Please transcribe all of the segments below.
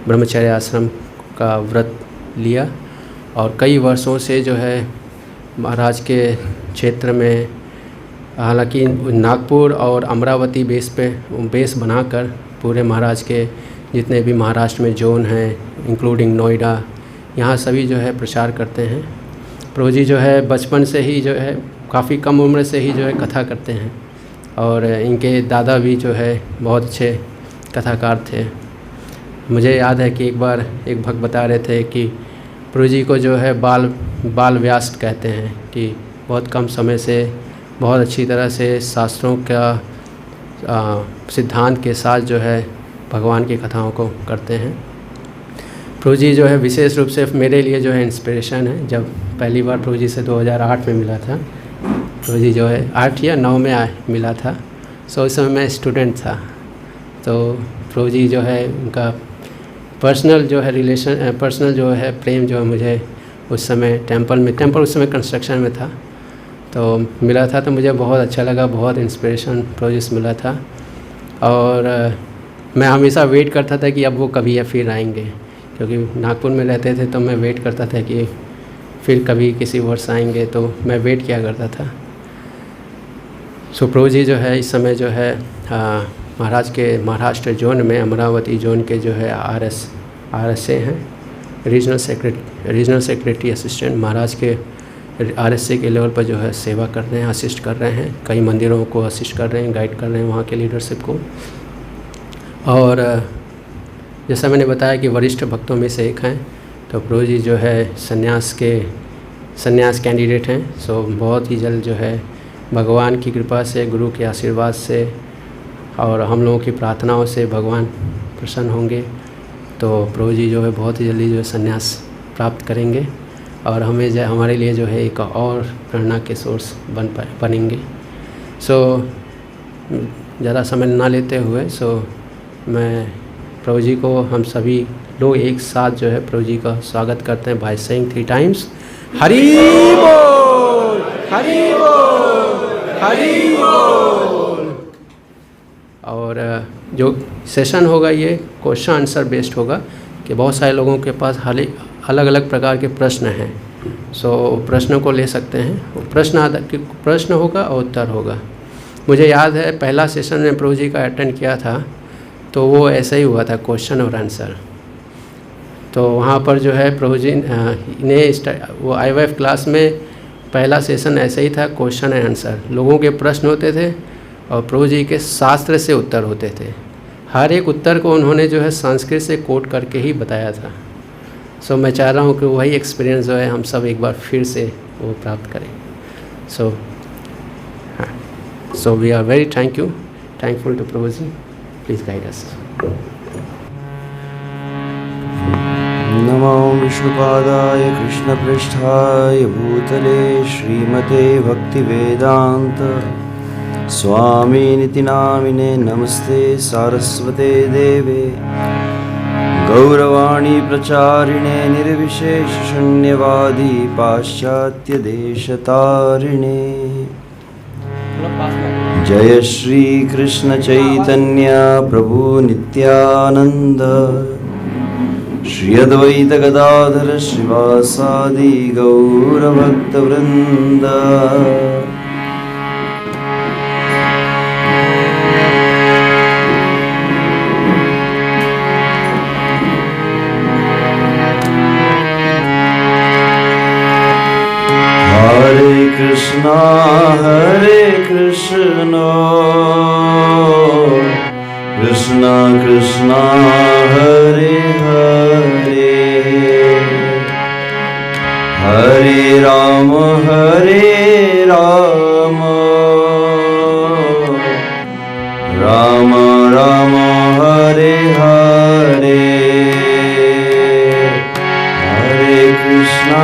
ब्रह्मचर्य आश्रम का व्रत लिया और कई वर्षों से जो है महाराज के क्षेत्र में, हालांकि नागपुर और अमरावती बेस बनाकर पूरे महाराज के जितने भी महाराष्ट्र में जोन हैं इंक्लूडिंग नोएडा, यहाँ सभी जो है प्रचार करते हैं। प्रभु जी जो है बचपन से ही जो है काफ़ी कम उम्र से ही जो है कथा करते हैं और इनके दादा भी जो है बहुत अच्छे कथाकार थे। मुझे याद है कि एक बार एक भक्त बता रहे थे कि प्रभु जी को जो है बाल व्यास कहते हैं कि बहुत कम समय से बहुत अच्छी तरह से शास्त्रों का सिद्धांत के साथ जो है भगवान की कथाओं को करते हैं। प्रभु जी जो है विशेष रूप से मेरे लिए जो है इंस्पिरेशन है। जब पहली बार प्रभु जी से 2008 में मिला था, प्रभु जी जो है 8 या 9 में मिला था, सो उस समय मैं स्टूडेंट था। तो प्रभु जी जो है उनका पर्सनल जो है प्रेम जो है मुझे उस समय टेंपल उस समय कंस्ट्रक्शन में था तो मिला था, तो मुझे बहुत अच्छा लगा, बहुत इंस्पिरेशन प्रभु जी से मिला था। और मैं हमेशा वेट करता था कि अब वो कभी या फिर आएंगे, क्योंकि नागपुर में रहते थे तो मैं वेट करता था कि फिर कभी किसी वर्ष आएंगे, तो मैं वेट किया करता था। सो प्रभु जी जो है इस समय जो है महाराज के महाराष्ट्र जोन में अमरावती जोन के जो है RSA हैं, रीजनल सेक्रेटरी असिस्टेंट महाराज के RSA के लेवल पर जो है सेवा कर रहे हैं, असिस्ट कर रहे हैं, कई मंदिरों को असिस्ट कर रहे हैं, गाइड कर रहे हैं वहाँ के लीडरशिप को। और जैसा मैंने बताया कि वरिष्ठ भक्तों में से एक हैं, तो प्रभु जी जो है संन्यास कैंडिडेट हैं। सो बहुत ही जल्द जो है भगवान की कृपा से, गुरु के आशीर्वाद से और हम लोगों की प्रार्थनाओं से भगवान प्रसन्न होंगे, तो प्रभु जी जो है बहुत ही जल्दी जो है संन्यास प्राप्त करेंगे और हमारे लिए जो है एक और प्रेरणा के सोर्स बनेंगे। सो ज़्यादा समय ना लेते हुए मैं प्रभु जी को, हम सभी लोग एक साथ जो है प्रभु जी का स्वागत करते हैं बाय सेइंग 3 टाइम्स हरि बोल, हरि बोल, हरि बोल। और जो सेशन होगा ये क्वेश्चन आंसर बेस्ड होगा कि बहुत सारे लोगों के पास अलग अलग प्रकार के प्रश्न हैं। सो प्रश्नों को ले सकते हैं, प्रश्न होगा और उत्तर होगा। मुझे याद है पहला सेशन में प्रभु जी का अटेंड किया था तो वो ऐसा ही हुआ था, क्वेश्चन और आंसर। तो वहाँ पर जो है प्रभु जी ने वो IVF क्लास में पहला सेशन ऐसा ही था, क्वेश्चन एंड आंसर। लोगों के प्रश्न होते थे और प्रभु जी के शास्त्र से उत्तर होते थे। हर एक उत्तर को उन्होंने जो है संस्कृत से कोट करके ही बताया था। सो मैं चाह रहा हूँ कि वही एक्सपीरियंस जो है हम सब एक बार फिर से वो प्राप्त करें। So we are very thankful to प्रभु जी। Please guide us. नमो विष्णुपादाय कृष्णपृष्ठाय भूतले श्रीमते भक्तिवेदांत स्वामिनिति नामिने नमस्ते सारस्वते देवे गौरवाणी प्रचारिणे निर्विशेषशून्यवादी पाश्चात्य देशतारिणे। जय श्री कृष्ण चैतन्य प्रभु नित्यानंद श्री अद्वैत गदाधर श्रीवासादि गौरभक्तवृंद। हरे Krishna Krishna Krishna Hare Hare, Hare Ram Ram Ram Hare Hare. Hare Krishna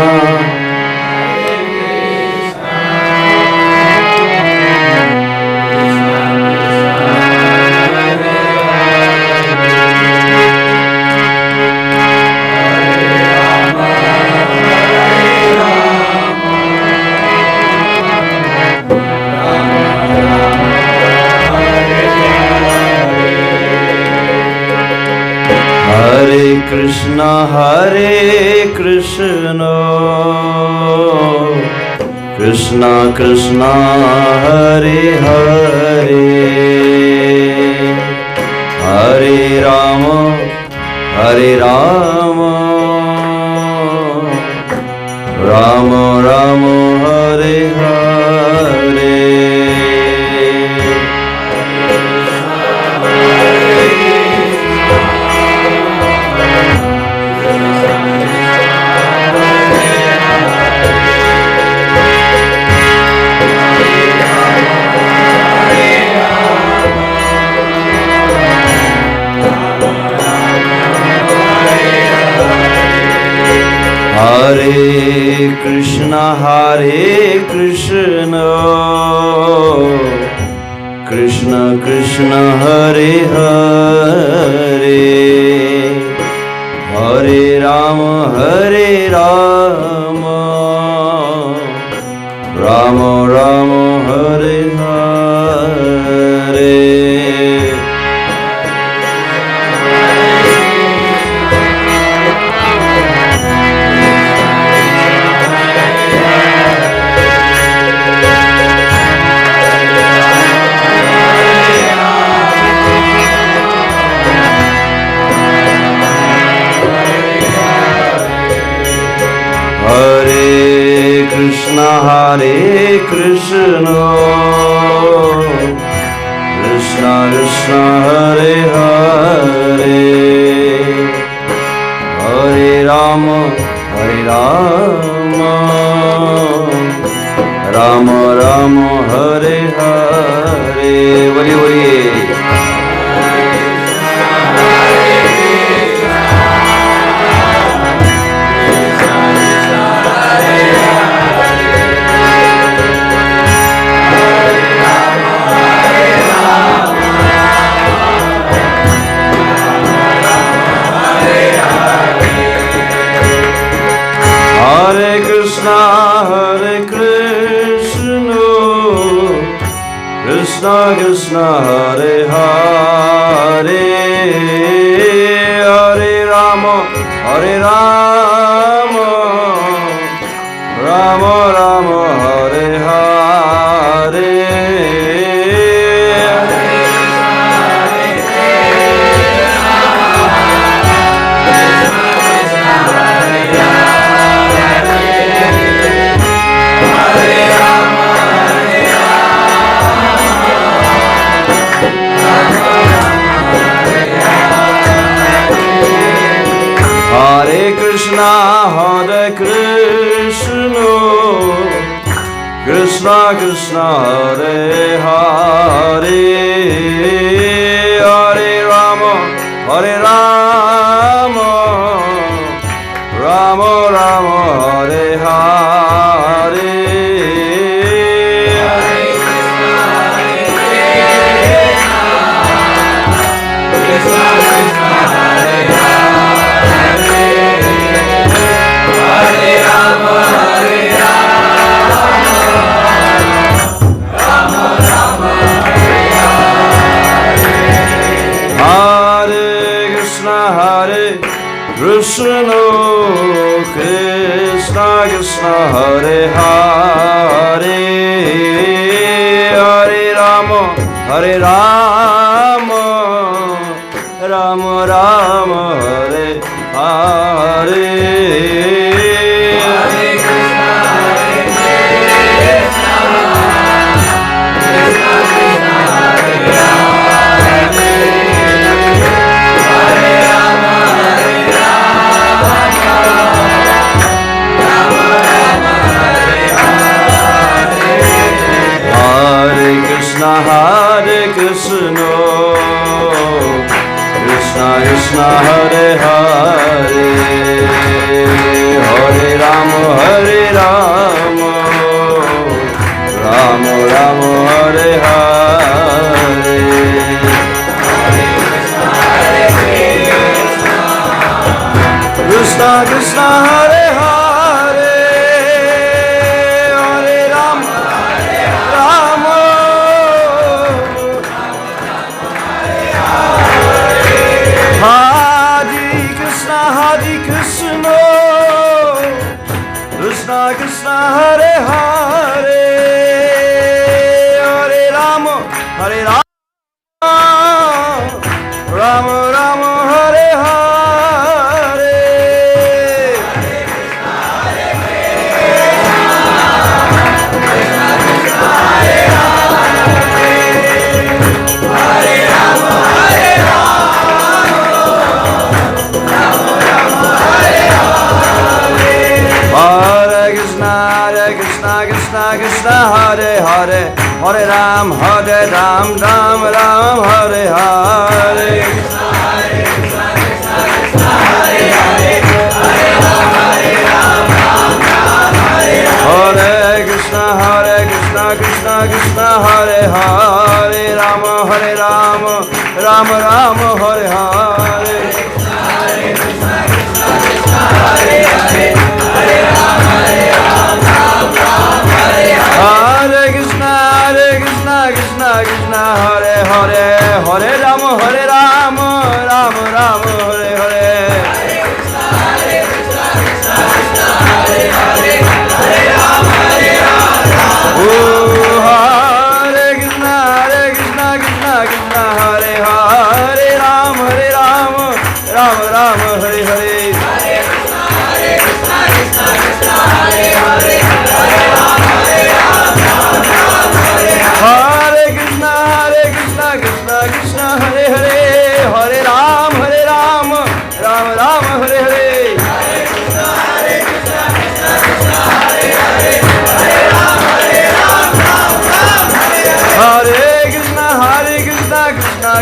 Krishna Krishna Krishna Hare Hare Hare Rama Rama Rama Hare Hare Hare Krishna Krishna Krishna Hare Hare Hare Rama Rama Rama Hare Hare Krishna Krishna Krishna Hare Hare Hare Rama Rama Rama Hare Hare Boli Boli Krishna Krishna Hare Hare Hare Rama Rama Rama Hare Hare Krishna Krishna Hare Hare Hare Rama Rama Rama Hare Hare Krishna Krishna Hare Hare Hare Rama Rama Rama Hare Hare Hare Krishna Krishna Krishna Hare Hare Hare Rama Rama Rama Hare Hare Krishna Krishna Hare Hare Hare Rama Hare Krishna Krishna Hare Krishna Krishna Krishna Hare Hare Hare Rama Hare Rama Rama Rama Hare Hare Hare Krishna Krishna Krishna Hare Hare Hare Ram Ram Ram Hare Hare Hare Krishna Krishna Krishna Hare Hare Ram Ram Ram Hare Hare Hare Krishna Krishna Krishna Hare Hare Hare Ram Ram Ram Hare Hare Oh Hare Krishna Krishna Krishna Hare Hare Ram Ram Hare Hare Hare Krishna Krishna Krishna Hare Hare Hare Ram Ram Hare Hare Hare Krishna Krishna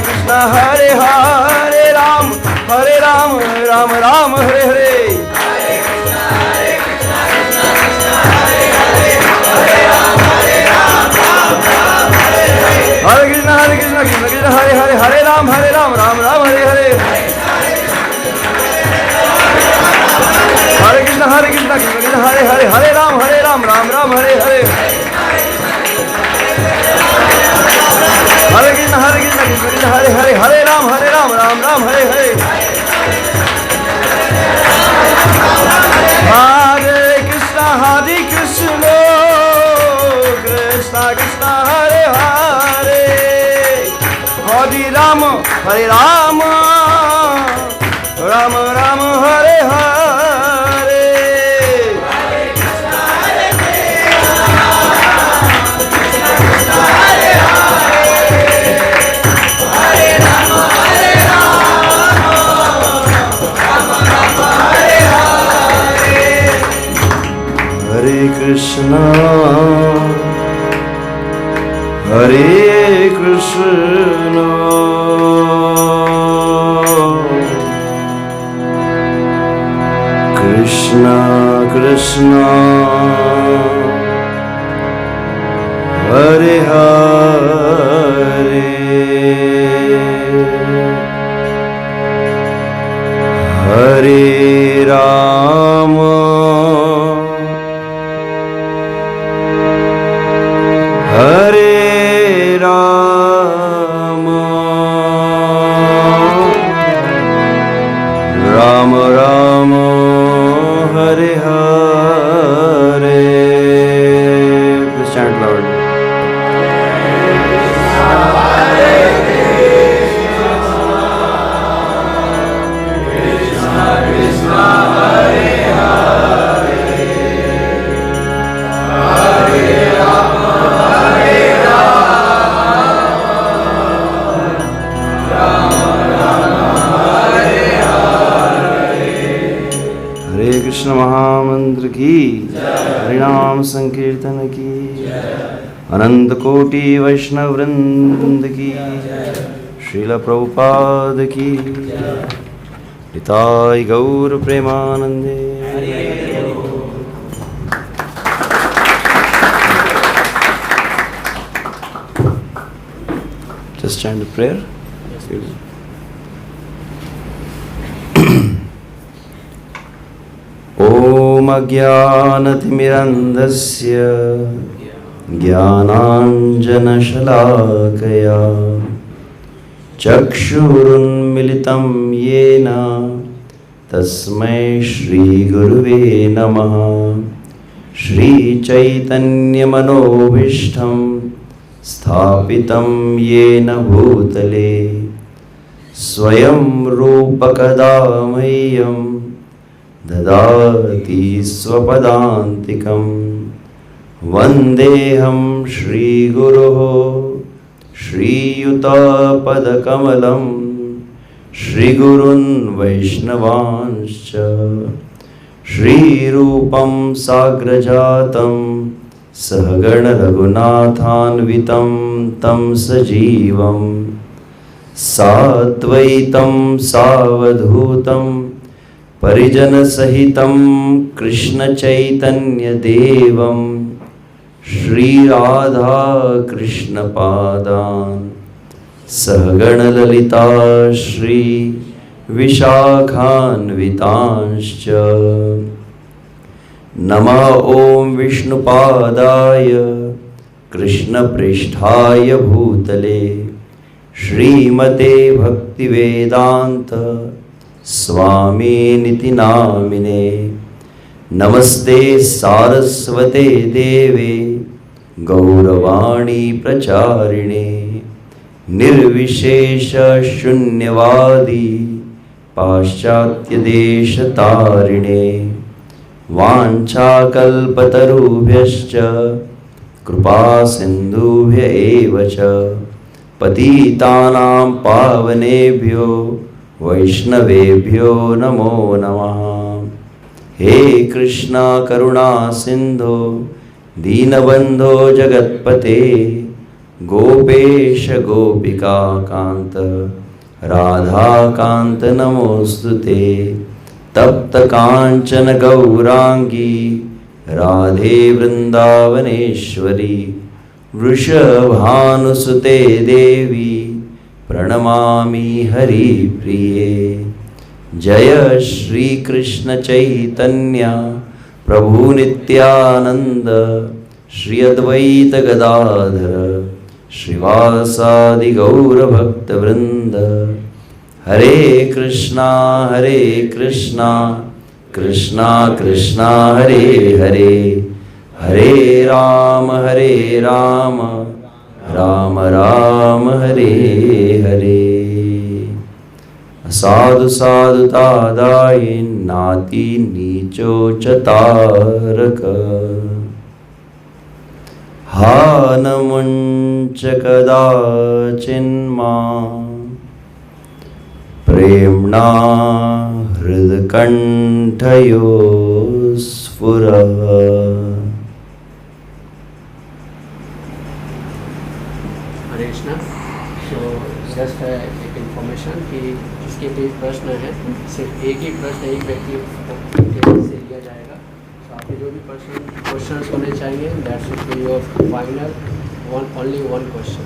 Krishna Hare Hare Ram Ram Hare Hare Hare Krishna Krishna Krishna Hare Hare Hare Ram Ram Hare Hare Hare Krishna Krishna Krishna Hare Hare Hare Ram Ram Hare Hare Hare Krishna Krishna Krishna Hare Hare Hare Ram Ram Hare Hare Hare Krishna Krishna Krishna Hare Hare Hare Ram Ram Hare Hare Hare Krishna Krishna Krishna Hare Hare Hare Rama Hare Rama Rama Rama Hare Hare. Please chant loud. Krishna महामंत्र की हरिनाम संकीर्तन की अनंत कोटि वैष्णव वृंद की श्रील प्रभुपाद की निताय गौर प्रेमानंदे. Just chant the prayer. Om Ajnanatimirandasya Jnananjanashalakaya Chakshurunmilitam Yena तस्मै श्री गुरुवे नमः। श्री चैतन्यमनोभीष्टं स्थापितं येन भूतले स्वयं रूपकदा मह्यं ददाति स्वपदान्तिकं। वन्देऽहं श्रीगुरोः श्रीयुतपदकमलं श्रीगुरून् वैष्णवांश्च। श्रीरूपं साग्रजातं सहगण रघुनाथान्वितं तं सजीवं साद्वैतं सावधूतं परिजनसहितं कृष्णचैतन्यदेवं श्रीराधा कृष्णपादान् सहगणललिता श्री विशाखान्वितांश्च। नमः ॐ विष्णुपादाय कृष्णपृष्ठाय भूतले श्रीमते भक्तिवेदान्त स्वामिनिति नामिने। नमस्ते सारस्वते देवे गौरवाणी प्रचारिणे निर्विशेष शून्यवादी पाश्चात्यदेशतारिणे। वाञ्छाकल्पतरुभ्यश्च कृपासिन्धुभ्य एव च पतितानां पावनेभ्यो वैष्णवेभ्यो नमो नमः। हे कृष्णा करुणा सिन्धो दीनबन्धो जगत्पते गोपेश गोपिका कान्त राधाकान्त नमोस्तुते। तप्त कांचन गौरांगी राधे वृंदावनेश्वरी वृषभानुसुते देवी प्रणमामि हरिप्रिये। जय श्री कृष्ण चैतन्य प्रभु नित्यानंद श्री अद्वैत गदाधर श्रीवासादि गौरभक्तवृंद। हरे कृष्णा कृष्णा कृष्णा हरे हरे हरे राम राम राम हरे हरे। साधु साधुतादाय नाति नीचो चतारक हा न मुञ्च कदाचिन्मा प्रेम्णा हृदकण्ठयो स्फुर। हरे कृष्णा। तो जस्ट एक इन्फॉर्मेशन कि जिसके भी प्रश्न है सिर्फ एक ही प्रश्न एक व्यक्ति से लिया जाएगा। तो आपके जो भी क्वेश्चंस होने चाहिए that should be your final only one question.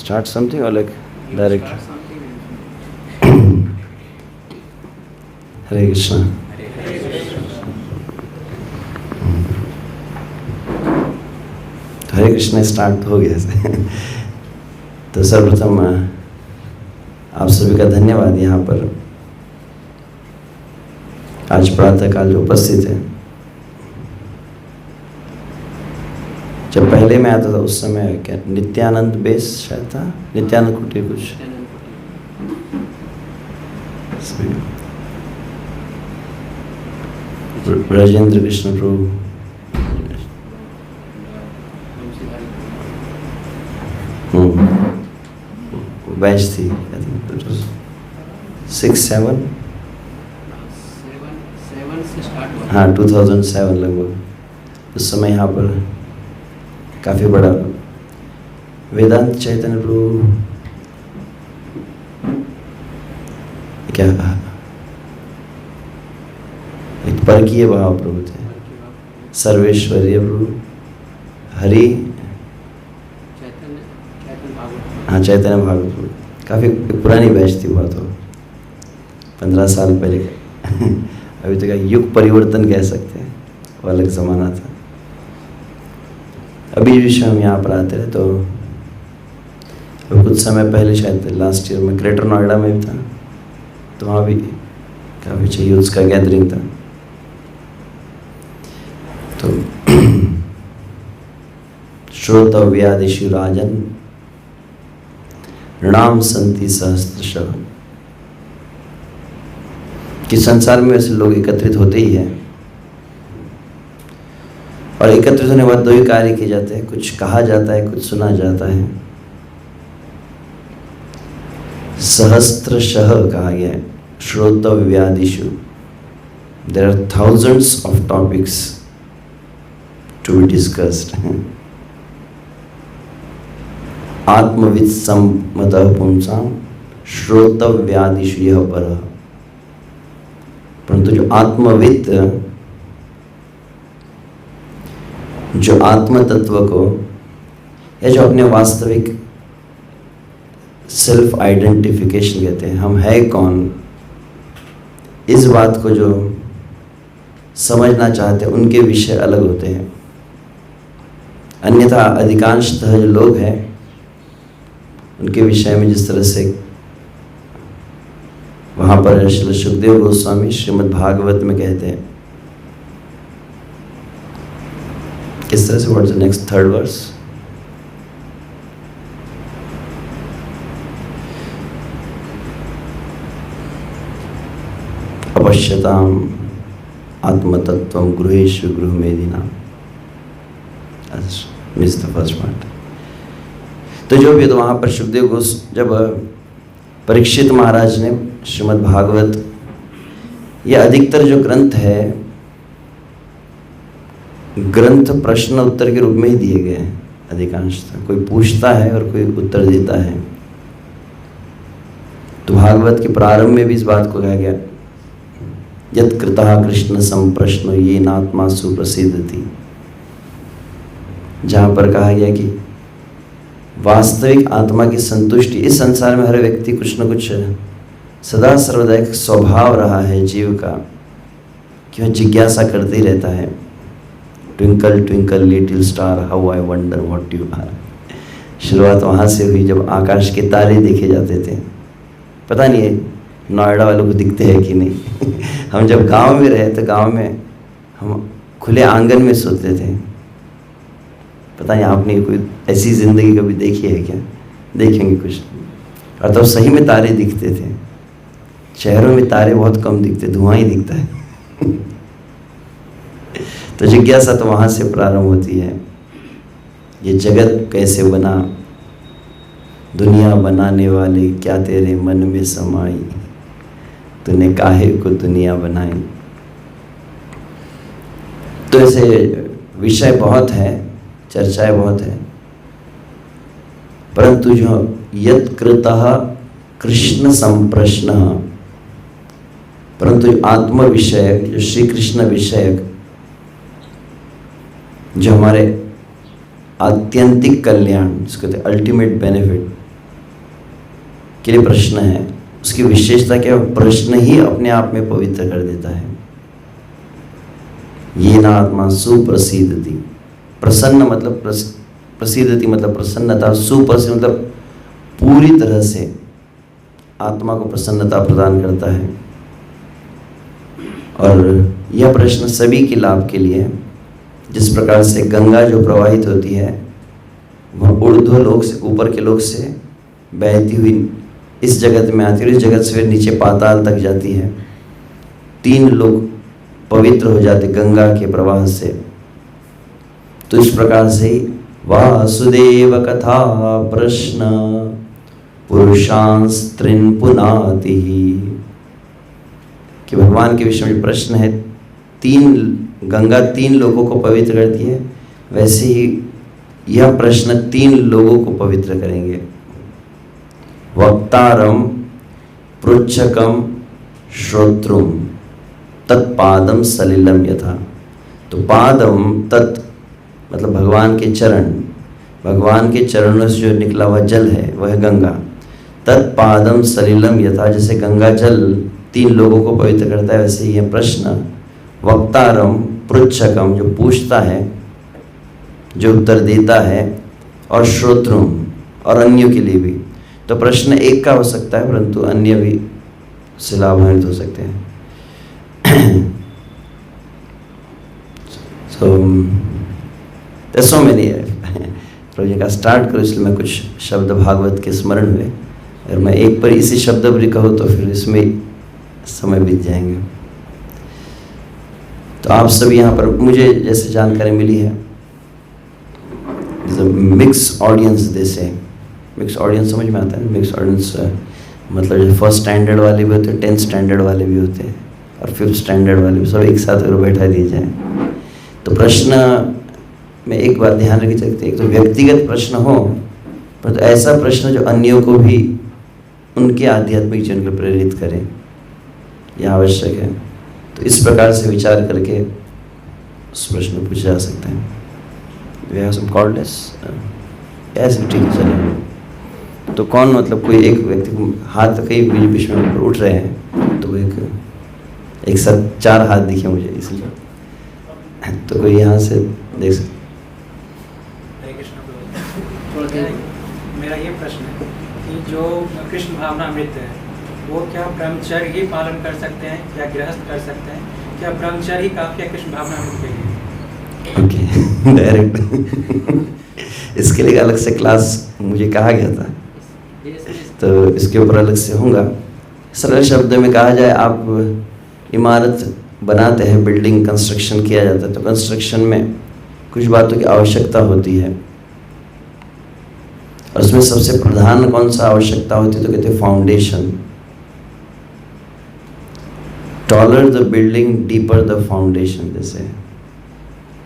Start something or like direct? Hare Krishna. Hare Krishna start हो गया। तो सर्वप्रथम आप सभी का धन्यवाद यहाँ पर आज प्रातःकाल जो उपस्थित है। जब पहले मैं आता था उस समय क्या नित्यानंद बेस शायद था, नित्यानंद कुटी कुछ ब्रजेंद्र कृष्ण प्रभु बैच थी 6-7 हाँ 2007 लगभग। उस समय यहाँ पर काफ़ी बड़ा वेदांत चैतन्य प्रभु क्या एक परकीय भाव प्रभु थे, सर्वेश्वरीय प्रभु हरि हाँ चैतन्य भागवत प्रभु। काफ़ी पुरानी बैच थी हुआ तो 15 साल पहले। अभी तो क्या युग परिवर्तन कह सकते हैं, वो अलग ज़माना था। अभी विषय हम यहाँ पर आते रहे, तो अभी कुछ समय पहले शायद लास्ट ईयर में ग्रेटर नोएडा में भी था, तो वहाँ भी काफ़ी चाहिए उसका गैदरिंग था। तो श्रोतव्यादिषु राजन ऋणाम संति सहस्त्रशः, कि संसार में वैसे लोग एकत्रित होते ही हैं, और एकत्रित होने के बाद दो ही कार्य किए जाते हैं, कुछ कहा जाता है, कुछ सुना जाता है। सहस्त्रशः कहा गया है श्रोतव्यादिषु। There are thousands of topics to be discussed. आत्मविद सम्मतः पुंसाम श्रोतव्यादिषु यः परः। परंतु जो आत्मविद, जो आत्म तत्व को, या जो अपने वास्तविक सेल्फ आइडेंटिफिकेशन कहते हैं, हम है कौन, इस बात को जो समझना चाहते हैं, उनके विषय अलग होते हैं। अन्यथा अधिकांशतः जो लोग हैं उनके विषय में जिस तरह से वहाँ पर श्री सुखदेव गोस्वामी श्रीमद् भागवत में कहते हैं, किस तरह से, what is the next third verse? अपश्यताम आत्मतत्वम गृहेषु गृहमेदिनाम। Miss the first part. तो जो भी, तो वहाँ पर सुखदेव गोस, जब परीक्षित महाराज ने श्रीमद् भागवत, ये अधिकतर जो ग्रंथ है, ग्रंथ प्रश्न उत्तर के रूप में ही दिए गए हैं अधिकांशतः। कोई पूछता है और कोई उत्तर देता है। तो भागवत के प्रारंभ में भी इस बात को कहा गया, यत् कृतः कृष्ण संप्रश्नो येन आत्मा सुप्रसिद्धति, जहाँ पर कहा गया कि वास्तविक आत्मा की संतुष्टि, इस संसार में हर व्यक्ति कुछ न कुछ सदा सर्वदा एक स्वभाव रहा है जीव का, कि वह जिज्ञासा करते ही रहता है। Twinkle twinkle little star how I wonder what you are. शुरुआत वहाँ से हुई जब आकाश के तारे देखे जाते थे। पता नहीं है नोएडा वालों को दिखते हैं कि नहीं। हम जब गांव में रहे तो गांव में हम खुले आंगन में सोते थे। पता नहीं आपने कोई ऐसी ज़िंदगी कभी देखी है क्या? देखेंगे कुछ। और तब सही में तारे दिखते थे। शहरों में तारे बहुत कम दिखते, धुआं ही दिखता है। तो जिज्ञासा तो वहाँ से प्रारंभ होती है। ये जगत कैसे बना, दुनिया बनाने वाले क्या तेरे मन में समाई, तूने काहे को दुनिया बनाई। तो ऐसे विषय बहुत है, चर्चाएं बहुत है, परंतु जो यत् कृतः कृष्ण संप्रश्न, परंतु आत्म विषयक, जो श्री कृष्ण विषयक, जो हमारे आत्यंतिक कल्याण, जिसको कहते हैं अल्टीमेट बेनिफिट के लिए प्रश्न है, उसकी विशेषता क्या है? प्रश्न ही अपने आप में पवित्र कर देता है। ये ना आत्मा सुप्रसिद्धति, प्रसन्न मतलब प्रसिद्धति मतलब प्रसन्नता, सुप्रसिद्ध मतलब पूरी तरह से आत्मा को प्रसन्नता प्रदान करता है। और यह प्रश्न सभी के लाभ के लिए है। जिस प्रकार से गंगा जो प्रवाहित होती है वह ऊर्ध्व लोक से, ऊपर के लोक से बहती हुई इस जगत में आती है, इस जगत से फिर नीचे पाताल तक जाती है। 3 लोग पवित्र हो जाते गंगा के प्रवाह से। तो इस प्रकार से वासुदेव कथा प्रश्न पुरुषांस्त्रिन पुनाति, कि भगवान के विषय में प्रश्न है, 3 गंगा 3 लोगों को पवित्र करती है, वैसे ही यह प्रश्न 3 लोगों को पवित्र करेंगे। वक्तारम पृच्छकम श्रोत्रुम तत्पादम सलिलम यथा। तो पादम तत् मतलब भगवान के चरण, भगवान के चरणों से जो निकला हुआ जल है वह गंगा। तत्पादम सलिलम यथा, जैसे गंगा जल 3 लोगों को पवित्र करता है, वैसे ही यह प्रश्न वक्तारम पृच्छकम जो पूछता है, जो उत्तर देता है और श्रोत्रों और अन्यों के लिए भी। तो प्रश्न एक का हो सकता है परंतु अन्य भी उससे लाभान्वित हो सकते हैं। So there's so many प्रभु का स्टार्ट करो, इसलिए मैं कुछ शब्द भागवत के स्मरण हुए। अगर मैं एक पर इसी शब्द भी कहूँ तो फिर इसमें समय बीत जाएंगे। तो आप सभी यहाँ पर मुझे जैसे जानकारी मिली है, मिक्स ऑडियंस जैसे, मिक्स ऑडियंस समझ में आता है। मिक्स ऑडियंस मतलब जो फर्स्ट स्टैंडर्ड वाले भी होते हैं, 10th स्टैंडर्ड वाले भी होते हैं और 5th स्टैंडर्ड वाले भी, सब एक साथ अगर बैठा दिए जाए। तो प्रश्न में एक बात ध्यान रखी सकती है, एक तो व्यक्तिगत प्रश्न हो, पर तो ऐसा प्रश्न जो अन्यों को भी उनके आध्यात्मिक जीवन को प्रेरित करे, यह आवश्यक है। तो इस प्रकार से विचार करके उस प्रश्न को पूछा जा सकता है। ऐसे ठीक है, चलिए। तो कौन, मतलब कोई एक व्यक्ति को हाथ कई बीच में उठ रहे हैं, तो एक साथ 4 हाथ दिखे मुझे, इसलिए तो कोई यहाँ से देख सकते। मेरा ये प्रश्न है कि जो कृष्ण भावना अमृत है वो क्या ब्रह्मचर्य ही पालन कर सकते हैं या गृहस्थ कर सकते हैं? क्या ब्रह्मचर्य ही काफी है कृष्ण भावना अमृत के लिए? ओके, डायरेक्ट इसके लिए अलग से क्लास मुझे कहा गया था, तो इसके ऊपर अलग से होगा। सरल शब्द में कहा जाए, आप इमारत बनाते हैं, बिल्डिंग कंस्ट्रक्शन किया जाता है, तो कंस्ट्रक्शन में कुछ बातों की आवश्यकता होती है और उसमें सबसे प्रधान कौन सा आवश्यकता होती है, तो कहते हैं foundation. Taller the building deeper the foundation. जैसे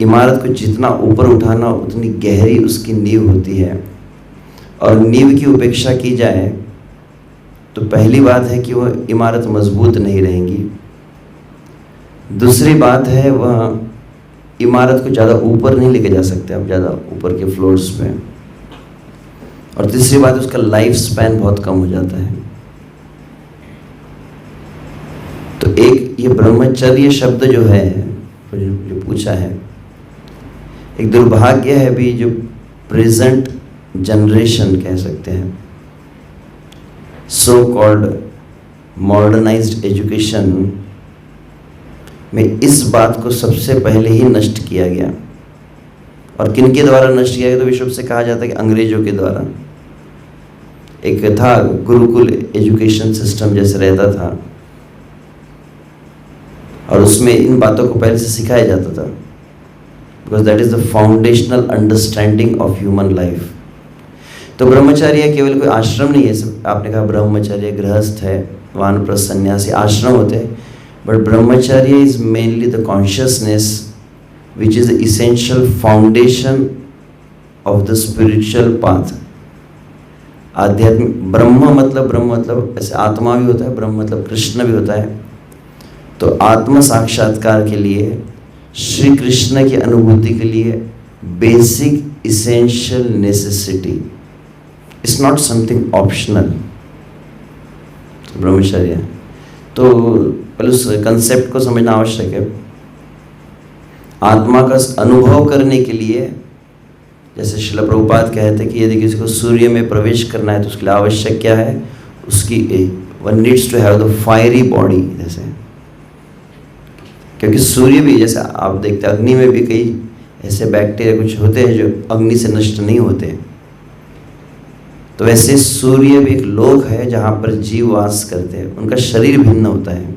इमारत को जितना ऊपर उठाना उतनी गहरी उसकी नींव होती है, और नींव की उपेक्षा की जाए तो पहली बात है कि वह इमारत मजबूत नहीं रहेंगी। दूसरी बात है वह इमारत को ज़्यादा ऊपर नहीं लेके जा सकते आप, ज़्यादा ऊपर के फ्लोर्स पे। और तीसरी बात, उसका लाइफ स्पैन बहुत कम हो जाता है। तो एक ये ब्रह्मचर्य शब्द जो है, जो पूछा है, एक दुर्भाग्य है भी जो प्रेजेंट जनरेशन कह सकते हैं, सो कॉल्ड मॉडर्नाइज्ड एजुकेशन में इस बात को सबसे पहले ही नष्ट किया गया। और किनके द्वारा नष्ट किया गया, तो विश्व से कहा जाता है कि अंग्रेजों के द्वारा। एक था गुरुकुल एजुकेशन सिस्टम जैसे रहता था, और उसमें इन बातों को पहले से सिखाया जाता था, because that is the foundational understanding of human life. तो ब्रह्मचर्य केवल कोई आश्रम नहीं है, आपने कहा ब्रह्मचर्य गृहस्थ है, वानप्रस्थ सन्यासी आश्रम होते हैं, बट ब्रह्मचर्य is mainly the consciousness which is the essential foundation of the spiritual path। आध्यात्मिक ब्रह्म मतलब ऐसे आत्मा भी होता है, ब्रह्म मतलब कृष्ण भी होता है। तो आत्म साक्षात्कार के लिए, श्री कृष्ण की अनुभूति के लिए basic essential necessity, it's not something optional ब्रह्मचर्य। तो पहले उस कंसेप्ट को समझना आवश्यक है। आत्मा का अनुभव करने के लिए, जैसे श्रील प्रभुपाद कहते हैं कि यदि किसी को सूर्य में प्रवेश करना है तो उसके लिए आवश्यक क्या है, उसकी one needs to have the fiery body. जैसे क्योंकि सूर्य भी, जैसे आप देखते हैं अग्नि में भी कई ऐसे बैक्टीरिया कुछ होते हैं जो अग्नि से नष्ट नहीं होते, तो वैसे सूर्य भी एक लोक है जहाँ पर जीव वास करते हैं। उनका शरीर भिन्न होता है।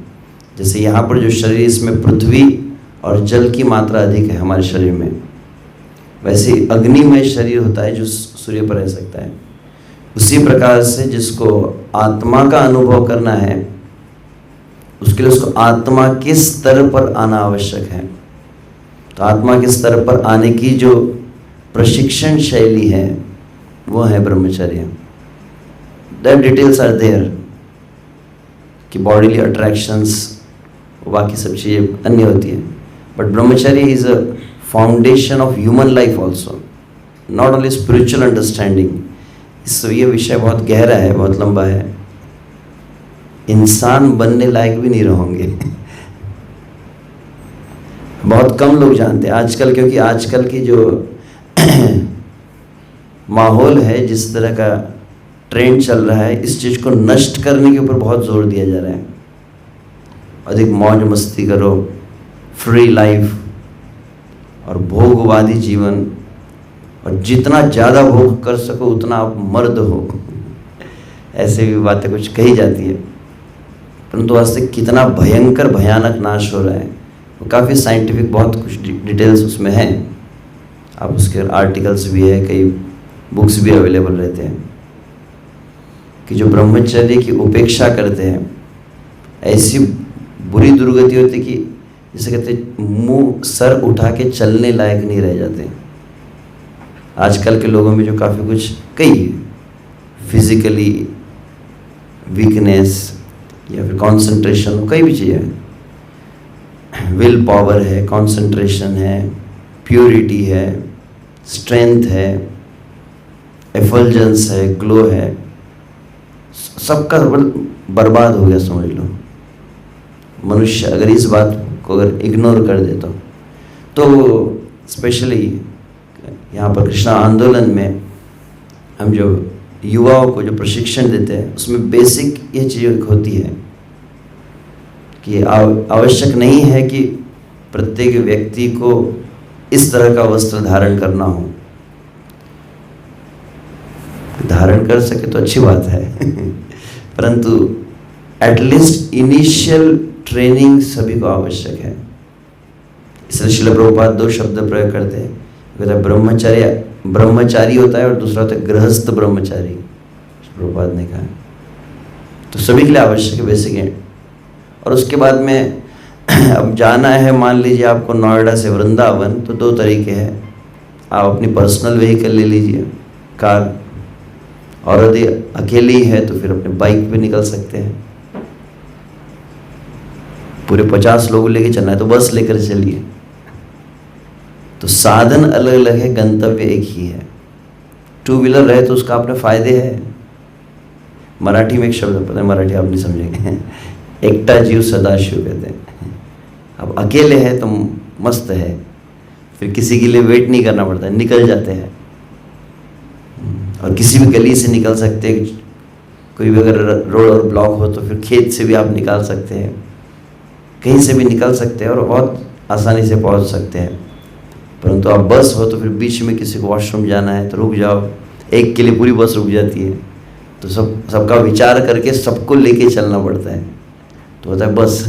जैसे यहाँ पर जो शरीर, इसमें पृथ्वी और जल की मात्रा अधिक है हमारे शरीर में, वैसे अग्निमय शरीर होता है जो सूर्य पर रह सकता है। उसी प्रकार से जिसको आत्मा का अनुभव करना है, उसके लिए उसको आत्मा के स्तर पर आना आवश्यक है। तो आत्मा के स्तर पर आने की जो प्रशिक्षण शैली है वो है ब्रह्मचर्य। दैट डिटेल्स आर देयर कि बॉडीली अट्रैक्शंस, बाकी सब चीज़ें अन्य होती है, बट ब्रह्मचर्य is a foundation of human life also, not only spiritual understanding. इससे ये विषय बहुत गहरा है, बहुत लंबा है, इंसान बनने लायक भी नहीं रहोगे। बहुत कम लोग जानते हैं आजकल, क्योंकि आजकल की जो माहौल है, जिस तरह का ट्रेंड चल रहा है, इस चीज़ को नष्ट करने के ऊपर बहुत जोर दिया जा रहा है। अधिक मौज मस्ती करो, फ्री लाइफ और भोगवादी जीवन, और जितना ज़्यादा भोग कर सको उतना आप मर्द हो, ऐसे भी बातें कुछ कही जाती है। परंतु वास्तव कितना भयंकर भयानक नाश हो रहा है, वो काफ़ी साइंटिफिक बहुत कुछ डिटेल्स उसमें हैं। आप उसके आर्टिकल्स भी है, कई बुक्स भी अवेलेबल रहते हैं कि जो ब्रह्मचर्य की उपेक्षा करते हैं, ऐसी बुरी दुर्गति होती कि जैसे कहते मुंह सर उठा के चलने लायक नहीं रह जाते। आजकल के लोगों में जो काफ़ी कुछ कई फिजिकली वीकनेस या फिर कंसंट्रेशन, कई भी चीज़ें, विल पावर है, कंसंट्रेशन है, प्योरिटी है, स्ट्रेंथ है, एफल्जेंस है, ग्लो है, सबका बर्बाद हो गया समझ लो। मनुष्य अगर इस बात को अगर इग्नोर कर दे तो स्पेशली यहाँ पर कृष्णा आंदोलन में हम जो युवाओं को जो प्रशिक्षण देते हैं, उसमें बेसिक ये चीज़ होती है कि आवश्यक नहीं है कि प्रत्येक व्यक्ति को इस तरह का वस्त्र धारण करना हो। धारण कर सके तो अच्छी बात है परंतु एटलीस्ट इनिशियल ट्रेनिंग सभी को आवश्यक है। इसलिए श्रील प्रभुपाद दो शब्द प्रयोग करते हैं, कहते हैं ब्रह्मचारी होता है और दूसरा होता है गृहस्थ ब्रह्मचारी, प्रभुपाद ने कहा। तो सभी के लिए आवश्यक है, बेसिक है। और उसके बाद में अब जाना है, मान लीजिए आपको नोएडा से वृंदावन, तो दो तरीके हैं। आप अपनी पर्सनल व्हीकल ले लीजिए, कार, और यदि अकेली है तो फिर अपने बाइक पे निकल सकते हैं। पूरे 50 लोग लेके चलना है तो बस लेकर चलिए। तो साधन अलग अलग है, गंतव्य एक ही है। टू व्हीलर रहे तो उसका अपने फायदे है। मराठी में एक शब्द पता है, मराठी आप नहीं समझेंगे, एकटा जीव सदाशिव कहते हैं। अब अकेले हैं तो मस्त है, फिर किसी के लिए वेट नहीं करना पड़ता, निकल जाते हैं। और किसी भी गली से निकल सकते हैं, कोई भी अगर रोड और ब्लॉक हो तो फिर खेत से भी आप निकाल सकते हैं, कहीं से भी निकल सकते हैं और बहुत आसानी से पहुंच सकते हैं। परंतु आप बस हो तो फिर बीच में किसी को वॉशरूम जाना है तो रुक जाओ, एक के लिए पूरी बस रुक जाती है। तो सबका विचार करके सबको लेके चलना पड़ता है, तो होता है बस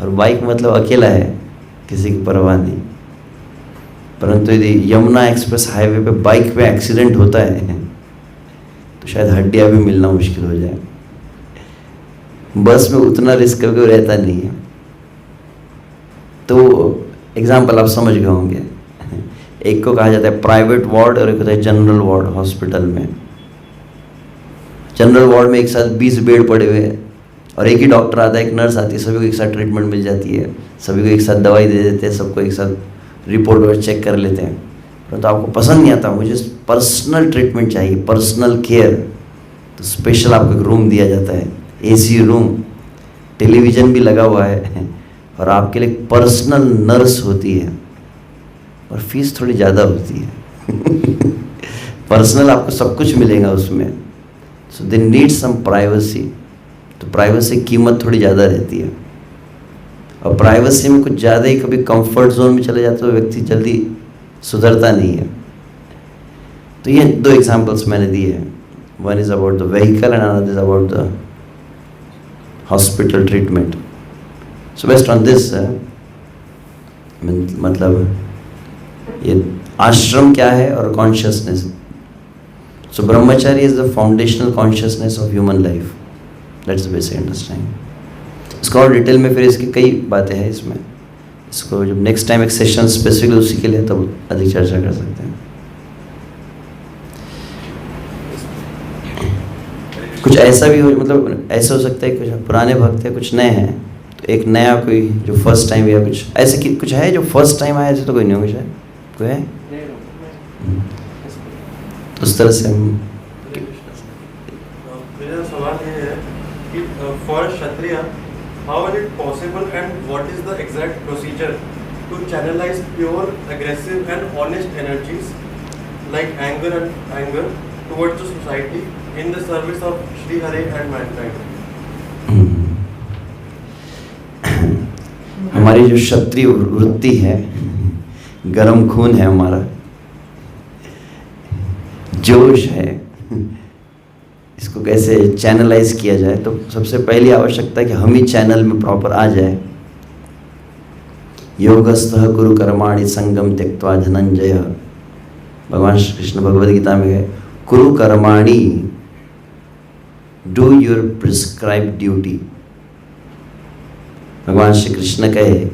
और बाइक मतलब अकेला है, किसी की परवाह नहीं। परंतु यदि यमुना एक्सप्रेस हाईवे पे बाइक पे एक्सीडेंट होता है तो शायद हड्डियाँ भी मिलना मुश्किल हो जाए। बस में उतना रिस्क कभी रहता नहीं है। तो एग्जाम्पल आप समझ गए होंगे। एक को कहा जाता है प्राइवेट वार्ड और एक होता है जनरल वार्ड हॉस्पिटल में। जनरल वार्ड में एक साथ 20 बेड पड़े हुए हैं और एक ही डॉक्टर आता है, एक नर्स आती है, सभी को एक साथ ट्रीटमेंट मिल जाती है, सभी को एक साथ दवाई दे देते हैं, सबको एक साथ रिपोर्ट और चेक कर लेते हैं। परंतु आपको पसंद नहीं आता, मुझे पर्सनल ट्रीटमेंट चाहिए, पर्सनल केयर, तो स्पेशल आपको एक रूम दिया जाता है, AC रूम, टेलीविज़न भी लगा हुआ है और आपके लिए पर्सनल नर्स होती है और फीस थोड़ी ज़्यादा होती है पर्सनल आपको सब कुछ मिलेगा उसमें। सो दे नीड सम प्राइवेसी, तो प्राइवेसी कीमत थोड़ी ज़्यादा रहती है। और प्राइवेसी में कुछ ज़्यादा ही कभी कंफर्ट जोन में चले जाते तो व्यक्ति जल्दी सुधरता नहीं है। तो ये दो एग्जांपल्स मैंने दिए हैं, one is about the vehicle and another is about the hospital treatment. So based on this मतलब ये आश्रम क्या है और consciousness. So Brahmachari is the foundational consciousness of human life, that's the basic understanding. इसको और डिटेल में फिर इसकी कई बातें हैं इसमें, इसको जब नेक्स्ट टाइम एक सेशन स्पेसिफिक उसी के लिए तब अधिक चर्चा कर सकते हैं। कुछ ऐसा भी हो, मतलब ऐसा हो सकता है कुछ पुराने भक्त हैं, कुछ नए हैं, तो एक नया कोई जो फर्स्ट टाइम या कुछ ऐसे कि कुछ है जो फर्स्ट टाइम आया, ऐसे तो कोई नहीं होगा शायद, कोई है? तो उस तरह से हम मेरा सवाल ये है कि for kshatriya how is it possible and what is the exact procedure to channelize pure aggressive and honest energies like anger towards the society in the service of Shri Hare and mankind. हमारी जो क्षत्रिय वृत्ति है, गरम खून है हमारा, जोश है, इसको कैसे चैनलाइज किया जाए, तो सबसे पहली आवश्यकता है कि हम ही चैनल में प्रॉपर आ जाए। योगस्थः कुरु कर्माणि संगम त्यक्त्वा धनंजय, भगवान श्री कृष्ण भगवद गीता में है, कुरु कर्माणि, डू योर प्रिस्क्राइब ड्यूटी, भगवान श्री कृष्ण कहे,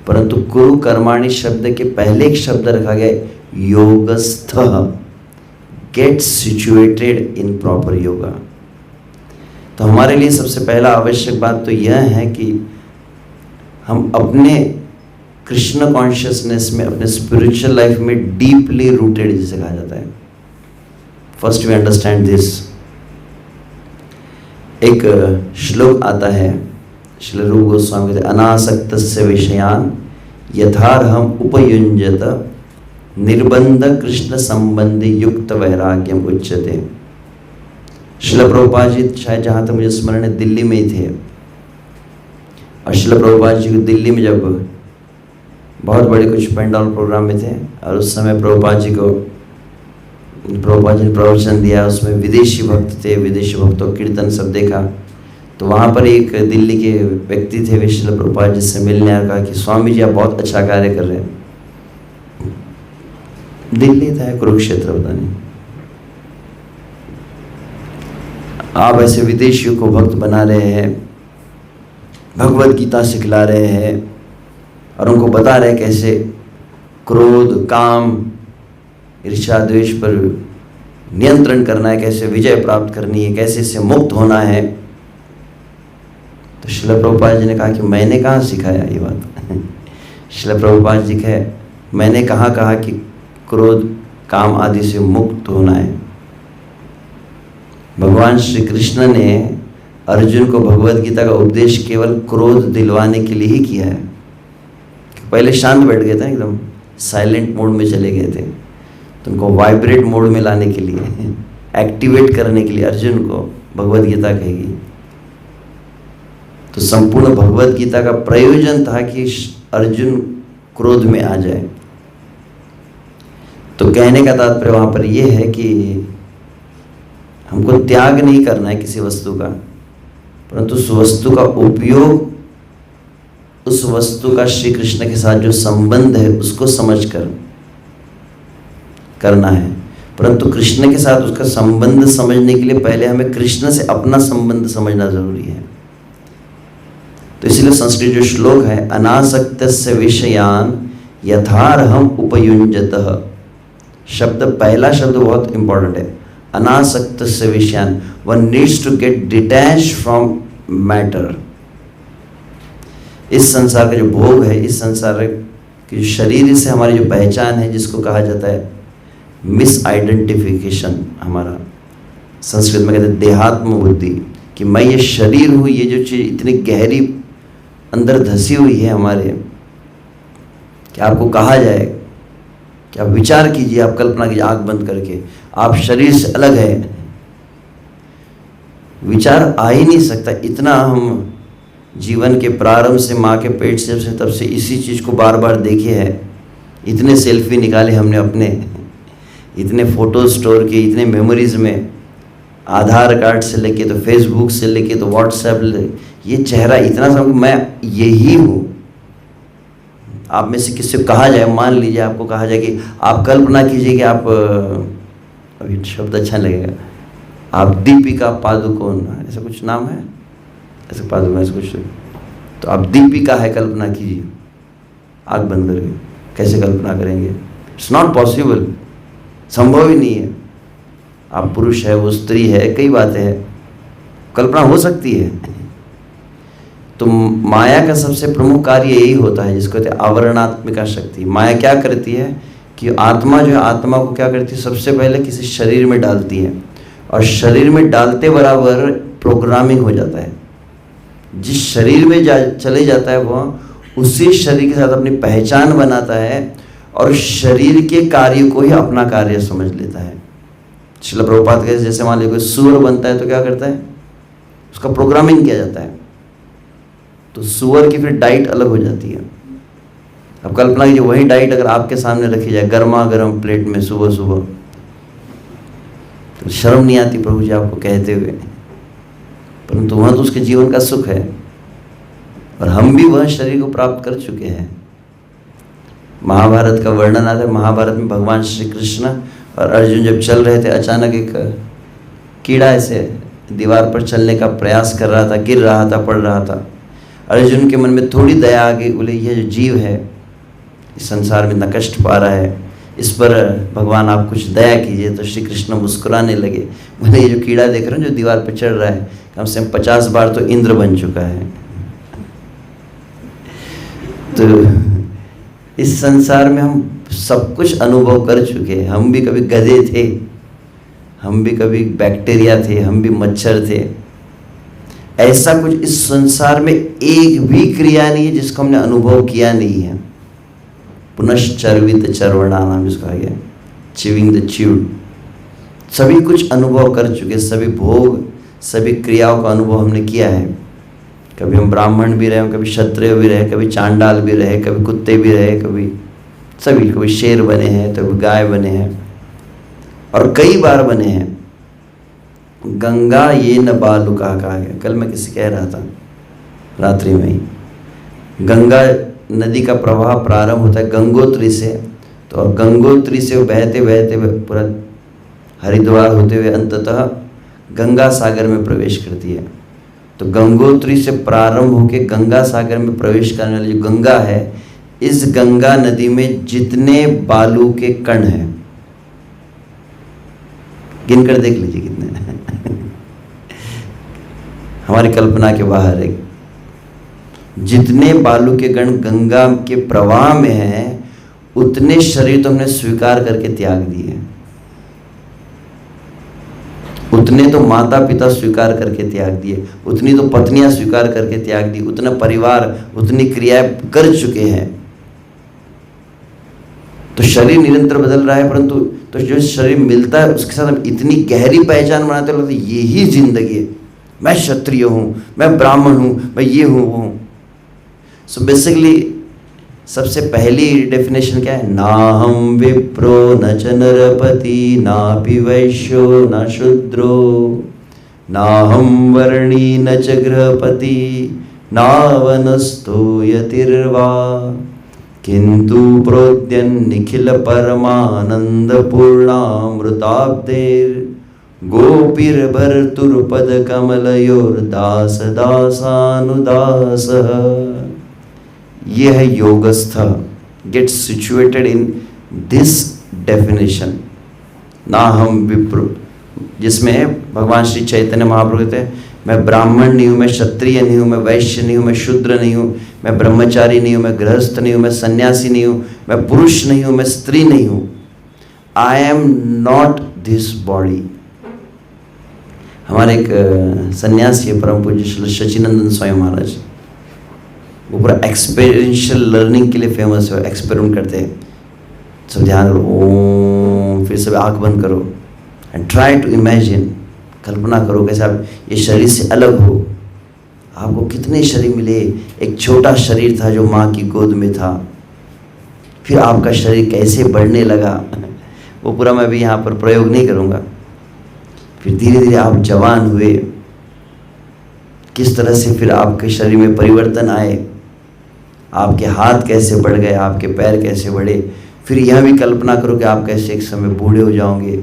परंतु कुरु कर्माणि शब्द के पहले एक शब्द रखा गया योगस्थः, get situated in proper yoga. तो हमारे लिए सबसे पहला आवश्यक बात तो यह है कि हम अपने कृष्ण कॉन्शियसनेस में, अपने स्पिरिचुअल लाइफ में डीपली रूटेड, जिसे कहा जाता है। First we understand this. एक श्लोक आता है, श्री रूप गोस्वामी कहते, अनासक्तस्य विषयान यथार्हम उपयुञ्जत निर्बंध कृष्ण संबंधी युक्त वैराग्यम उच्यते। श्रील प्रभुपाद जी शायद जहाँ तक मुझे स्मरण है दिल्ली में ही थे, और श्रील प्रभुपाद जी को दिल्ली में जब बहुत बड़े कुछ पेंडाल प्रोग्राम में थे, और उस समय प्रभुपाद जी ने प्रवचन दिया, उसमें विदेशी भक्त थे, विदेशी भक्तों कीर्तन सब देखा। तो वहाँ पर एक दिल्ली के व्यक्ति थे, वे श्रील प्रभुपाद जी से मिलने आया, कहा कि स्वामी जी आप बहुत अच्छा कार्य कर रहे हैं। दिल्ली था, कुरुक्षेत्र पता नहीं, आप ऐसे विदेशियों को भक्त बना रहे हैं, भगवद गीता सिखला रहे हैं, और उनको बता रहे हैं कैसे क्रोध, काम, ईर्ष्या, द्वेष पर नियंत्रण करना है, कैसे विजय प्राप्त करनी है, कैसे इससे मुक्त होना है। तो श्रील प्रभुपाद जी ने कहा कि मैंने कहाँ सिखाया ये बात। श्रील प्रभुपाद जी कहे, मैंने कहा कि क्रोध, काम आदि से मुक्त होना है। भगवान श्री कृष्ण ने अर्जुन को भगवद गीता का उपदेश केवल क्रोध दिलवाने के लिए ही किया है। पहले शांत बैठ गए थे, एकदम साइलेंट मोड में चले गए थे, तो उनको वाइब्रेट मोड में लाने के लिए, एक्टिवेट करने के लिए अर्जुन को भगवद गीता कहेगी। तो संपूर्ण भगवद गीता का प्रयोजन था कि अर्जुन क्रोध में आ जाए। तो कहने का तात्पर्य वहाँ पर यह है कि हमको त्याग नहीं करना है किसी वस्तु का, परंतु उस वस्तु का उपयोग, उस वस्तु का श्री कृष्ण के साथ जो संबंध है उसको समझकर करना है। परंतु कृष्ण के साथ उसका संबंध समझने के लिए पहले हमें कृष्ण से अपना संबंध समझना जरूरी है। तो इसलिए संस्कृत जो श्लोक है, अनासक्तस्य विषयान यथार्हम उपयुञ्जतः, शब्द, पहला शब्द बहुत इंपॉर्टेंट है, अनासक्तस्य विषयान। One needs to get detach from matter. इस संसार का जो भोग है, इस संसार के शरीर से हमारी जो पहचान है, जिसको कहा जाता है मिस आइडेंटिफिकेशन, हमारा संस्कृत में कहते हैं देहात्म बुद्धि, कि मैं ये शरीर हूँ, ये जो चीज़ इतनी गहरी अंदर धसी हुई है हमारे, कि आपको कहा जाए कि आप विचार कीजिए, आप कल्पना कीजिए आंख बंद करके, आप शरीर से अलग है, विचार आ ही नहीं सकता। इतना हम जीवन के प्रारंभ से, माँ के पेट से तब से इसी चीज़ को बार बार देखे हैं, इतने सेल्फी निकाले हमने अपने, इतने फ़ोटो स्टोर किए, इतने मेमोरीज में, आधार कार्ड से लेके तो फेसबुक से लेके तो व्हाट्सएप, ये चेहरा इतना सब मैं यही हूँ। आप में से किसी को कहा जाए, मान लीजिए आपको कहा जाए कि आप कल्पना कीजिए कि आप, अभी शब्द अच्छा लगेगा, आप दीपिका पादुकोण, ऐसा कुछ नाम है, ऐसे पादुकोण ऐसा कुछ, तो आप दीपिका है, कल्पना कीजिए आँख बंद करके, कैसे कल्पना करेंगे? इट्स नॉट पॉसिबल, संभव ही नहीं है। आप पुरुष है, वो स्त्री है, कई बातें हैं, कल्पना हो सकती है। तो माया का सबसे प्रमुख कार्य यही होता है, जिसको कहते हैं आवरणात्मिका शक्ति। माया क्या करती है कि आत्मा जो है, आत्मा को क्या करती है, सबसे पहले किसी शरीर में डालती है, और शरीर में डालते बराबर प्रोग्रामिंग हो जाता है। जिस शरीर में चले जाता है वह उसी शरीर के साथ अपनी पहचान बनाता है, और शरीर के कार्य को ही अपना कार्य समझ लेता है। श्रील प्रभुपाद कहते जैसे मान लीजिए कोई सुअर बनता है तो क्या करता है, उसका प्रोग्रामिंग किया जाता है, तो सुअर की फिर डाइट अलग हो जाती है। अब कल्पना कीजिए वही डाइट अगर आपके सामने रखी जाए गर्मा गर्म प्लेट में सुबह सुबह, तो शर्म नहीं आती प्रभु जी आपको कहते हुए, परंतु वहाँ तो उसके जीवन का सुख है। और हम भी वह शरीर को प्राप्त कर चुके हैं। महाभारत का वर्णन आता है, महाभारत में भगवान श्री कृष्ण और अर्जुन जब चल रहे थे, अचानक एक कीड़ा ऐसे दीवार पर चलने का प्रयास कर रहा था, गिर रहा था, पड़ रहा था। अर्जुन के मन में थोड़ी दया आ गई, बोले यह जो जीव है इस संसार में इतना कष्ट पा रहा है, इस पर भगवान आप कुछ दया कीजिए। तो श्री कृष्ण मुस्कुराने लगे, बोले ये जो कीड़ा देख रहे हो जो दीवार पर चढ़ रहा है, कम से कम 50 बार तो इंद्र बन चुका है। तो इस संसार में हम सब कुछ अनुभव कर चुके हैं। हम भी कभी गधे थे, हम भी कभी बैक्टीरिया थे, हम भी मच्छर थे। ऐसा कुछ इस संसार में एक भी क्रिया नहीं है जिसको हमने अनुभव किया नहीं है। पुनश्चर्वित चर्वणा नाम जिसको है, चिविंग द च्यूड। सभी कुछ अनुभव कर चुके, सभी भोग, सभी क्रियाओं का अनुभव हमने किया है। कभी हम ब्राह्मण भी रहे, कभी क्षत्रिय भी रहे, कभी चांडाल भी रहे, कभी कुत्ते भी रहे, कभी शेर बने हैं, तो कभी गाय बने हैं, और कई बार बने हैं। गंगा ये न बालुका कहा गया। कल मैं किसी कह रहा था रात्रि में ही, गंगा नदी का प्रवाह प्रारंभ होता है गंगोत्री से, तो और गंगोत्री से बहते बहते पूरा हरिद्वार होते हुए अंततः गंगा सागर में प्रवेश करती है। तो गंगोत्री से प्रारंभ होकर गंगा सागर में प्रवेश करने वाली जो गंगा है, इस गंगा नदी में जितने बालू के कण हैं, गिनकर देख लीजिए कितने हमारी कल्पना के बाहर है। जितने बालू के कण गंगा के प्रवाह में हैं, उतने शरीर तो हमने स्वीकार करके त्याग दिए, उतने तो माता पिता स्वीकार करके त्याग दिए, उतनी तो पत्नियां स्वीकार करके त्याग दी, उतना परिवार, उतनी क्रियाएं कर चुके हैं। तो शरीर निरंतर बदल रहा है, परंतु तो जो शरीर मिलता है उसके साथ हम इतनी गहरी पहचान बनाते हैं, यही जिंदगी है। मैं क्षत्रिय हूँ, मैं ब्राह्मण हूँ, मैं ये हूँ वो हूँ। सो बेसिकली सबसे पहली डेफिनेशन क्या है? ना हम विप्रो न च नरपति नापि वैश्यो न शूद्रो ना हम वर्णी न च गृहपति नावनस्तो यतिर्वा किंतु प्रोद्यन निखिल परमानंद पूर्णामृताब्देर गोपीर भर्तुर्पद कमलयोर दास दासानुदास। ये है योगस्थ, get situated in this definition. ना हम विप्र, जिसमें भगवान श्री चैतन्य महाप्रभु कहते हैं मैं ब्राह्मण नहीं हूँ, मैं क्षत्रिय नहीं हूँ, मैं वैश्य नहीं हूँ, मैं शूद्र नहीं हूँ, मैं ब्रह्मचारी नहीं हूँ, मैं गृहस्थ नहीं हूँ, मैं सन्यासी नहीं हूँ, मैं पुरुष नहीं हूँ, मैं स्त्री नहीं हूँ। I am not this body. हमारे एक सन्यासी है परम पूज्य श्री सच्चिदानंद स्वामी महाराज, वो पूरा एक्सपीरियंशियल लर्निंग के लिए फेमस है। एक्सपेरिमेंट करते हैं, सब ध्यान करो, ओम, फिर सब आँख बंद करो एंड ट्राई टू इमेजिन, कल्पना करो कैसे आप ये शरीर से अलग हो। आपको कितने शरीर मिले? एक छोटा शरीर था जो माँ की गोद में था, फिर आपका शरीर कैसे बढ़ने लगा, वो पूरा मैं भी यहाँ पर प्रयोग नहीं करूँगा। फिर धीरे धीरे आप जवान हुए, किस तरह से फिर आपके शरीर में परिवर्तन आए, आपके हाथ कैसे बढ़ गए, आपके पैर कैसे बढ़े। फिर यह भी कल्पना करो कि आप कैसे एक समय बूढ़े हो जाओगे।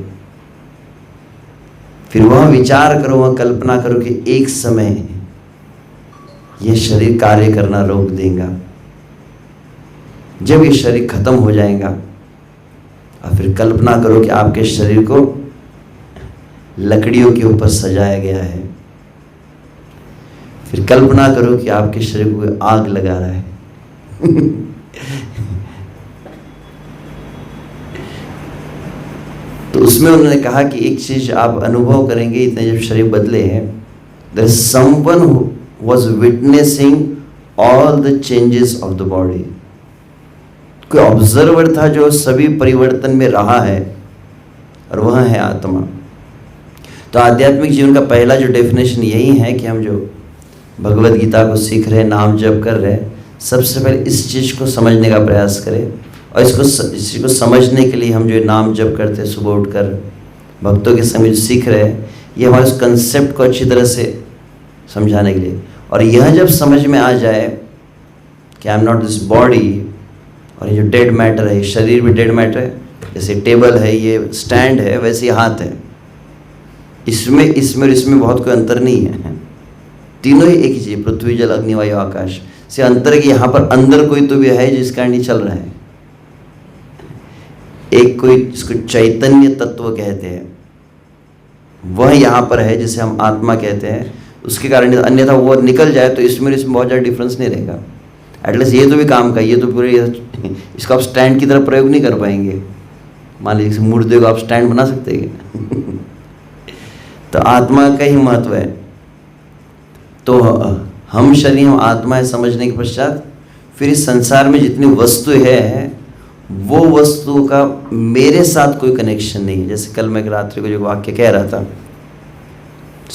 फिर वह विचार करो, वह कल्पना करो कि एक समय यह शरीर कार्य करना रोक देगा, जब ये शरीर खत्म हो जाएगा। और फिर कल्पना करो कि आपके शरीर को लकड़ियों के ऊपर सजाया गया है। फिर कल्पना करो कि आपके शरीर को कोई आग लगा रहा है तो उसमें उन्होंने कहा कि एक चीज आप अनुभव करेंगे इतने जब शरीर बदले हैं, there is someone who was witnessing all the changes of the body। कोई ऑब्जर्वर था जो सभी परिवर्तन में रहा है, और वह है आत्मा। तो आध्यात्मिक जीवन का पहला जो डेफिनेशन यही है कि हम जो भगवत गीता को सीख रहे, नाम जप कर रहे, सबसे पहले इस चीज़ को समझने का प्रयास करें। और इस चीज़ को समझने के लिए हम जो नाम जप करते हैं सुबह उठकर, भक्तों के संग जो सीख रहे हैं, ये हमारे उस कंसेप्ट को अच्छी तरह से समझाने के लिए। और यह जब समझ में आ जाए कि I am not this body, और ये जो डेड मैटर है, शरीर भी डेड मैटर है, जैसे टेबल है, ये स्टैंड है, वैसे हाथ है, इसमें और इसमें बहुत कोई अंतर नहीं है, तीनों ही एक ही चीज़, पृथ्वी जल अग्नि वायु आकाश से अंतर कि यहाँ पर अंदर कोई तो भी है जिसका कारण चल रहा है। एक कोई जिसको चैतन्य तत्व कहते हैं, वह यहाँ पर है जिसे हम आत्मा कहते हैं, उसके कारण, अन्यथा वो निकल जाए तो इसमें बहुत ज़्यादा डिफरेंस नहीं रहेगा। एटलीस्ट ये तो भी काम का, ये तो पूरे इसको आप स्टैंड की तरह प्रयोग नहीं कर पाएंगे। मान लीजिए मुर्दे को आप स्टैंड बना सकते हैं तो आत्मा का ही महत्व है। तो हम शरीर, हम आत्मा है समझने के पश्चात फिर इस संसार में जितनी वस्तु है, वो वस्तु का मेरे साथ कोई कनेक्शन नहीं है। जैसे कल मैं रात्रि को जो वाक्य कह रहा था,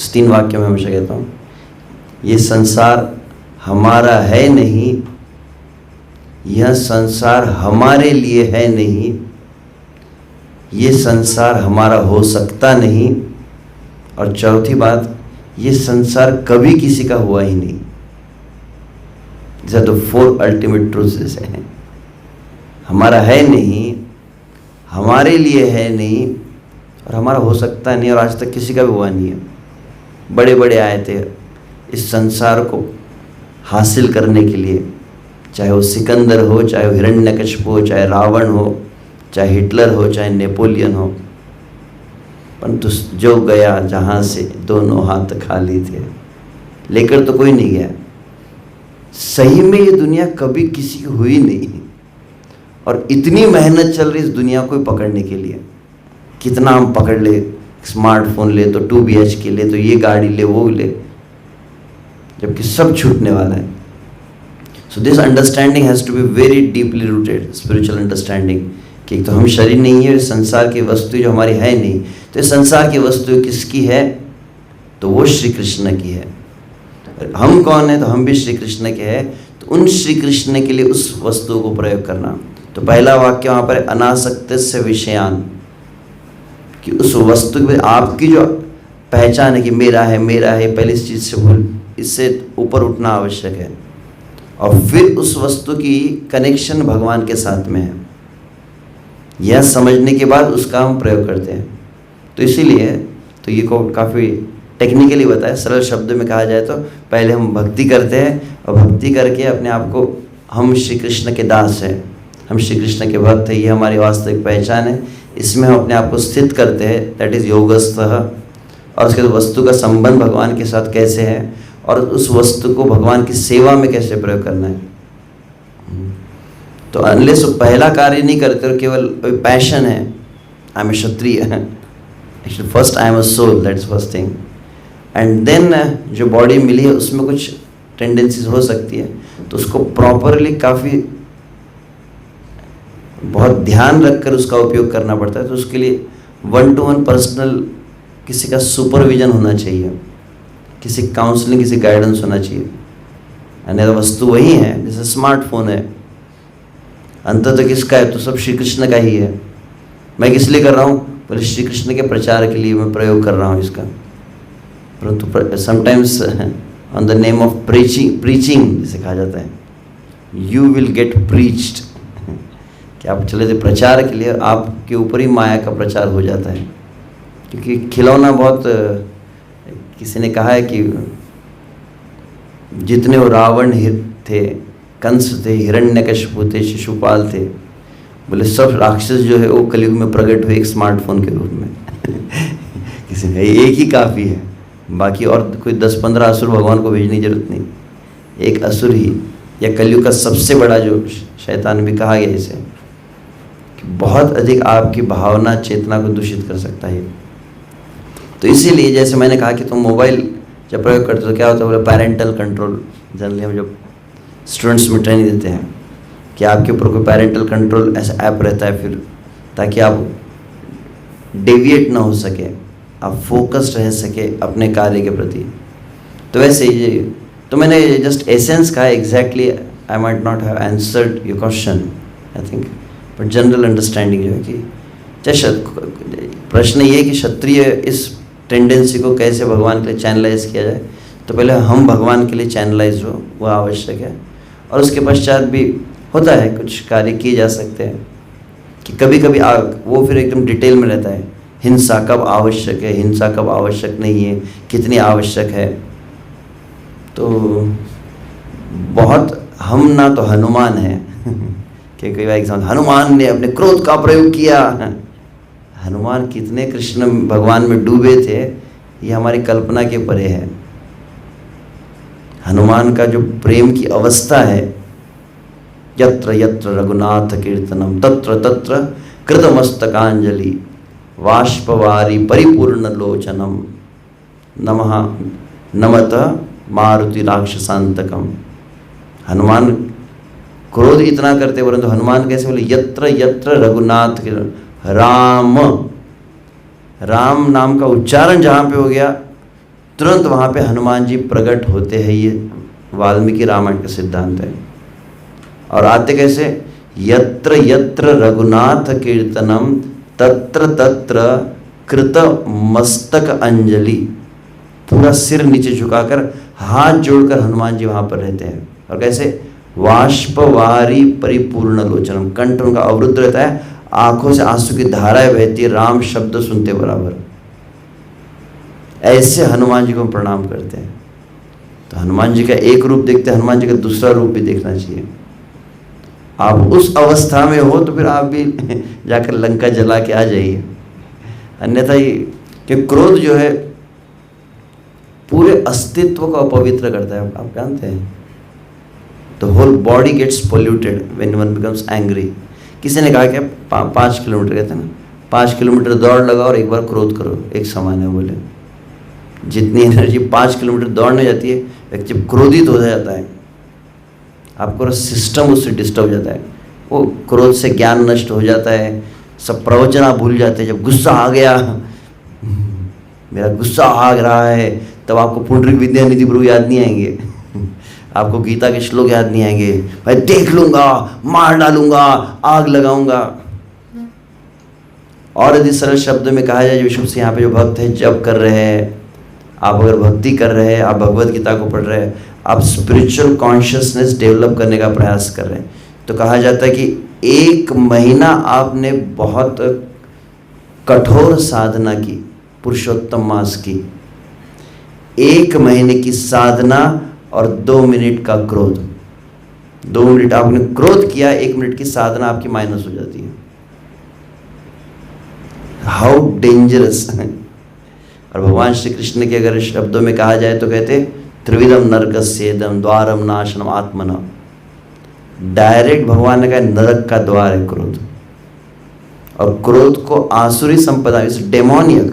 3 वाक्य में हमेशा कहता हूँ, ये संसार हमारा है नहीं, यह संसार हमारे लिए है नहीं, ये संसार हमारा हो सकता नहीं, और चौथी बात, ये संसार कभी किसी का हुआ ही नहीं। तो 4 अल्टीमेट ट्रूथ्स हैं। हमारा है नहीं, हमारे लिए है नहीं, और हमारा हो सकता नहीं, और आज तक किसी का भी हुआ नहीं है। बड़े बड़े आए थे इस संसार को हासिल करने के लिए, चाहे वो सिकंदर हो, चाहे वो हिरण्यकशिपु हो, चाहे रावण हो, चाहे हिटलर हो, चाहे नेपोलियन हो, परंतु जो गया जहाँ से दोनों हाथ खाली थे, लेकर तो कोई नहीं गया। सही में ये दुनिया कभी किसी की हुई नहीं, और इतनी मेहनत चल रही इस दुनिया को पकड़ने के लिए। कितना हम पकड़ ले, स्मार्टफोन ले तो 2 BHK ले, तो ये गाड़ी ले, वो ले, जबकि सब छूटने वाला है। So this understanding has to be very deeply rooted, spiritual understanding, कि तो हम शरीर नहीं है, संसार की वस्तु जो हमारी है नहीं, तो संसार की वस्तु किसकी है? तो वो श्री कृष्ण की है। हम कौन है? तो हम भी श्री कृष्ण के हैं। तो उन श्री कृष्ण के लिए उस वस्तु को प्रयोग करना। तो पहला वाक्य वहाँ पर अनासक्तस्य विषयान, कि उस वस्तु में आपकी जो पहचान है कि मेरा है, मेरा है, पहले इस चीज़ से इससे ऊपर उठना आवश्यक है, और फिर उस वस्तु की कनेक्शन भगवान के साथ में है, यह समझने के बाद उसका हम प्रयोग करते हैं। तो इसीलिए तो ये को काफ़ी टेक्निकली बताया, सरल शब्द में कहा जाए तो पहले हम भक्ति करते हैं, और भक्ति करके अपने आप को, हम श्री कृष्ण के दास हैं, हम श्री कृष्ण के भक्त हैं, ये हमारी वास्तविक पहचान है, इसमें हम अपने आप को स्थित करते हैं, दैट इज़ योगस्थः। और उसके बाद वस्तु का संबंध भगवान के साथ कैसे है, और उस वस्तु को भगवान की सेवा में कैसे प्रयोग करना है। तो अनलेस वो पहला कार्य नहीं करते और केवल पैशन है, I am a kshatriya, actually first I am a soul, that's first thing, and then जो बॉडी मिली है उसमें कुछ टेंडेंसीज हो सकती है, तो उसको प्रॉपरली काफ़ी बहुत ध्यान रखकर उसका उपयोग करना पड़ता है। तो उसके लिए 1-to-1 पर्सनल किसी का सुपरविजन होना चाहिए, किसी काउंसलिंग, किसी गाइडेंस होना चाहिए। अन्यथा वस्तु वही है, जैसे स्मार्टफोन है, अंततः किसका है? तो सब श्री कृष्ण का ही है। मैं किस लिए कर रहा हूँ? बोले श्री कृष्ण के प्रचार के लिए मैं प्रयोग कर रहा हूँ इसका। परंतु sometimes on the name of preaching जिसे कहा जाता है, यू विल गेट प्रीच्ड, कि आप चले थे प्रचार के लिए, आपके ऊपर ही माया का प्रचार हो जाता है। क्योंकि खिलौना बहुत, किसी ने कहा है कि जितने वो रावण थे, कंस थे, हिरण्यकशिपु थे, शिशुपाल थे, बोले सब राक्षस जो है वो कलयुग में प्रकट हुए एक स्मार्टफोन के रूप में किसी ने एक ही काफ़ी है, बाकी और कोई 10-15 असुर भगवान को भेजने की जरूरत नहीं, एक असुर ही, या कलयुग का सबसे बड़ा जो शैतान भी कहा गया इसे, कि बहुत अधिक आपकी भावना चेतना को दूषित कर सकता है। तो इसीलिए जैसे मैंने कहा कि तुम मोबाइल जब प्रयोग करते हो तो क्या होता है, बोले पेरेंटल कंट्रोल। जनरली हम जब स्टूडेंट्स में ट्रेनिंग देते हैं कि आपके ऊपर कोई पेरेंटल कंट्रोल ऐसा ऐप रहता है फिर, ताकि आप डेविएट ना हो सके, आप फोकस्ड रह सके अपने कार्य के प्रति। तो वैसे ये तो मैंने जस्ट एसेंस कहा, exactly I might not have answered your question I think, but general understanding जो है कि प्रश्न ये है कि क्षत्रिय इस टेंडेंसी को कैसे भगवान के लिए चैनलाइज किया जाए। तो पहले हम भगवान के लिए चैनलाइज हो, वो आवश्यक है, और उसके पश्चात भी होता है कुछ कार्य किए जा सकते हैं कि कभी कभी वो फिर एकदम डिटेल में रहता है, हिंसा कब आवश्यक है, हिंसा कब आवश्यक नहीं है, कितनी आवश्यक है। तो बहुत हम ना तो हनुमान है कि कई बार एग्जाम्पल, हनुमान ने अपने क्रोध का प्रयोग किया। हनुमान कितने कृष्ण भगवान में डूबे थे, ये हमारी कल्पना के परे है। हनुमान का जो प्रेम की अवस्था है, यत्र यत्र रघुनाथ कीर्तनम तत्र तत्र कृतमस्तकांजलि वाष्पवारी परिपूर्ण लोचनम नमः नमत मारुति राक्षसांतकम। हनुमान क्रोध इतना करते, परंतु हनुमान कैसे बोले, यत्र यत्र रघुनाथ कीर्तन, राम नाम का उच्चारण जहाँ पे हो गया तुरंत वहाँ पे हनुमान जी प्रकट होते हैं। ये वाल्मीकि रामायण का सिद्धांत है। और आते कैसे, यत्र यत्र रघुनाथ कीर्तनम तत्र तत्र कृत मस्तक अंजलि, पूरा सिर नीचे झुकाकर हाथ जोड़कर हनुमान जी वहाँ पर रहते हैं। और कैसे, वाष्पवारी परिपूर्ण लोचनम, कंठ उनका अवरुद्ध रहता है, आंखों से आंसू की धाराएं बहती है, राम शब्द सुनते बराबर। ऐसे हनुमान जी को हम प्रणाम करते हैं। तो हनुमान जी का एक रूप देखते हैं, हनुमान जी का दूसरा रूप भी देखना चाहिए। आप उस अवस्था में हो तो फिर आप भी जाकर लंका जला के आ जाइए। अन्यथा ये कि क्रोध जो है पूरे अस्तित्व को अपवित्र करता है, आप जानते हैं। The whole body gets polluted when one becomes angry. किसी ने कहा कि 5 किलोमीटर, कहते हैं ना, 5 किलोमीटर दौड़ लगाओ और एक बार क्रोध करो, एक समान है। बोले जितनी एनर्जी 5 किलोमीटर दौड़ने जाती है, व्यक्ति क्रोधित हो जाता है, आपको सिस्टम उससे डिस्टर्ब हो जाता है, वो क्रोध से ज्ञान नष्ट हो जाता है, सब प्रवचन आप भूल जाते हैं। जब गुस्सा आ गया, मेरा गुस्सा आ रहा है, तब आपको पुंडरीक विद्यानिधि प्रभु याद नहीं आएंगे, आपको गीता के श्लोक याद नहीं आएंगे, मैं देख लूंगा, मार डालूंगा, आग लगाऊंगा। और यदि सरल शब्द में कहा जाए, विष्णु से यहाँ पे जो भक्त है जप कर रहे हैं, आप अगर भक्ति कर रहे हैं, आप भगवत गीता को पढ़ रहे हैं, आप स्पिरिचुअल कॉन्शियसनेस डेवलप करने का प्रयास कर रहे हैं, तो कहा जाता है कि 1 महीना आपने बहुत कठोर साधना की, पुरुषोत्तम मास की, 1 महीने की साधना और 2 मिनट का क्रोध। 2 मिनट आपने क्रोध किया, 1 मिनट की साधना आपकी माइनस हो जाती है। How dangerous. और भगवान श्री कृष्ण के अगर शब्दों में कहा जाए तो कहते, त्रिविधम नरकस्येदम द्वारम नाशनम आत्मना। डायरेक्ट भगवान ने कहा नरक का द्वार है क्रोध। और क्रोध को आसुरी संपदा, इस डेमोनियक,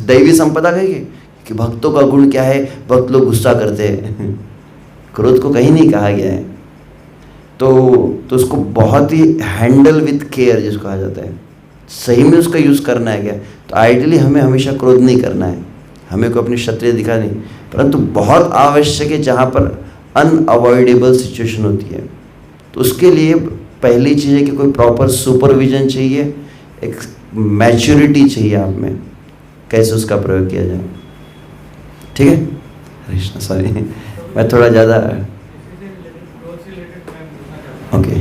दैवी संपदा कहेगी कि भक्तों का गुण क्या है, भक्त लोग गुस्सा करते हैं। क्रोध को कहीं नहीं कहा गया है। तो उसको बहुत ही हैंडल विथ केयर जिसको कहा जाता है, सही में उसका यूज़ करना है क्या। तो आइडियली हमें हमेशा क्रोध नहीं करना है, हमें को अपनी क्षत्रिय दिखा नहीं, परंतु बहुत आवश्यक है जहाँ पर अनअवॉइडेबल सिचुएशन होती है, तो उसके लिए पहली चीज़ है कि कोई प्रॉपर सुपरविजन चाहिए, एक मैच्योरिटी चाहिए आप में, कैसे उसका प्रयोग किया जाए। ठीक है कृष्ण, सॉरी मैं थोड़ा ज़्यादा ओके।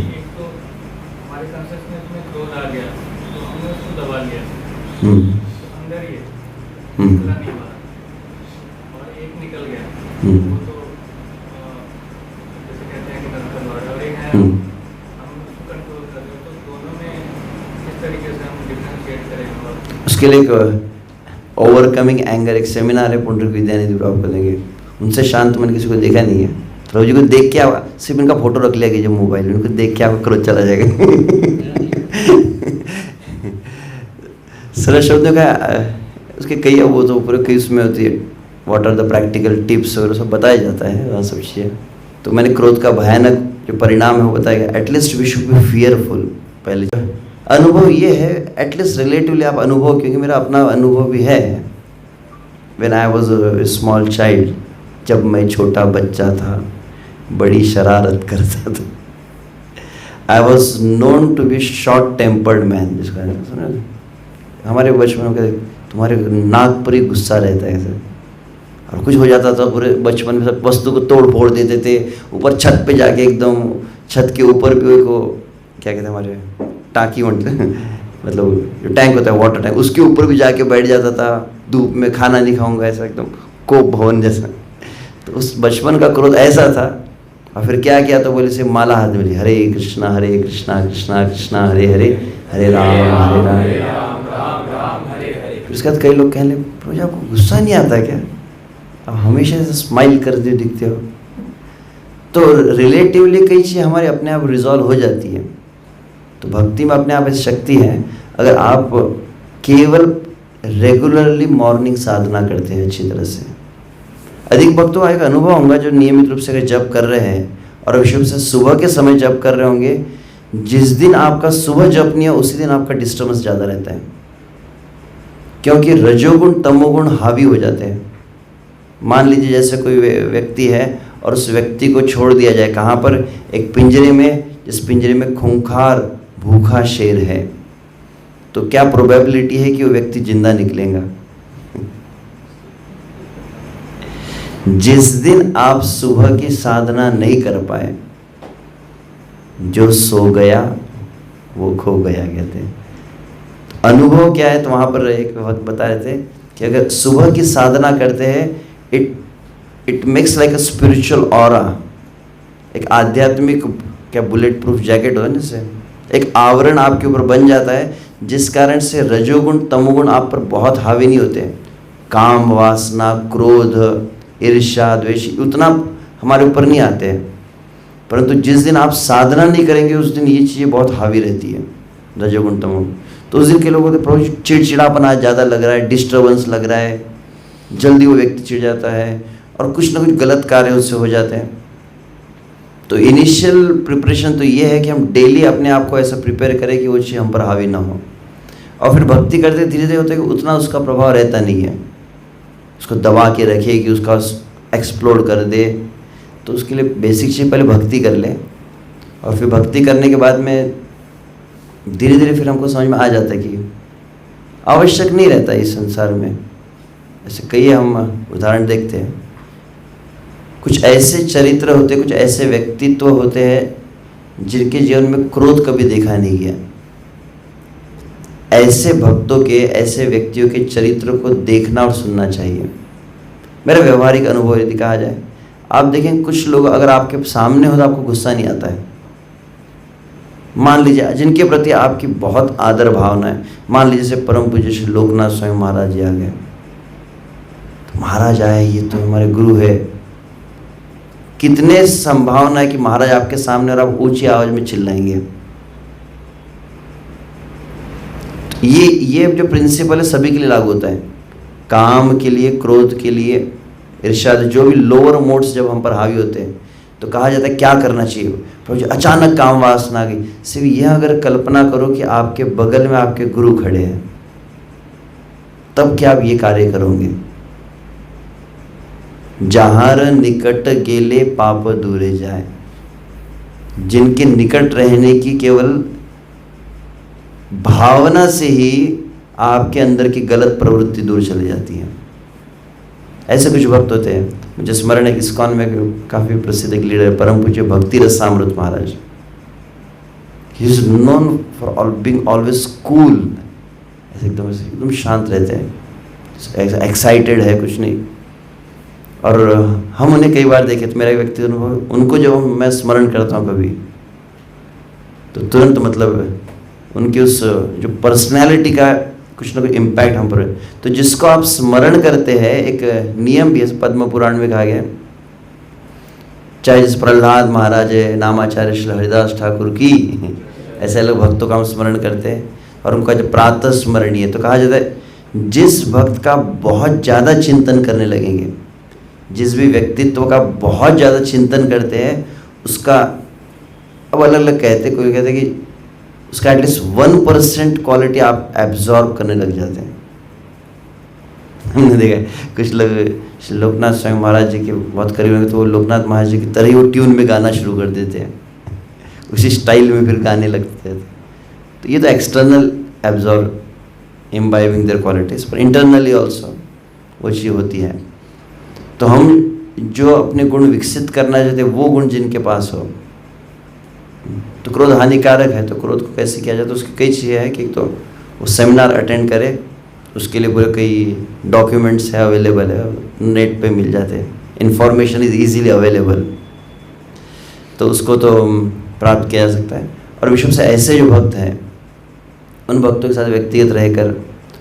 उसके लिए ओवरकमिंग एंगर एक सेमिनार है, पुंडरीक विद्यानिधि प्रभु को देंगे, उनसे शांत मन किसी को देखा नहीं है। प्रभु जी को देख के सिर्फ इनका फोटो रख लिया कीजिए मोबाइल में, उनको देख के आपका क्रोध चला जाएगा। सरल शब्दों का उसके कई, वो तो पूरे कई उसमें होती है, what are the practical tips और सब बताया जाता है, वहाँ सब चीज़ें। तो मैंने क्रोध का भयानक जो परिणाम है वो बताया गया। At least we should be fearful. पहले अनुभव ये है, एटलीस्ट रिलेटिवली आप अनुभव, क्योंकि मेरा अपना अनुभव भी है। When I was a small child, जब मैं छोटा बच्चा था, बड़ी शरारत करता था। I was known to be short tempered man. जिसका हमारे बचपन में कहते तुम्हारे नाक पर ही गुस्सा रहता है ऐसे, और कुछ हो जाता था पूरे बचपन में सब वस्तु को तोड़ फोड़ देते थे। ऊपर छत पे जाके एकदम छत के ऊपर भी को क्या कहते हैं हमारे टाँकी मतलब जो टैंक होता है वाटर टैंक, उसके ऊपर भी जाके बैठ जाता था। धूप में खाना नहीं खाऊंगा ऐसा, एकदम कोप भवन जैसा। तो उस बचपन का क्रोध ऐसा था। और फिर क्या किया तो बोले से माला हाथ में ली, हरे कृष्णा कृष्णा कृष्णा हरे हरे, हरे राम हरे। फिर उसके बाद कई लोग कहने लगे प्रभु आपको गुस्सा नहीं आता क्या, आप हमेशा ऐसे स्माइल करते दिखते हो। तो रिलेटिवली कई चीज़ें हमारे अपने आप रिजॉल्व हो जाती है। तो भक्ति में अपने आप ऐसी शक्ति है, अगर आप केवल रेगुलरली मॉर्निंग साधना करते हैं अच्छी तरह से। अधिक भक्तों का एक अनुभव होगा जो नियमित रूप से अगर जप कर रहे हैं और विशेष से सुबह के समय जप कर रहे होंगे, जिस दिन आपका सुबह जप नहीं है उसी दिन आपका डिस्टर्बेंस ज़्यादा रहता है, क्योंकि रजोगुण तमोगुण हावी हो जाते हैं। मान लीजिए जैसे कोई व्यक्ति है और उस व्यक्ति को छोड़ दिया जाए कहाँ पर, एक पिंजरे में, जिस पिंजरे में खूंखार भूखा शेर है, तो क्या प्रोबेबिलिटी है कि वो व्यक्ति जिंदा निकलेगा। जिस दिन आप सुबह की साधना नहीं कर पाए, जो सो गया वो खो गया कहते हैं। अनुभव क्या है, तो वहाँ पर एक वक्त बता रहे थे कि अगर सुबह की साधना करते हैं, it makes like a spiritual aura, एक आध्यात्मिक क्या बुलेट प्रूफ जैकेट होता है जैसे, एक आवरण आपके ऊपर बन जाता है, जिस कारण से रजोगुण तमोगुण आप पर बहुत हावी नहीं होते। काम वासना क्रोध ईर्ष्या द्वेष उतना हमारे ऊपर नहीं आते हैं। परंतु जिस दिन आप साधना नहीं करेंगे उस दिन ये चीज़ें बहुत हावी रहती है, रजोगुण तमोगुण। तो उस दिन के लोगों को प्रभु चिड़चिड़ापन आज ज़्यादा लग रहा है, डिस्टर्बेंस लग रहा है, जल्दी वो व्यक्ति चिढ़ जाता है और कुछ ना कुछ गलत कार्य उससे हो जाते हैं। तो इनिशियल प्रिपरेशन तो ये है कि हम डेली अपने आप को ऐसा प्रिपेयर करें कि वो चीज़ हम पर हावी ना हो। और फिर भक्ति करते धीरे धीरे होता है कि उतना उसका प्रभाव रहता नहीं है, उसको दबा के रखे कि उसका एक्सप्लोड कर दे। तो उसके लिए बेसिक चीज़ पहले भक्ति कर लें, और फिर भक्ति करने के बाद में धीरे धीरे फिर हमको समझ में आ जाता है कि आवश्यक नहीं रहता इस संसार में। ऐसे कई हम उदाहरण देखते हैं, कुछ ऐसे चरित्र होते, कुछ ऐसे व्यक्तित्व होते हैं जिनके जीवन में क्रोध कभी देखा नहीं गया। ऐसे भक्तों के, ऐसे व्यक्तियों के चरित्र को देखना और सुनना चाहिए। मेरा व्यवहारिक अनुभव यदि कहा जाए, आप देखें कुछ लोग अगर आपके सामने हो तो आपको गुस्सा नहीं आता है। मान लीजिए जिनके प्रति आपकी बहुत आदर भावना है, मान लीजिए जैसे परम पूज्य श्री लोकनाथ स्वामी महाराज जी आ गए, तो महाराज आए, ये तो हमारे गुरु है, कितने संभावना है कि महाराज आपके सामने और आप ऊंची आवाज में चिल्लाएंगे। ये जो प्रिंसिपल है सभी के लिए लागू होता है, काम के लिए, क्रोध के लिए, ईर्ष्या, जो भी लोअर मोड्स जब हम पर हावी होते हैं तो कहा जाता है क्या करना चाहिए। प्रभु अचानक काम वासना आ गई, सिर्फ यह अगर कल्पना करो कि आपके बगल में आपके गुरु खड़े हैं, तब क्या आप ये कार्य करोगे। जहार निकट गेले पाप दूरे जाए, जिनके निकट रहने की केवल भावना से ही आपके अंदर की गलत प्रवृत्ति दूर चली जाती है। ऐसे कुछ भक्त होते हैं, मुझे स्मरण है कि इस्कॉन में काफ़ी प्रसिद्ध एक लीडर परम पूज्य भक्ति रसामृत महाराज। He is known for being always cool, ऐसे एकदम शांत रहते हैं, एक्साइटेड है कुछ नहीं। और हम उन्हें कई बार देखे, तो मेरा एक व्यक्ति अनुभव, उनको जब मैं स्मरण करता हूँ कभी, तो तुरंत मतलब उनकी उस जो पर्सनैलिटी का कुछ ना कुछ इम्पैक्ट हम पर। तो जिसको आप स्मरण करते हैं, एक नियम भी है, पद्म पुराण में कहा गया, चाहे जिस प्रहलाद महाराज है, नामाचार्य श्री हरिदास ठाकुर की, ऐसे लोग भक्तों का हम स्मरण करते हैं और उनका जब प्रातः स्मरणीय, तो कहा जाता है जिस भक्त का बहुत ज़्यादा चिंतन करने लगेंगे, जिस भी व्यक्तित्व का बहुत ज़्यादा चिंतन करते हैं उसका, अब अलग अलग कहते हैं, कोई कहते हैं कि उसका एटलीस्ट 1% क्वालिटी आप एब्जॉर्ब करने लग जाते हैं। हमने देखा है कुछ लोग लोकनाथ स्वयं महाराज जी के बहुत करीब होंगे तो वो लोकनाथ महाराज जी की तरह ही वो ट्यून में गाना शुरू कर देते हैं, उसी स्टाइल में फिर गाने लगते हैं। तो ये तो external absorb imbibing their qualities, पर इंटरनली ऑल्सो वो चीज़ होती है। तो हम जो अपने गुण विकसित करना चाहते हैं वो गुण जिनके पास हो, तो क्रोध हानिकारक है, तो क्रोध को कैसे किया जाए, तो उसकी कई चीज़ें हैं कि तो वो सेमिनार अटेंड करे, उसके लिए पूरे कई डॉक्यूमेंट्स है अवेलेबल है, नेट पे मिल जाते हैं, इंफॉर्मेशन इज़ ईजीली अवेलेबल, तो उसको तो प्राप्त किया जा सकता है। और विशेष से ऐसे जो भक्त हैं उन भक्तों के साथ व्यक्तिगत रहकर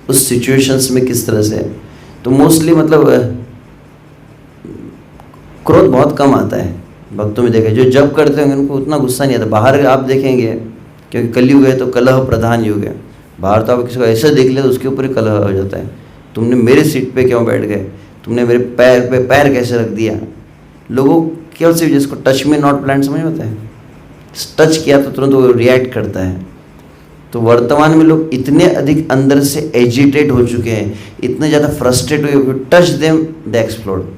उस सिचुएशंस में किस तरह से, तो मोस्टली मतलब क्रोध बहुत कम आता है भक्तों में। देखें जो जब करते होंगे उनको उतना गुस्सा नहीं आता। बाहर आप देखेंगे क्योंकि कलयुग है तो कलह प्रधान युग है, बाहर तो आप किसी को ऐसा देख ले तो उसके ऊपर ही कलह हो जाता है, तुमने मेरे सीट पे क्यों बैठ गए, तुमने मेरे पैर पे पैर कैसे रख दिया। लोगों केवल सिर्फ जिसको टच में नॉट प्लान समझ में आता है, टच किया तो तुरंत वो रिएक्ट करता है। तो वर्तमान में लोग इतने अधिक अंदर से एजिटेट हो चुके हैं, इतने ज़्यादा फ्रस्ट्रेट हुए, टच देम दे एक्सप्लोड।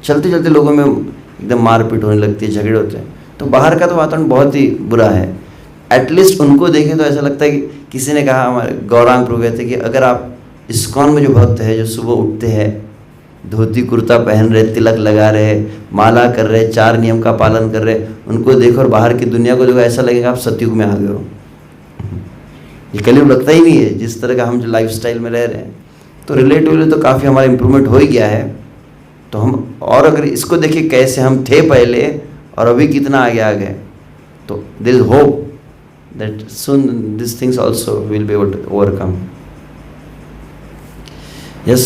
चलते चलते लोगों में एकदम मारपीट होने लगती है, झगड़े होते हैं। तो बाहर का तो वातावरण बहुत ही बुरा है। एटलीस्ट उनको देखें तो ऐसा लगता है कि किसी ने कहा, हमारे गौरांग प्रभु कहते कि अगर आप इस्कॉन में जो भक्त है जो सुबह उठते हैं, धोती कुर्ता पहन रहे, तिलक लगा रहे, माला कर रहे, 4 नियम का पालन कर रहे, उनको देखो और बाहर की दुनिया को देखो, ऐसा लगेगा आप सतयुग में आ गए हो। ये कलयुग लगता ही नहीं है जिस तरह का हम जो लाइफस्टाइल में रह रहे हैं। तो रिलेटिवली तो काफ़ी हमारा इम्प्रूवमेंट हो ही गया है। तो हम और अगर इसको देखिए कैसे हम थे पहले और अभी कितना आगे आ गए, तो there is hope that soon this things also will be able to overcome. Yes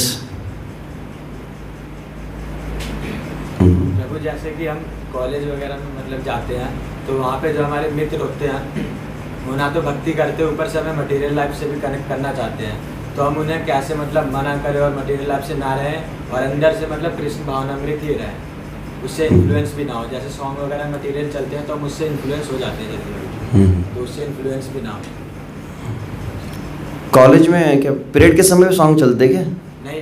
प्रभु, जैसे कि हम कॉलेज वगैरह में मतलब जाते हैं तो वहाँ पे जो हमारे मित्र होते हैं वो ना तो भक्ति करते हैं, ऊपर से हमें मटेरियल लाइफ से भी कनेक्ट करना चाहते हैं। तो हम उन्हें कैसे मतलब मना करें और मटेरियल लाइफ से ना रहें और अंदर से मतलब कृष्ण भावनामृत ही रहें, उससे इन्फ्लुएंस भी ना हो। जैसे सॉन्ग वगैरह मटेरियल चलते हैं तो हम उससे इन्फ्लुएंस हो जाते हैं जल्दी, तो उससे इन्फ्लुएंस भी ना हो। कॉलेज में क्या पीरियड के समय में सॉन्ग चलते क्या? नहीं,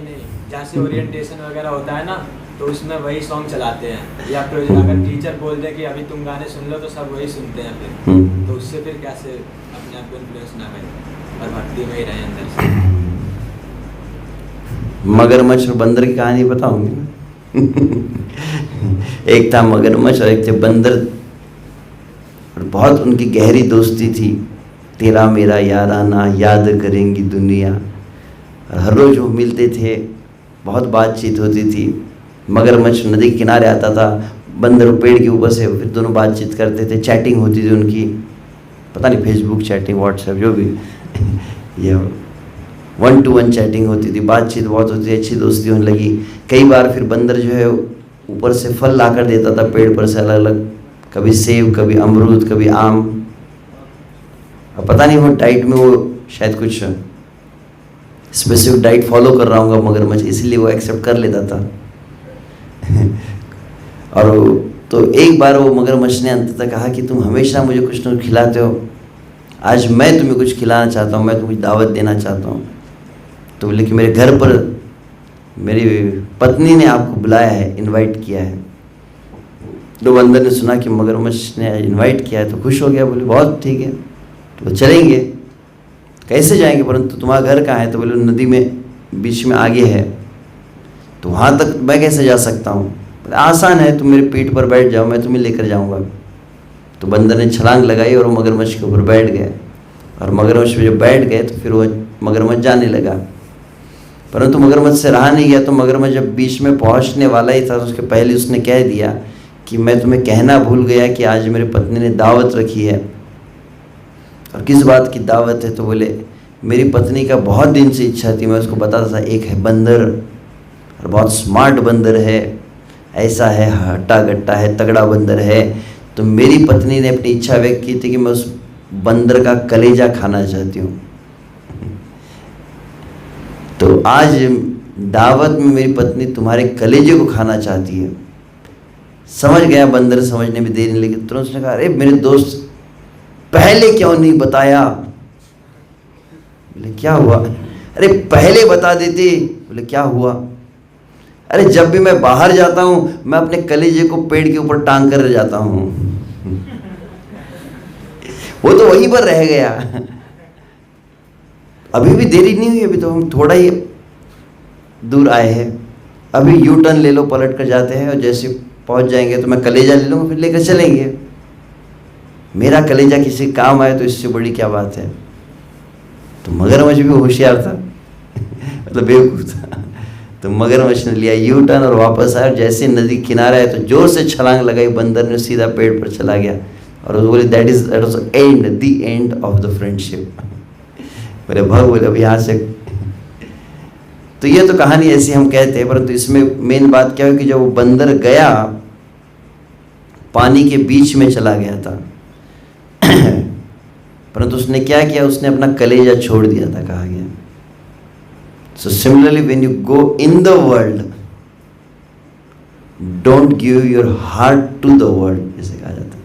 जैसे ओरिएंटेशन वगैरह होता है ना तो उसमें वही सॉन्ग चलाते हैं, या फिर अगर टीचर बोल दे कि अभी तुम गाने सुन लो तो सब वही सुनते हैं फिर, तो उससे फिर कैसे अपने आप को इन्फ्लुएंस ना करें और भक्ति में ही रहे अंदर से। मगरमच्छ और बंदर की कहानी बताऊंगी ना। एक था मगरमच्छ और एक थे बंदर, और बहुत उनकी गहरी दोस्ती थी। तेरा मेरा याराना याद करेंगी दुनिया, और हर रोज वो मिलते थे, बहुत बातचीत होती थी। मगरमच्छ नदी के किनारे आता था, बंदर पेड़ के ऊपर से, फिर दोनों बातचीत करते थे, चैटिंग होती थी उनकी, पता नहीं फेसबुक चैटिंग, व्हाट्सएप, जो भी ये 1-to-1 चैटिंग होती थी, बातचीत बहुत होती थी, अच्छी दोस्ती होने लगी। कई बार फिर बंदर जो है ऊपर से फल ला कर देता था पेड़ पर से, अलग अलग, कभी सेब, कभी अमरूद, कभी आम। अब पता नहीं वो डाइट में वो शायद कुछ स्पेसिफिक डाइट फॉलो कर रहा हूँ मगरमच्छ, इसलिए वो एक्सेप्ट कर लेता था। और तो एक बार वो मगरमच्छ ने अंततः कहा कि तुम हमेशा मुझे कुछ न कुछ खिलाते हो, आज मैं तुम्हें कुछ खिलाना चाहता हूँ, मैं तुम्हें दावत देना चाहता हूँ। तो बोले कि मेरे घर पर मेरी पत्नी ने आपको बुलाया है, इनवाइट किया है। तो बंदर ने सुना कि मगरमच्छ ने इनवाइट किया है तो खुश हो गया, बोले बहुत ठीक है, तो चलेंगे। कैसे जाएंगे, परंतु तुम्हारा घर कहाँ है? तो बोले नदी में बीच में आगे है, तो वहाँ तक मैं कैसे जा सकता हूँ? आसान है, तुम मेरे पीठ पर बैठ जाओ, मैं तुम्हें लेकर जाऊँगा। तो बंदर ने छलांग लगाई और वो मगरमच्छ के ऊपर बैठ गए, और मगरमच्छ में जब बैठ गए तो फिर वो मगरमच्छ जाने लगा। परंतु मगरमच्छ से रहा नहीं गया, तो मगरमच्छ जब बीच में पहुँचने वाला ही था तो उसके पहले उसने कह दिया कि मैं तुम्हें कहना भूल गया कि आज मेरी पत्नी ने दावत रखी है। और किस बात की दावत है? तो बोले मेरी पत्नी का बहुत दिन से इच्छा थी, मैं उसको बताता था, एक है बंदर और बहुत स्मार्ट बंदर है, ऐसा है, हट्टा गट्टा है, तगड़ा बंदर है। तो मेरी पत्नी ने अपनी इच्छा व्यक्त की थी कि मैं उस बंदर का कलेजा खाना चाहती हूँ। तो आज दावत में मेरी पत्नी तुम्हारे कलेजे को खाना चाहती है। समझ गया बंदर, समझने में देर नहीं लगी। तुरंत उसने कहा, अरे मेरे दोस्त पहले क्यों नहीं बताया? बोले क्या हुआ? अरे पहले बता देते। बोले क्या हुआ? अरे जब भी मैं बाहर जाता हूँ मैं अपने कलेजे को पेड़ के ऊपर टांग कर जाता हूँ। वो तो वहीं पर रह गया। अभी भी देरी नहीं हुई, अभी तो हम थोड़ा ही दूर आए हैं। अभी यू टर्न ले लो, पलट कर जाते हैं और जैसे पहुंच जाएंगे तो मैं कलेजा ले लूँगा, फिर लेकर चलेंगे। मेरा कलेजा किसी काम आए तो इससे बड़ी क्या बात है। तो मगरमच्छ भी होशियार था मतलब बेवकूफ़ था। तो मगरमच्छ ने लिया यू टर्न और वापस आया। जैसे नदी किनारा है तो जोर से छलांग लगाई, बंदर ने सीधा पेड़ पर चला गया और वो बोले that was and, the end of the friendship. बोले भग, बोले अब यहाँ से। तो ये तो कहानी ऐसी हम कहते हैं, परंतु इसमें मेन बात क्या है कि जब वो बंदर गया पानी के बीच में चला गया था परंतु उसने क्या किया, उसने अपना कलेजा छोड़ दिया था, कहा गया। So similarly when you go in the world, don't give your heart to the world, जैसे कहा जाता है।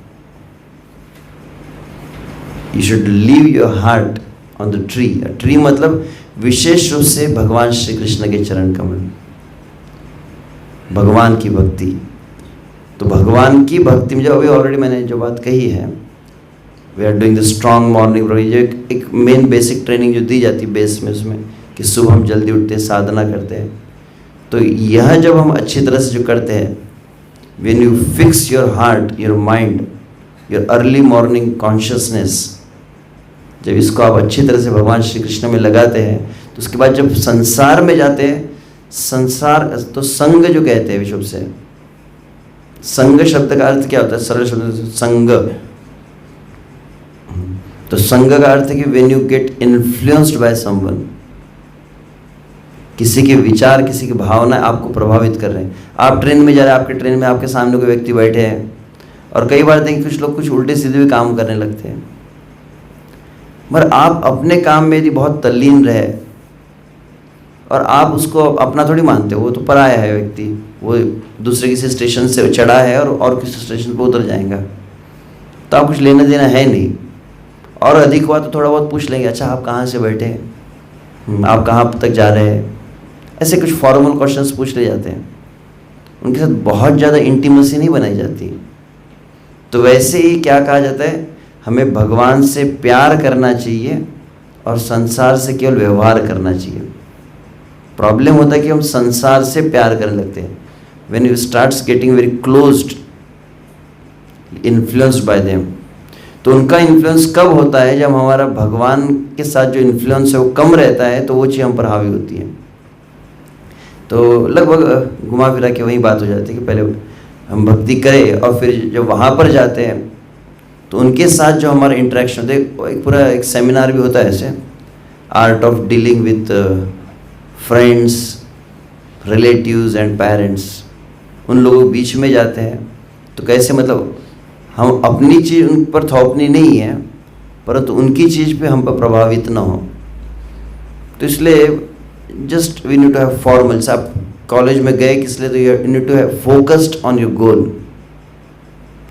You should leave your heart on the tree. Tree मतलब विशेष रूप से भगवान श्री कृष्ण के चरण कमल, भगवान की भक्ति। तो भगवान की भक्ति में जो अभी ऑलरेडी मैंने जो बात कही है, we are doing the strong morning program, जो एक मेन बेसिक ट्रेनिंग जो दी जाती है बेस में, उसमें कि सुबह हम जल्दी उठते हैं, साधना करते हैं। तो यह जब हम अच्छी तरह से जो करते हैं, when you fix your heart, your mind, your early morning consciousness, जब इसको आप अच्छी तरह से भगवान श्री कृष्ण में लगाते हैं, तो उसके बाद जब संसार में जाते हैं, संसार तो संग जो कहते हैं विशुद्ध से, संग शब्द का अर्थ क्या होता है? सरल शब्द संग। तो संग का अर्थ है कि when you get influenced by someone, किसी के विचार, किसी की भावना आपको प्रभावित कर रहे हैं। आप ट्रेन में जा रहे हैं, आपके ट्रेन में आपके सामने कोई व्यक्ति बैठे हैं और कई बार देखिए कुछ लोग कुछ उल्टे सीधे भी काम करने लगते हैं, मगर आप अपने काम में यदि बहुत तल्लीन रहे और आप उसको अपना थोड़ी मानते हो, वो तो पराया है व्यक्ति, वो दूसरे किसी स्टेशन से चढ़ा है और किसी स्टेशन पर उतर जाएगा, तो आप कुछ लेना देना है नहीं। और अधिक हुआ तो थोड़ा बहुत पूछ लेंगे, अच्छा आप कहाँ से बैठे हैं, आप कहाँ तक जा रहे हैं, ऐसे कुछ फॉर्मल क्वेश्चंस पूछ ले जाते हैं। उनके साथ बहुत ज़्यादा इंटीमेसी नहीं बनाई जाती। तो वैसे ही क्या कहा जाता है, हमें भगवान से प्यार करना चाहिए और संसार से केवल व्यवहार करना चाहिए। प्रॉब्लम होता है कि हम संसार से प्यार करने लगते हैं। When you starts getting very closed, influenced by them. तो उनका इन्फ्लुएंस कब होता है? जब हमारा भगवान के साथ जो इन्फ्लुएंस है वो कम रहता है, तो वो चीज़ हम पर हावी होती है। तो लगभग घुमा फिरा के वही बात हो जाती है कि पहले हम भक्ति करें और फिर जब वहाँ पर जाते हैं तो उनके साथ जो हमारा इंटरेक्शन होता है, एक पूरा एक सेमिनार भी होता है ऐसे, art of dealing with friends, relatives and parents. उन लोगों के बीच में जाते हैं तो कैसे, मतलब हम अपनी चीज़ उन पर थोपनी नहीं है, परंतु उनकी चीज़ पे हम पर प्रभावित ना हो। तो इसलिए just we need to have formals. आप कॉलेज में गए किस लिए? तो you need to have focused on your goal,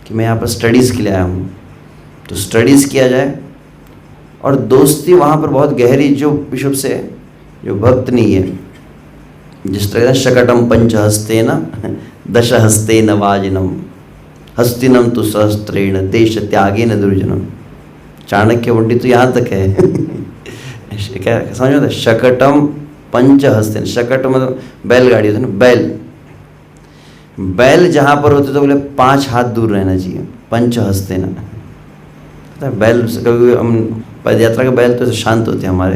कि मैं यहाँ पर स्टडीज़ के लिए आया हूँ, तो स्टडीज़ किया जाए। और दोस्ती वहाँ पर बहुत गहरी, जो विषुभ से जो भक्त नहीं है, जिस तरह शकटम पंचहस्तेन दशहस्तेन वाजिनम हस्तिनम तु सहस्त्रेण देश त्यागेन दुर्जनम। चाणक्य पंडित तो यहाँ तक है क्या समझ में? शकटम पंचहस्तेन, शकट मतलब बैलगाड़ी होती है ना, बैल जहाँ पर होते तो बोले 5 हाथ दूर रहना चाहिए, पंचहस्तेन। बैल कभी हम पद यात्रा का बैल तो शांत होते हैं हमारे,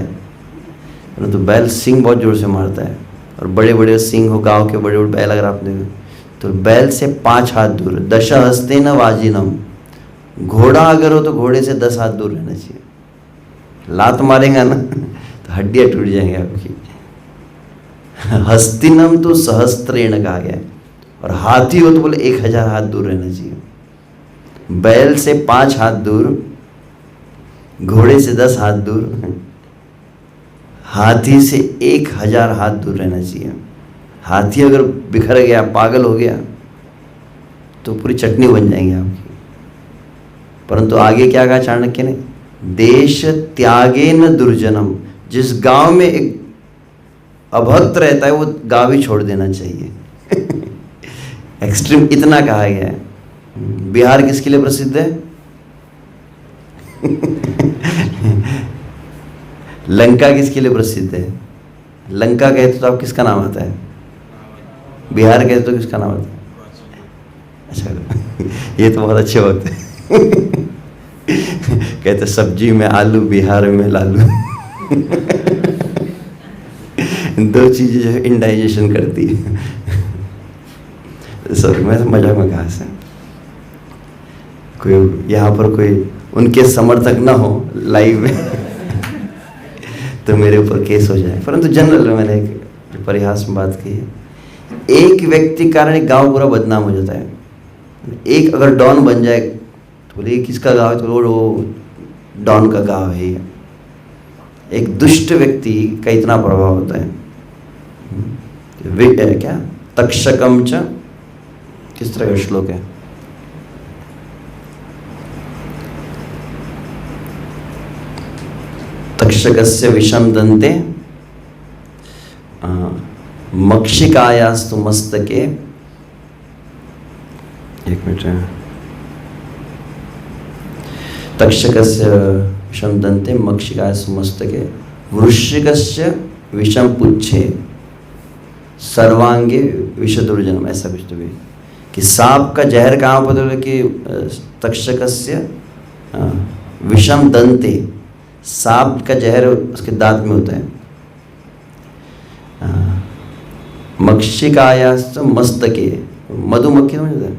परंतु बैल सिंग बहुत जोर से मारता है, और बड़े बड़े सिंग हो, गाँव के बड़े बड़े बैल अगर आप देखें तो बैल से 5 हाथ दूर। दशहस्तेन वाजिनम, घोड़ा अगर हो तो घोड़े से 10 हाथ दूर रहना चाहिए। लात मारेगा ना तो हड्डियाँ टूट जाएंगी आपकी। हस्तिनम तो सहस्त्रेण कहा गया, और हाथी हो तो बोले 1000 हाथ दूर रहना चाहिए। बैल से 5 हाथ दूर, घोड़े से 10 हाथ दूर, हाथी से 1000 हाथ दूर रहना चाहिए। हाथी अगर बिखर गया, पागल हो गया, तो पूरी चटनी बन जाएंगी आपकी। परंतु आगे क्या कहा चाणक्य ने? देश त्यागे न दुर्जनम। जिस गांव में एक अभक्त रहता है वो गांव ही छोड़ देना चाहिए। एक्सट्रीम इतना कहा गया है। बिहार किसके लिए प्रसिद्ध है? लंका किसके लिए प्रसिद्ध है? लंका कहते तो आप किसका नाम आता है? बिहार कहते तो किसका नाम आता है? अच्छा, ये तो बहुत अच्छे होते हैं। कहते सब्जी में आलू, बिहार में लालू। दो चीजें जो है इंडाइजेशन करती है। सॉरी, मैं मजाक में कहा से, कोई यहाँ पर कोई उनके समर्थक ना हो लाइव में तो मेरे ऊपर केस हो जाए। परंतु जनरल में मैंने एक परिहास में बात की है, एक व्यक्ति कारण एक गांव पूरा बदनाम हो जाता है। एक अगर डॉन बन जाए तो बोले किसका गांव है, तो वो डॉन का गांव है ये। एक दुष्ट व्यक्ति का इतना प्रभाव होता है। क्या तक्षकम च, किस तरह का श्लोक है? तक्षकस्य विषम दंते मक्षिकायास्तु मस्तके, एक मिनट, तक्षकस्य विषम दंते मक्षिकायास्तु मस्तके वृश्चिकस्य विषम पुच्छे सर्वांगे विषदुर्जनम, ऐसा कुछ तो भी कि सांप का जहर कहाँ पर है कि तक्षकस्य विषम दंते, सांप का जहर उसके दांत में होता है। मक्षिकायास्त मस्तके, मधुमक्खी समझ होता है,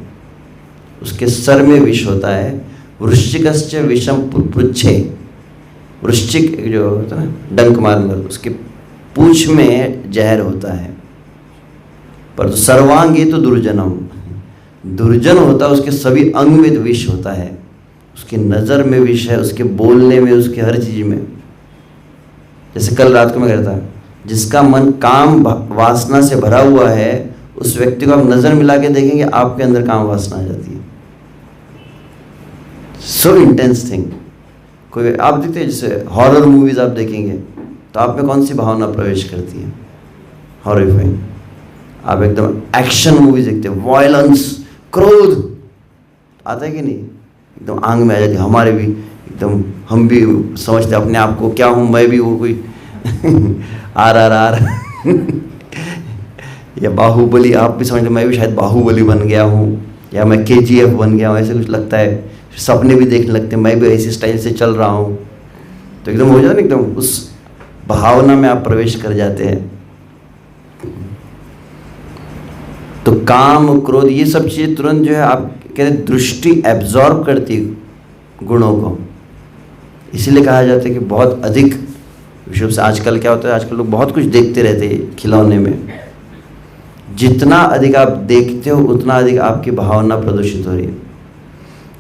उसके सर में विष होता है। वृश्चिकस्य विषम पुच्छे, वृश्चिक जो होता है ना डंक मारकर, उसके पूंछ में जहर होता है। पर तो सर्वांगी तो दुर्जनम, दुर्जन होता है, उसके सभी अंग में विष होता है। उसकी नज़र में विष है, उसके बोलने में, उसके हर चीज़ में। जैसे कल रात को मैं कहता, जिसका मन काम वासना से भरा हुआ है उस व्यक्ति को आप नज़र मिला के देखेंगे आपके अंदर काम वासना आ जाती है। So intense thing. कोई आप देखते हैं जैसे हॉरर मूवीज आप देखेंगे तो आप में कौन सी भावना प्रवेश करती है? हॉरिफाइंग। आप एकदम एक्शन मूवीज देखते हैं, वायलेंस, क्रोध आता है कि नहीं? एकदम आंग में आ जाती है। हमारे भी एकदम, हम भी समझते अपने आप को क्या हूँ, मैं भी वो कोई RRR या बाहुबली, आप भी समझते मैं भी शायद बाहुबली बन गया हूँ, या मैं KGF बन गया हूँ, ऐसे कुछ लगता है। सपने भी देखने लगते हैं मैं भी ऐसी स्टाइल से चल रहा हूँ, तो एकदम हो जाता है, एकदम उस भावना में आप प्रवेश कर जाते हैं। तो काम, क्रोध, ये सब चीज़ें तुरंत जो है आप कहते दृष्टि एब्जॉर्ब करती गुणों को। इसीलिए कहा जाता है कि बहुत अधिक विषय से आजकल क्या होता है, आजकल लोग बहुत कुछ देखते रहते हैं खिलौने में। जितना अधिक आप देखते हो उतना अधिक आपकी भावना प्रदूषित हो रही है।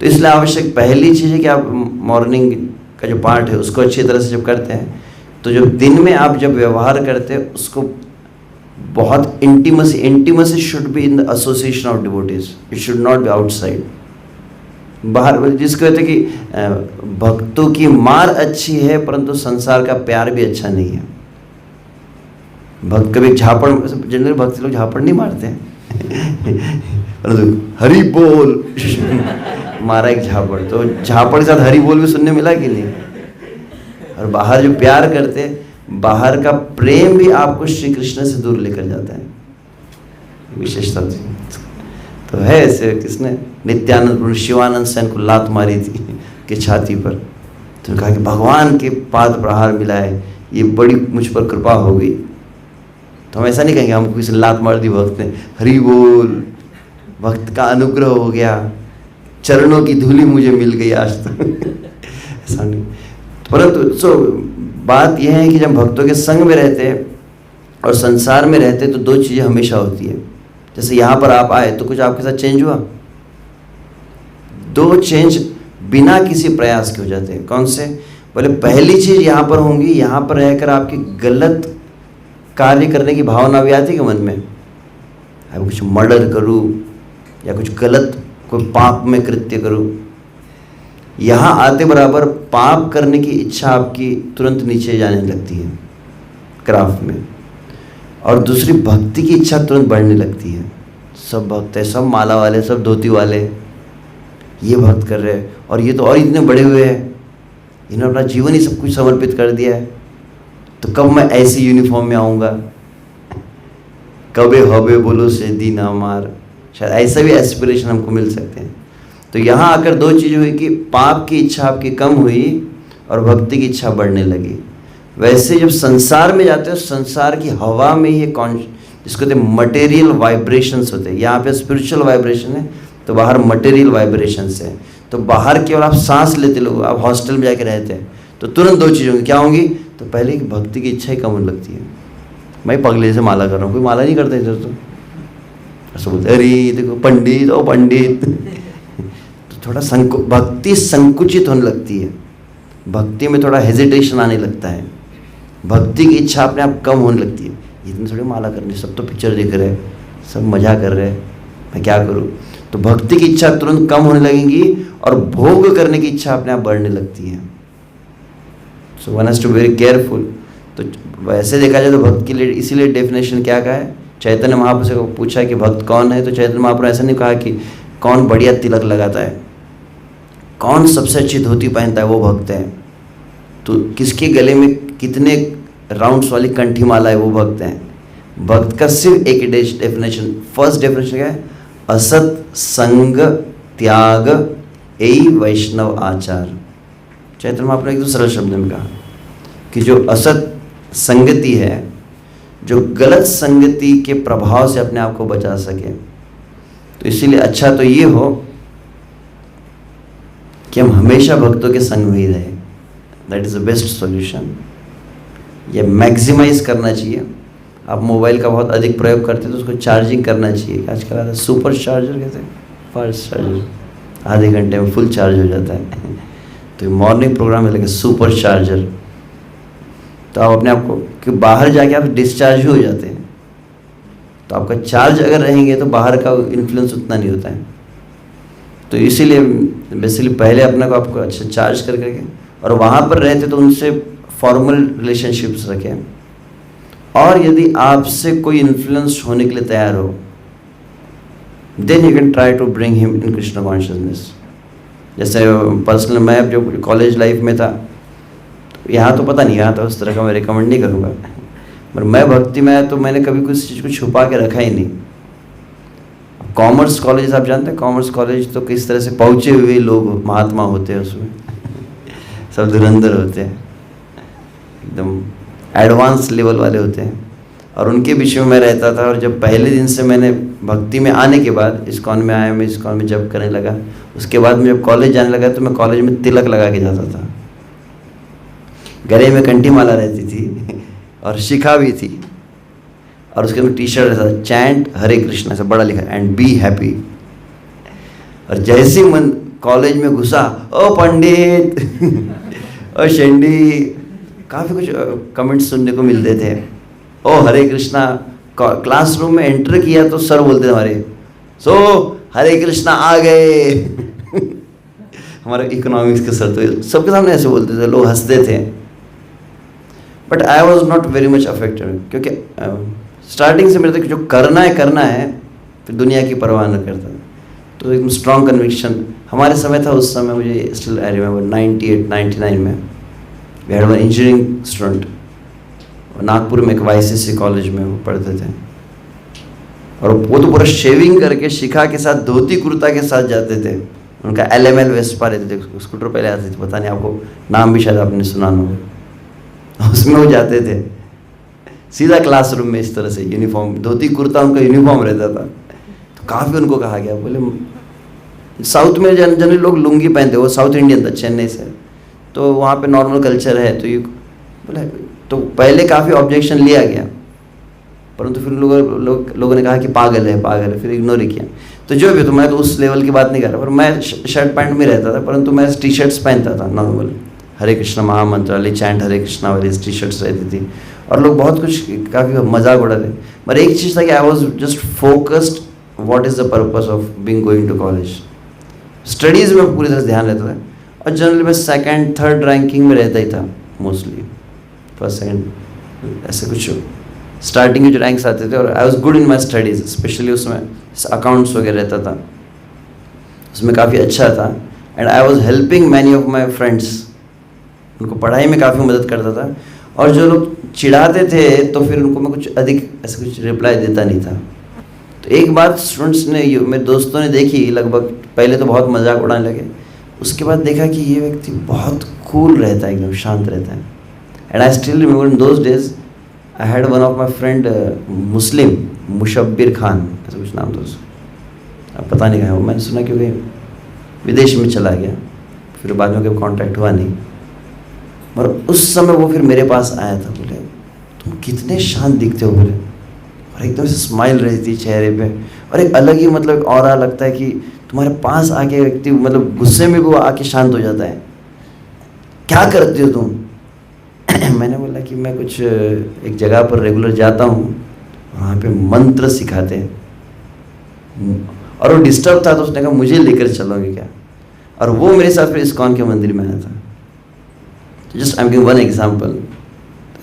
तो इसलिए आवश्यक पहली चीज़ है कि आप मॉर्निंग का जो पार्ट है उसको अच्छी तरह से जब करते हैं, तो जब दिन में आप जब व्यवहार करते हैं उसको बहुत intimacy should be in the association of devotees, it should not be outside. बाहर जिसको कहते हैं कि भक्तों की मार अच्छी है परंतु संसार का प्यार भी अच्छा नहीं है। भक्त कभी झापड़, जनरली भक्त लोग झापड़ नहीं मारते हैं परंतु हरि बोल मारा एक झापड़, तो झापड़ के साथ हरि बोल भी सुनने मिला कि नहीं? और बाहर जो प्यार करते, बाहर का प्रेम भी आपको श्री कृष्ण से दूर लेकर जाता है। विशेषता तो है ऐसे, किसने नित्यानंद शिवानंद सेन को लात मारी थी कि छाती पर, तो कहा कि भगवान के पाद प्रहार मिला है, ये बड़ी मुझ पर कृपा हो गई। तो हम ऐसा नहीं कहेंगे हमको किसी लात मार दी भक्त ने, हरि बोल, भक्त का अनुग्रह हो गया, चरणों की धूली मुझे मिल गई आज तक। ऐसा नहीं। परंतु बात यह है कि जब भक्तों के संग में रहते हैं और संसार में रहते तो दो चीज़ें हमेशा होती है। जैसे यहाँ पर आप आए तो कुछ आपके साथ चेंज हुआ, दो चेंज बिना किसी प्रयास के हो जाते हैं। कौन से? बोले पहली चीज़ यहाँ पर होंगी, यहाँ पर रहकर आपकी गलत कार्य करने की भावना भी आती है मन में, मैं कुछ मर्डर करूँ या कुछ गलत कोई पाप में कृत्य करूँ, यहाँ आते बराबर पाप करने की इच्छा आपकी तुरंत नीचे जाने लगती है ग्राफ में, और दूसरी भक्ति की इच्छा तुरंत बढ़ने लगती है। सब भक्त है, सब माला वाले, सब धोती वाले, ये भक्त कर रहे हैं, और ये तो और इतने बड़े हुए हैं, इन्होंने अपना जीवन ही सब कुछ समर्पित कर दिया है, तो कब मैं ऐसी यूनिफॉर्म में आऊँगा, कबे हबे बोलो से दी ना मार, शायद ऐसा भी एस्पिरेशन हमको मिल सकते हैं। तो यहाँ आकर दो चीज़ हुई कि पाप की इच्छा आपकी कम हुई और भक्ति की इच्छा बढ़ने लगी। वैसे जब संसार में जाते हो, संसार की हवा में ये जिसको कहते हैं मटेरियल वाइब्रेशंस होते हैं, यहाँ पे स्पिरिचुअल वाइब्रेशन है तो बाहर मटेरियल वाइब्रेशंस है। तो बाहर केवल आप सांस लेते लोग, आप हॉस्टल में जाके रहते हैं तो तुरंत दो चीज़ होंगी, क्या होंगी, तो पहले कि भक्ति की इच्छा ही कम होने लगती है। मैं पगले से माला कर रहा हूँ, कोई माला नहीं करता इधर, तो ऐसा बोलते अरे देखो पंडित ओ पंडित तो थोड़ा भक्ति संकुचित होने लगती है, भक्ति में थोड़ा हेजिटेशन आने लगता है, भक्ति की इच्छा अपने आप कम होने लगती है। इतनी थोड़ी माला करनी, सब तो पिक्चर देख रहे हैं, सब मजा कर रहे हैं, मैं क्या करूँ। तो भक्ति की इच्छा तुरंत कम होने लगेगी और भोग करने की इच्छा अपने आप बढ़ने लगती है। So one has to be very careful. तो वैसे देखा जाए तो भक्त के लिए इसीलिए डेफिनेशन क्या का है, चैतन्य महाप्रभु से पूछा कि भक्त कौन है, तो चैतन्य महाप्रभु ऐसा नहीं कहा कि कौन बढ़िया तिलक लगाता है, कौन सबसे अच्छी धोती पहनता है वो भक्त है, तो किसके गले में कितने राउंड्स वाली कंठी माला है वो भक्त है। भक्त का सिर्फ एक डेफिनेशन, फर्स्ट डेफिनेशन क्या है, असत संग त्याग एई वैष्णव आचार। चैतन्य महाप्रभु ने एकदम सरल शब्द में कहा कि जो असत संगति है, जो गलत संगति के प्रभाव से अपने आप को बचा सके, तो इसीलिए अच्छा तो ये हो कि हम हमेशा भक्तों के संग में ही रहे। That is the best solution. ये मैक्सिमाइज करना चाहिए। आप मोबाइल का बहुत अधिक प्रयोग करते हैं तो उसको चार्जिंग करना चाहिए। आजकल आता है सुपर चार्जर, कहते हैं फास्ट चार्जर, आधे घंटे में फुल चार्ज हो जाता है। तो मॉर्निंग प्रोग्राम में लगे सुपर चार्जर, तो आप अपने आप को कि बाहर जाके आप डिस्चार्ज हो जाते हैं, तो आपका चार्ज अगर रहेंगे तो बाहर का इन्फ्लुएंस उतना नहीं होता है। तो इसीलिए बेसिकली पहले अपने को आपको अच्छा चार्ज कर करके, और वहाँ पर रहते तो उनसे फॉर्मल रिलेशनशिप्स रखें। और यदि आपसे कोई इन्फ्लुएंस होने के लिए तैयार हो, then you can try to bring him in Krishna consciousness. जैसे पर्सनल मैं जब कॉलेज लाइफ में था, यहाँ तो पता नहीं, यहाँ तो उस तरह का मैं रिकमेंड नहीं करूँगा, पर मैं भक्ति में तो मैंने कभी कुछ चीज़ को छुपा के रखा ही नहीं। कॉमर्स कॉलेज आप जानते हैं, कॉमर्स कॉलेज तो किस तरह से पहुँचे हुए लोग महात्मा होते हैं उसमें सब धुरंधर होते हैं, एकदम एडवांस लेवल वाले होते हैं, और उनके बीच में मैं रहता था। और जब पहले दिन से मैंने भक्ति में आने के बाद इस्कॉन में आया, मैं इस्कॉन में जब करने लगा, उसके बाद मैं जब कॉलेज जाने लगा तो मैं कॉलेज में तिलक लगा के जाता था, गले में कंठी माला रहती थी और शिखा भी थी, और उसके अंदर टी शर्ट रहता, चैंट हरे कृष्ण ऐसा बड़ा लिखा एंड बी हैप्पी। और जैसे ही मन कॉलेज में घुसा, ओ पंडित ओ शेंडी, काफ़ी कुछ कमेंट्स सुनने को मिलते थे, ओ हरे कृष्णा। क्लासरूम में एंटर किया तो सर बोलते थे हमारे, सो हरे कृष्णा आ गए हमारे इकोनॉमिक्स के सर तो सबके सामने ऐसे बोलते थे, लोग हंसते थे। But I was not very much affected, क्योंकि स्टार्टिंग से मेरे तक जो करना है, फिर दुनिया की परवाह न करता। तो एकदम स्ट्रॉन्ग कन्विक्शन हमारे समय था। उस समय मुझे स्टिल आई रिमेंबर 98-99 में we had one engineering student, Nagpur में एक YCC कॉलेज में वो पढ़ते थे, और वो तो पूरा शेविंग करके शिखा के साथ धोती कुर्ता के साथ जाते थे। उनका LML वेस्पा रहते थे, स्कूटर पहले आते थे, पता नहीं आपको नाम भी शायद आपने सुना हो, उसमें वो जाते थे सीधा क्लासरूम में इस तरह से यूनिफॉर्म, धोती कुर्ता उनका यूनिफॉर्म रहता था। तो काफ़ी उनको कहा गया, बोले साउथ में जनरली लोग लुंगी पहनते, वो साउथ इंडियन था, चेन्नई से, तो वहाँ पे नॉर्मल कल्चर है। तो ये बोले, तो पहले काफ़ी ऑब्जेक्शन लिया गया, परंतु फिर लोगों ने कहा कि पागल है, फिर इग्नोर ही किया। तो जो भी, तो मैं तो उस लेवल की बात नहीं कर रहा, पर मैं शर्ट पैंट में रहता था, परंतु मैं टी शर्ट्स पहनता था नॉर्मल, हरे कृष्णा महामंत्र वाली, चैंट हरे कृष्णा वाली टी शर्ट्स रहती थी, और लोग बहुत कुछ काफ़ी मजाक उड़ाते, पर एक चीज़ था कि I was just focused what is the purpose of being going to college. Studies में पूरी तरह से ध्यान रहता था, और जनरली मैं सेकंड थर्ड रैंकिंग में रहता ही था मोस्टली, फर्स्ट सेकंड ऐसे कुछ स्टार्टिंग के जो रैंक्स आते थे। और I was good in my studies, specially उसमें अकाउंट्स वगैरह रहता था, उसमें काफ़ी अच्छा था। And I was helping many of my friends, उनको पढ़ाई में काफ़ी मदद करता था। और जो लोग चिढ़ाते थे तो फिर उनको मैं कुछ अधिक ऐसे कुछ रिप्लाई देता नहीं था। तो एक बात स्टूडेंट्स ने, मेरे दोस्तों ने देखी, लगभग पहले तो बहुत मजाक उड़ाने लगे, उसके बाद देखा कि ये व्यक्ति बहुत कूल रहता है, एकदम शांत रहता है। And I still remember in those days I had one of my friend Muslim, Mushabbir Khan ऐसा कुछ नाम था उसका, अब पता नहीं कहाँ है वो, मैंने सुना क्योंकि विदेश में चला गया, फिर बाद में कभी कॉन्टैक्ट हुआ नहीं। और उस समय वो फिर मेरे पास आया था, बोले तुम कितने शांत दिखते हो बोले, और एकदम से स्माइल रहती है चेहरे पे, और एक अलग ही मतलब ऑरा लगता है कि तुम्हारे पास आके व्यक्ति मतलब गुस्से में भी वो आके शांत हो जाता है। क्या करते हो तुम? मैंने बोला कि मैं कुछ एक जगह पर रेगुलर जाता हूँ, वहाँ पे मंत्र सिखाते हैं। और वो डिस्टर्ब था तो उसने कहा मुझे लेकर चलोगे क्या? और वो मेरे साथ फिर इस्कॉन के मंदिर में आया था। Just I am giving one example.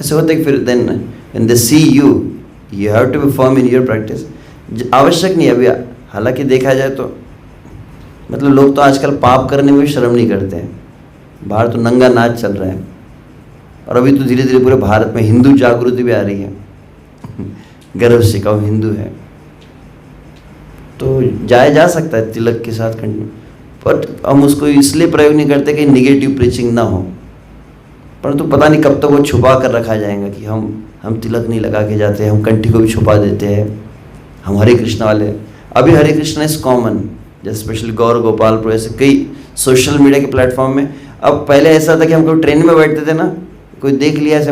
ऐसे होता है कि फिर then when they see you have to be firm in your practice. आवश्यक नहीं अभी, हालांकि देखा जाए तो मतलब लोग तो आजकल पाप करने में भी शर्म नहीं करते हैं। बाहर तो नंगा नाच चल रहा है, और अभी तो धीरे धीरे पूरे भारत में हिंदू जागृति भी आ रही है। गर्व से कहो हिंदू है, तो जाया जा सकता है तिलक के साथ कंटिन्यू, बट हम उसको इसलिए प्रयोग नहीं करते कि नेगेटिव प्रीचिंग ना हो। परंतु पता नहीं कब तक वो छुपा कर रखा जाएगा कि हम तिलक नहीं लगा के जाते, हम कंठी को भी छुपा देते हैं, हम हरे कृष्ण वाले। अभी हरे कृष्ण इज कॉमन, जैसे स्पेशली गौर गोपालपुर, ऐसे कई सोशल मीडिया के प्लेटफॉर्म में। अब पहले ऐसा था कि हम कोई ट्रेन में बैठते थे ना, कोई देख लिया ऐसे,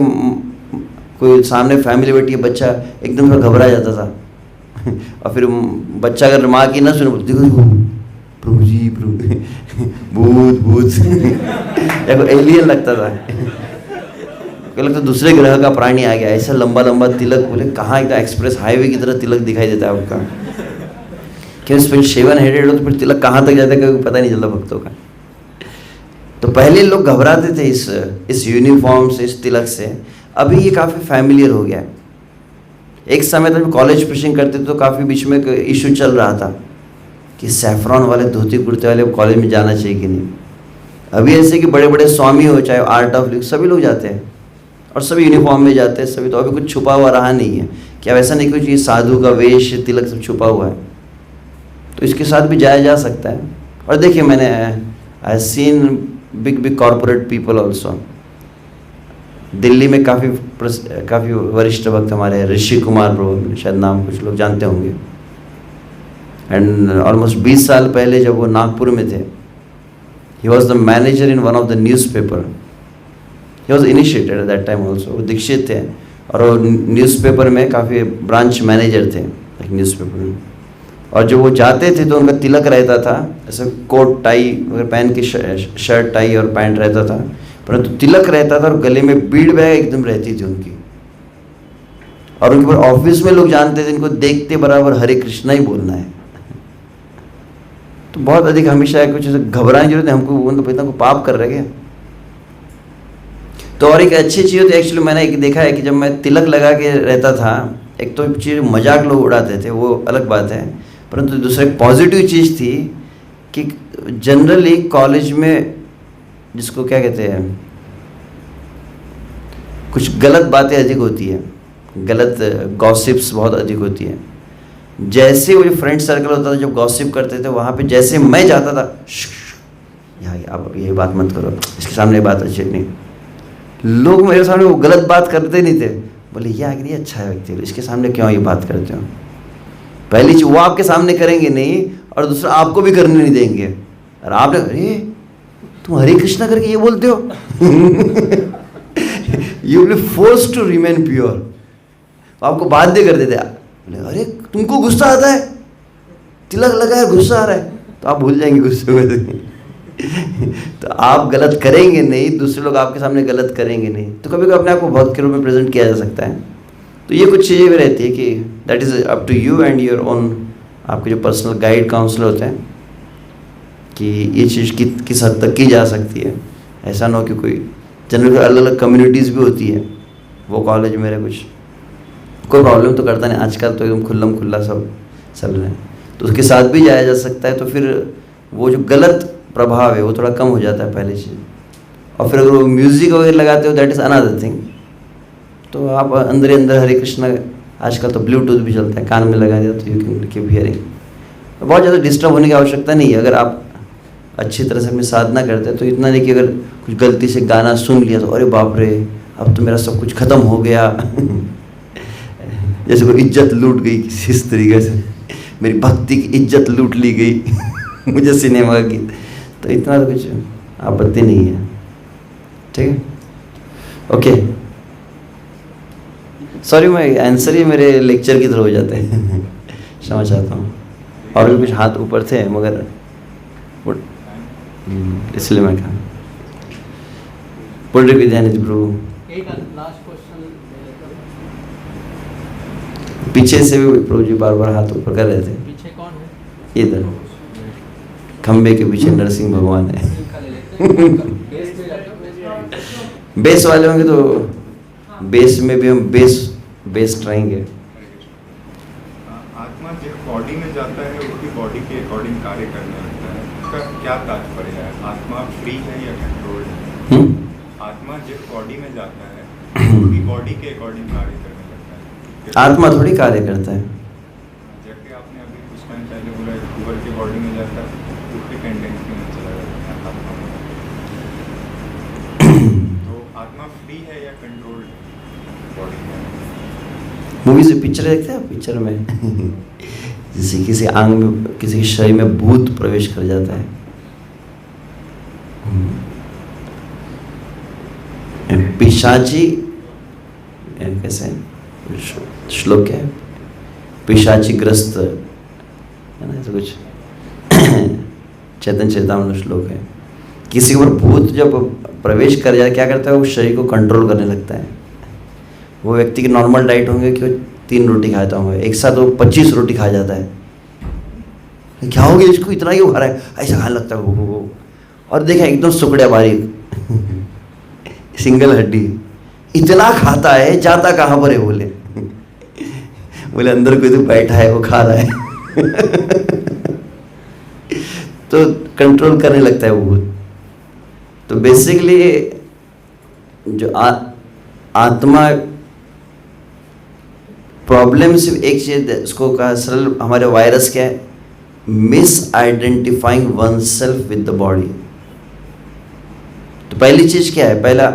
कोई सामने फैमिली बैठी है, बच्चा एकदम से घबरा जाता था। और फिर बच्चा अगर माँ की ना सुने, देखो प्रभु जी प्रभु भूत भूत या कोई एलियन लगता था, लगता दूसरे ग्रह का प्राणी आ गया। ऐसा लंबा लंबा तिलक, बोले कहाँ एकदम एक्सप्रेस हाईवे की तरह तिलक दिखाई देता है आपका। क्यों फिर 7 हेडेड हो तो फिर तिलक कहाँ तक जाता है कभी पता नहीं चलता भक्तों का। तो पहले लोग घबराते थे इस यूनिफॉर्म से, इस तिलक से। अभी ये काफ़ी फैमिलियर हो गया है। एक समय तक कॉलेज प्रीचिंग करते थे तो काफ़ी बीच में इशू चल रहा था कि सैफरॉन वाले धोती कुर्ते वाले कॉलेज में जाना चाहिए कि नहीं। अभी ऐसे कि बड़े बड़े स्वामी हो, चाहे आर्ट ऑफ लिविंग, सभी लोग जाते हैं और सभी यूनिफॉर्म में जाते हैं सभी। तो अभी कुछ छुपा हुआ रहा नहीं है कि अब ऐसा नहीं कुछ ये साधु का वेश तिलक सब छुपा हुआ है, तो इसके साथ भी जाया जा सकता है। और देखिए मैंने I seen big corporate people also. Delhi में काफ़ी वरिष्ठ भक्त हमारे ऋषि कुमार प्रभु, शायद नाम कुछ लोग जानते होंगे। एंड ऑलमोस्ट 20 साल पहले जब वो नागपुर में थे, he was the manager in one of the newspaper. He was initiated at that time also. वो दीक्षित थे और वो न्यूज़पेपर में काफ़ी ब्रांच मैनेजर थे एक न्यूज़पेपर में। और जब वो जाते थे तो उनका तिलक रहता था, ऐसे कोट टाई वगैरह पहन के, शर्ट टाई और पैंट रहता था, परंतु तिलक रहता था और गले में बीड़ बैग एकदम रहती थी उनकी। और उनके ऊपर ऑफिस में लोग जानते थे इनको देखते बराबर हरे कृष्णा ही बोलना है। तो बहुत अधिक हमेशा कुछ ऐसे घबराने की जरूरत है हमको, उनको इतना को पाप कर रहे हैं। तो और एक अच्छी चीज़ होती है एक्चुअली, मैंने एक देखा है कि जब मैं तिलक लगा के रहता था, एक तो चीज़ मजाक लोग उड़ाते थे वो अलग बात है, परंतु दूसरा एक पॉजिटिव चीज़ थी कि जनरली कॉलेज में जिसको क्या कहते हैं, कुछ गलत बातें अधिक होती है, गलत गॉसिप्स बहुत अधिक होती है। जैसे वो जो फ्रेंड सर्कल होता था जब गॉसिप करते थे, वहाँ पे जैसे मैं जाता था, यहाँ आप ये बात मत करो, इसके सामने ये बात अच्छी नहीं। लोग मेरे सामने वो गलत बात करते नहीं थे, बोले ये आगे अच्छा है व्यक्ति, इसके सामने क्यों ये बात करते हो। पहली चीज वो आपके सामने करेंगे नहीं, और दूसरा आपको भी करने नहीं देंगे। और आपने अरे तुम हरे कृष्णा करके ये बोलते हो you will force to remain pure. आपको बाध्य कर देते, अरे तुमको गुस्सा आता है, तिलक लगा है गुस्सा आ रहा है, तो आप भूल जाएंगे गुस्से में। तो आप गलत करेंगे नहीं, दूसरे लोग आपके सामने गलत करेंगे नहीं, तो कभी कभी अपने आप को भक्त के रूप में प्रेजेंट किया जा सकता है। तो ये कुछ चीज़ें भी रहती है कि that is up to you and your own, आपके जो पर्सनल गाइड काउंसलर होते हैं, कि ये चीज़ किस हद तक की जा सकती है। ऐसा ना हो कि कोई जनरल अलग अलग कम्युनिटीज़ भी होती है, वो कॉलेज मेरे कुछ कोई प्रॉब्लम तो करता नहीं, आजकल तो एकदम खुल्लम खुल्ला सब चल रहे हैं, तो उसके साथ भी जाया जा सकता है। तो फिर वो जो गलत प्रभाव है वो थोड़ा कम हो जाता है पहली चीज़। और फिर अगर वो म्यूज़िक वगैरह लगाते हो दैट इज़ अनदर थिंग, तो आप अंदर ही अंदर हरे कृष्णा, आजकल तो ब्लूटूथ भी चलता है, कान में लगा दिया तो यू कैन कीप हियरिंग। बहुत ज़्यादा डिस्टर्ब होने की आवश्यकता नहीं है। अगर आप अच्छी तरह से अपनी साधना करते हैं तो इतना नहीं कि अगर कुछ गलती से गाना सुन लिया तो अरे बाप रे अब तो मेरा सब कुछ ख़त्म हो गया जैसे कोई इज्जत लूट गई किसी इस तरीके से, मेरी भक्ति की इज्जत लूट ली गई मुझे सिनेमा का गीत, तो इतना तो कुछ आपत्ति नहीं है। ठीक है, ओके। सॉरी मैं आंसर ही मेरे लेक्चर की तरह हो जाते हैं क्षमा चाहता हूँ। और भी कुछ हाथ ऊपर थे मगर इसलिए मैं कहा पुंडरीक विद्यानिधि प्रभु। एक लास्ट क्वेश्चन पीछे से भी प्रभु जी बार बार हाथ ऊपर कर रहे थे। पीछे कौन है? इधर खंबे के पीछे नरसिंह भगवान है बेस वाले होंगे तो बेस में भी हम बेस ट्राएंगे। आत्मा जिस बॉडी में जाता है उसकी बॉडी के अकॉर्डिंग कार्य करने लगता है, उसका क्या तात्पर्य है? आत्मा फ्री है या कंट्रोल्ड है? आत्मा जिस बॉडी में जाता है उसकी बॉडी के अकॉर्डिंग कार्य करने लगता है। आत्मा थोड़ी कार्य करता है। जैसे आपने अभी कुछ टाइम पहले बोला ऊपर की बॉडी में जाता है उसकी टेंडेंसी में चला जाता है आत्मा में। तो आत्मा फ्री है या कंट्रोल्ड बॉडी में? मूवी से पिक्चर देखते हैं पिक्चर में जैसे किसी आंग में किसी शरीर में भूत प्रवेश कर जाता है। पिशाची कैसे श्लोक है, पिशाची ग्रस्त है ना, ऐसा कुछ चैतन्य चेतावनी श्लोक है। किसी के ऊपर भूत जब प्रवेश कर जाए क्या करता है, वो शरीर को कंट्रोल करने लगता है। वो व्यक्ति की नॉर्मल डाइट होंगे कि वो 3 रोटी खाता होंगे, एक साथ वो 25 रोटी खा जाता है। क्या हो गया इसको, इतना ही खा रहा है, ऐसा खाने लगता है वो। और देखा एकदम सुकड़िया बारीक सिंगल हड्डी, इतना खाता है, जाता कहाँ पर है बोले बोले अंदर कोई तो बैठा है वो खा रहा है तो कंट्रोल करने लगता है वो। तो बेसिकली जो आत्मा प्रॉब्लम सिर्फ एक चीज है, उसको कहा सरल हमारे वायरस क्या है, miss identifying one self with the body. तो पहली चीज क्या है, पहला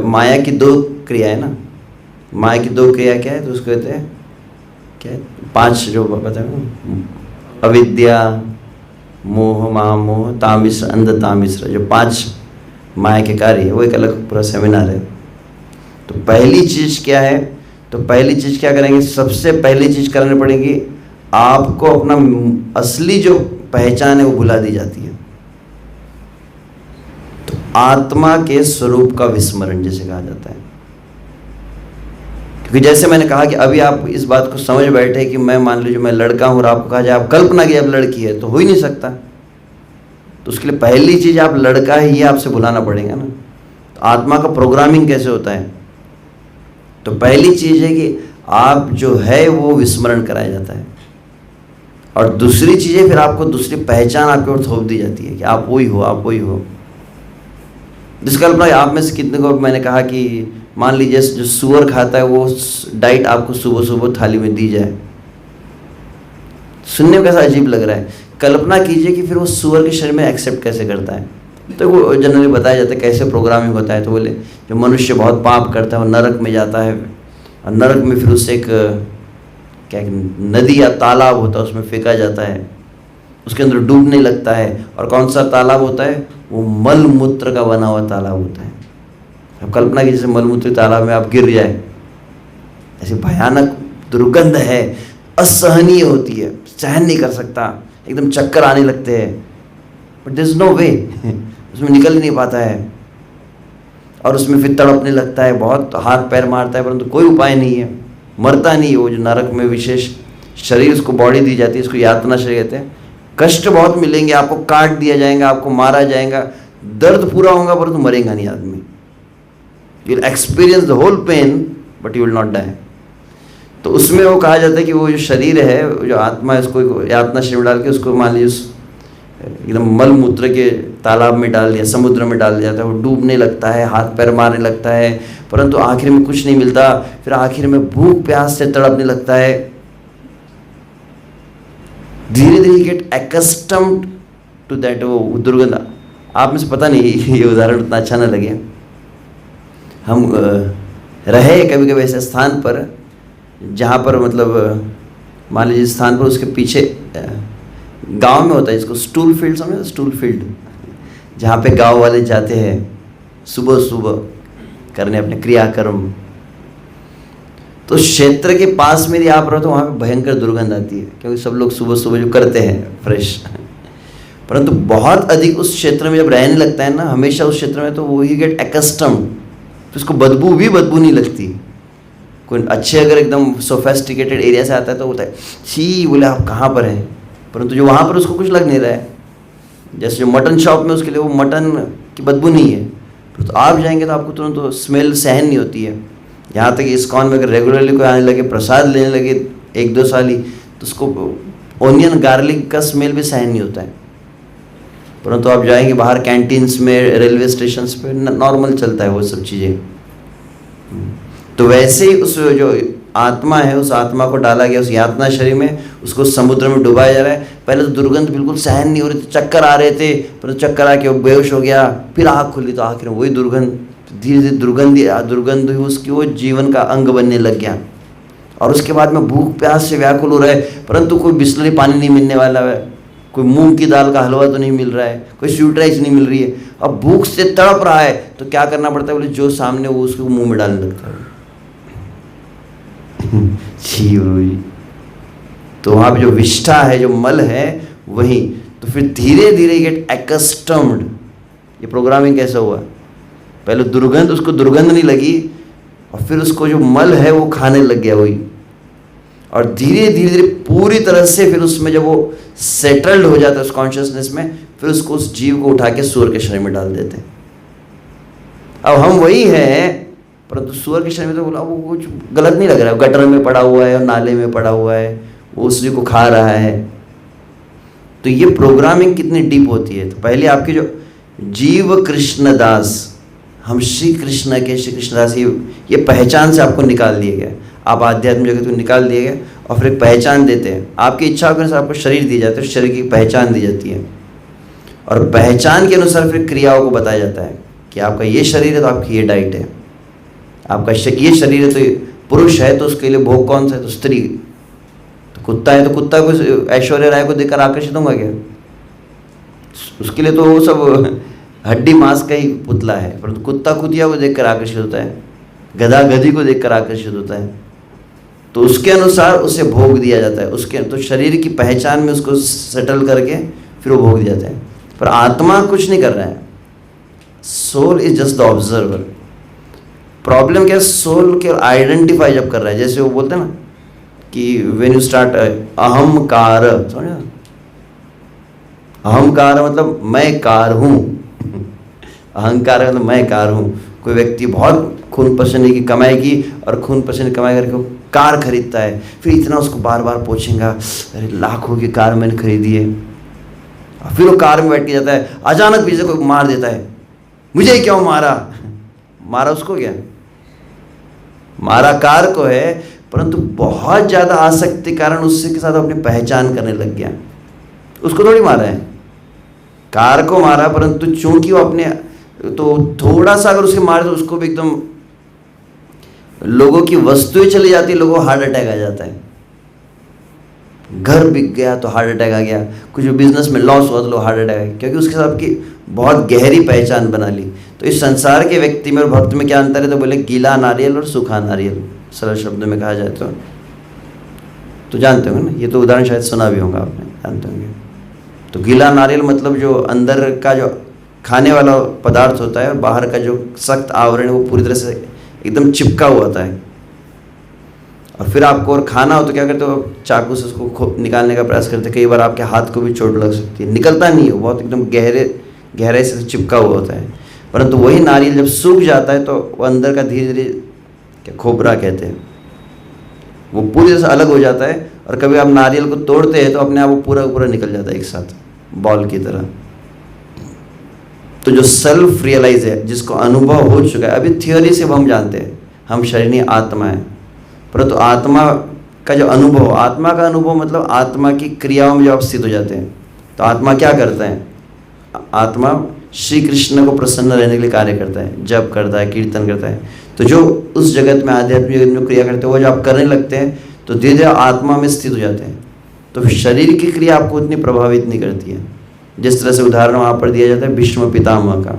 माया की 2 क्रिया है ना, माया की 2 क्रिया क्या है, तो उसको कहते हैं क्या है, 5 जो पता है, अविद्या, मोह, महामोह, तामिश्र, अंध तामिश्र, जो 5 माया के कार्य है, वो एक अलग पूरा सेमिनार है। तो पहली चीज क्या है, तो पहली चीज क्या करेंगे, सबसे पहली चीज करनी पड़ेगी, आपको अपना असली जो पहचान है वो भुला दी जाती है। तो आत्मा के स्वरूप का विस्मरण जिसे कहा जाता है। क्योंकि जैसे मैंने कहा कि अभी आप इस बात को समझ बैठे कि मैं मान लीजिए मैं लड़का हूं और आपको कहा जाए आप कल्पना की अब लड़की है, तो हो ही नहीं सकता। तो उसके लिए पहली चीज आप लड़का है ये आपसे भुलाना पड़ेगा ना। तो आत्मा का प्रोग्रामिंग कैसे होता है, तो पहली चीज है कि आप जो है वो विस्मरण कराया जाता है, और दूसरी चीज है फिर आपको दूसरी पहचान आपके ऊपर थोप दी जाती है कि आप वही हो, आप वही हो। जिस कल्पना आप में से कितने को मैंने कहा कि मान लीजिए जो सुअर खाता है वो डाइट आपको सुबह सुबह थाली में दी जाए, सुनने में कैसा अजीब लग रहा है। कल्पना कीजिए कि फिर वो सुअर के शरीर में एक्सेप्ट कैसे करता है। तो वो जनरली बताया जाता है कैसे प्रोग्रामिंग होता है। तो बोले जो मनुष्य बहुत पाप करता है वो नरक में जाता है, और नरक में फिर उससे एक क्या नदी या तालाब होता है, उसमें फेंका जाता है, उसके अंदर डूबने लगता है। और कौन सा तालाब होता है, वो मल मूत्र का बना हुआ तालाब होता है। अब कल्पना की जैसे मल मूत्र तालाब में आप गिर जाए, ऐसी भयानक दुर्गंध है, असहनीय होती है, सहन नहीं कर सकता, एकदम चक्कर आने लगते हैं। बट देयर इज नो वे, उसमें निकल ही नहीं पाता है और उसमें फिर तड़पने लगता है, बहुत हाथ पैर मारता है, परंतु कोई उपाय नहीं है, मरता नहीं है। वो जो नरक में विशेष शरीर उसको बॉडी दी जाती है, इसको यातना शरीर कहते हैं। कष्ट बहुत मिलेंगे, आपको काट दिया जाएगा, आपको मारा जाएगा, दर्द पूरा होगा, परंतु मरेगा नहीं आदमी। You will experience the whole pain but you will not die. तो उसमें वो कहा जाता है कि वो जो शरीर है, जो आत्मा है, उसको यातना शरीर में डाल के उसको मान लीजिए एकदम मल मूत्र के तालाब में डाल दिया, समुद्र में डाल दिया जाता है, वो डूबने लगता है, हाथ पैर मारने लगता है, परंतु आखिर में कुछ नहीं मिलता। फिर आखिर में भूख प्यास से तड़पने लगता है। धीरे धीरे गेट एक्स्टम्ड टू दैट, वो दुर्गंध। आप में से पता नहीं ये उदाहरण उतना अच्छा ना लगे, हम रहे कभी कभी ऐसे स्थान पर जहाँ पर मतलब मान लीजिए स्थान पर उसके पीछे गांव में होता है, इसको स्टूल फील्ड समझे, स्टूल फील्ड, जहाँ पे गांव वाले जाते हैं सुबह सुबह करने अपने क्रियाकर्म। तो क्षेत्र के पास में यदि आप रहो तो वहाँ पे भयंकर दुर्गंध आती है, क्योंकि सब लोग सुबह सुबह जो करते हैं फ्रेश। परंतु बहुत अधिक उस क्षेत्र में जब रहने लगता है ना, हमेशा उस क्षेत्र में, तो वो ही गेट एक्स्टम्ड, तो उसको बदबू नहीं लगती। कोई अच्छे अगर एकदम सोफेस्टिकेटेड एरिया से आता है तो होता है छी, बोले आप कहाँ पर हैं, परंतु जो वहाँ पर उसको कुछ लग नहीं रहा है। जैसे जो मटन शॉप में उसके लिए वो मटन की बदबू नहीं है, तो आप जाएंगे तो आपको तुरंत तो स्मेल सहन नहीं होती है। यहाँ तक इस्कॉन में अगर रेगुलरली कोई आने लगे, प्रसाद लेने लगे 1-2 साल ही, तो उसको ओनियन गार्लिक का स्मेल भी सहन नहीं होता है। परंतु आप जाएंगे बाहर कैंटीन्स में, रेलवे स्टेशन पे नॉर्मल चलता है वो सब चीज़ें। तो वैसे ही उस जो आत्मा है, उस आत्मा को डाला गया उस यातना शरीर में, उसको समुद्र में डुबाया जा रहा है। पहले तो दुर्गंध बिल्कुल सहन नहीं हो रही थी, चक्कर आ रहे थे, पर चक्कर आके वो बेहोश हो गया, फिर आँख खुली तो आखिर में वही दुर्गंध, धीरे धीरे दुर्गंध उसकी वो जीवन का अंग बनने लग गया। और उसके बाद में भूख प्यास से व्याकुल हो रहा है, परंतु कोई बिस्लरी पानी नहीं मिलने वाला है, कोई मूंग की दाल का हलवा तो नहीं मिल रहा है, कोई स्वीट राइस नहीं मिल रही है। अब भूख से तड़प रहा है तो क्या करना पड़ता है, बोले जो सामने वो उसको मुंह में डालने लगता है। तो वहाँ पे जो विष्ठा है, जो मल है, वही। तो फिर धीरे धीरे गेट एक्स्टम्ड। ये प्रोग्रामिंग कैसा हुआ, पहले दुर्गंध, उसको दुर्गंध नहीं लगी, और फिर उसको जो मल है वो खाने लग गया वही। और धीरे धीरे पूरी तरह से फिर उसमें जब वो सेटल्ड हो जाता है उस कॉन्शियसनेस में, फिर उसको उस जीव को उठा के सूअर के शरीर में डाल देते हैं। अब हम वही हैं, परंतु सूअर के शरीर में तो बोला वो कुछ गलत नहीं लग रहा है, गटर में पड़ा हुआ है और नाले में पड़ा हुआ है, वो उसी को खा रहा है। तो ये प्रोग्रामिंग कितनी डीप होती है। तो पहले आपके जो जीव कृष्णदास, हम श्री कृष्ण के श्री कृष्णदास, ये पहचान से आपको निकाल दिया गया, आप आध्यात्मिक जगत को निकाल दिए गए, और फिर एक पहचान देते हैं। आपकी इच्छाओं के अनुसार आपको शरीर दी जाती है, शरीर की पहचान दी जाती है, और पहचान के अनुसार फिर क्रियाओं को बताया जाता है कि आपका ये शरीर है तो आपकी ये डाइट है, आपका ये शरीर है तो पुरुष है तो उसके लिए भोग कौन सा है, तो स्त्री। तो कुत्ता है तो कुत्ता को ऐश्वर्या राय को देखकर आकर्षित होगा क्या, उसके लिए तो वो सब हड्डी मांस का ही पुतला है। परंतु कुत्ता कुतिया को देखकर आकर्षित होता है, गधा गधी को देखकर आकर्षित होता है। तो उसके अनुसार उसे भोग दिया जाता है, उसके तो शरीर की पहचान में उसको सेटल करके फिर वो भोग दिया जाता है। पर आत्मा कुछ नहीं कर रहा है, soul is just the observer. Problem क्या है, सोल के आइडेंटिफाई जब कर रहा है, जैसे वो बोलते हैं ना कि व्हेन यू स्टार्ट अहंकार, समझे, अहंकार मतलब मैं कार हूँ, अहंकार मतलब मैं कार हूँ। कोई व्यक्ति बहुत खून पसीने की कमाई की और खून पसीने कमाई करके कार खरीदता है, फिर इतना उसको बार बार पूछेगा, अरे लाखों की कार मैंने खरीदी है, और फिर वो कार में बैठ के जाता है, अचानक पीछे कोई मार देता है, मुझे क्यों मारा, मारा उसको क्या, मारा कार को है, परंतु बहुत ज़्यादा आसक्ति के कारण उससे के साथ अपनी पहचान करने लग गया। उसको थोड़ी मारा है, कार को मारा, परंतु चूंकि वो अपने, तो थोड़ा सा अगर उसे मारे तो उसको भी एकदम, लोगों की वस्तुएं चली जाती है, लोगों को हार्ट अटैक आ जाता है। घर बिक गया तो हार्ट अटैक आ गया, कुछ बिजनेस में लॉस हुआ तो हार्ट अटैक आ गया, क्योंकि उसके साथ की बहुत गहरी पहचान बना ली। तो इस संसार के व्यक्ति में और भक्त में क्या अंतर है, तो बोले गीला नारियल और सूखा नारियल, सरल शब्द में कहा जाए तो जानते होंगे ना, ये तो उदाहरण शायद सुना भी होगा आपने, जानते होंगे। तो गीला नारियल मतलब जो अंदर का जो खाने वाला पदार्थ होता है और बाहर का जो सख्त आवरण है वो पूरी तरह से एकदम चिपका हुआ होता है। और फिर आपको और खाना हो तो क्या करते हो, चाकू से उसको निकालने का प्रयास करते हैं, कई बार आपके हाथ को भी चोट लग सकती है, निकलता नहीं है, बहुत एकदम गहराई से चिपका हुआ होता है। परंतु वही नारियल जब सूख जाता है तो वो अंदर का धीरे धीरे, क्या खोपरा कहते हैं, वो पूरी तरह से अलग हो जाता है। और कभी आप नारियल को तोड़ते हैं तो अपने आप वो पूरा निकल जाता है एक साथ बॉल की तरह। तो जो सेल्फ रियलाइज है, जिसको अनुभव हो चुका है, अभी थियोरी से हम जानते हैं हम शरीर नहीं आत्मा है, परंतु आत्मा का जो अनुभव, आत्मा का अनुभव मतलब आत्मा की क्रियाओं में जब आप स्थित हो जाते हैं तो आत्मा क्या करता है, आत्मा श्री कृष्ण को प्रसन्न रहने के लिए कार्य करता है, जप करता है, कीर्तन करता है। तो जो उस जगत में आध्यात्मिक जगत में क्रिया करते हैं वो जब आप करने लगते हैं तो धीरे धीरे आत्मा में स्थित हो जाते हैं। तो शरीर की क्रिया आपको उतनी प्रभावित नहीं करती है। जिस तरह से उदाहरण वहाँ पर दिया जाता है भीष्म पितामह का,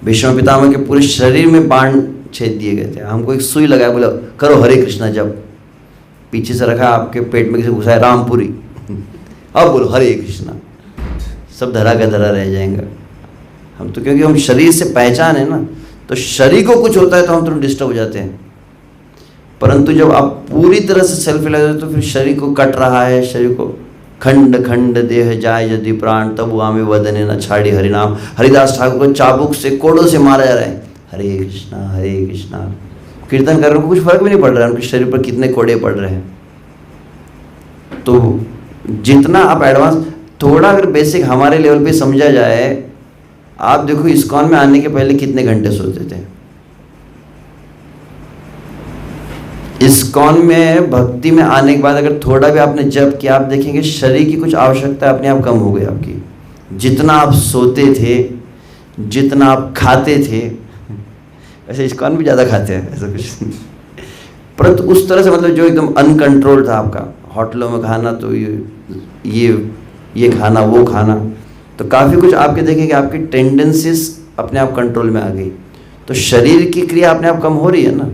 भीष्म पितामह के पूरे शरीर में बाण छेद दिए गए थे, हमको एक सुई लगाया, बोला करो हरे कृष्णा जप, पीछे से रखा आपके पेट में किसी घुसाया रामपुरी, अब बोलो हरे कृष्णा, सब धरा का धरा रह जाएंगे। हम तो क्योंकि हम शरीर से पहचान है ना, तो शरीर को कुछ होता है तो हम तुरंत डिस्टर्ब हो जाते हैं। परंतु जब आप पूरी तरह से सेल्फ रियलाइज हो तो फिर शरीर को कट रहा है, शरीर को खंड खंड देह जाए यदि प्राण तब आमे वदने न छाड़ी हरिनाम। हरिदास ठाकुर को चाबुक से कोड़ों से मारा जा रहा है, हरे कृष्णा कीर्तन करने को कुछ फर्क भी नहीं पड़ रहा है उनके शरीर पर कितने कोड़े पड़ रहे हैं। तो जितना आप एडवांस, थोड़ा अगर बेसिक हमारे लेवल पे समझा जाए, आप देखो इस्कॉन में आने के पहले कितने घंटे सोते थे। इस्कॉन में भक्ति में आने के बाद अगर थोड़ा भी आपने जप किया, आप देखेंगे शरीर की कुछ आवश्यकता अपने आप कम हो गई आपकी। जितना आप सोते थे, जितना आप खाते थे, वैसे इस्कॉन भी ज़्यादा खाते हैं, ऐसा कुछ नहीं, परंतु उस तरह से मतलब जो एकदम अनकंट्रोल था आपका, होटलों में खाना तो ये खाना वो खाना, तो काफ़ी कुछ आपके देखेंगे आपकी टेंडेंसीज अपने आप कंट्रोल में आ गई। तो शरीर की क्रिया अपने आप कम हो रही है ना।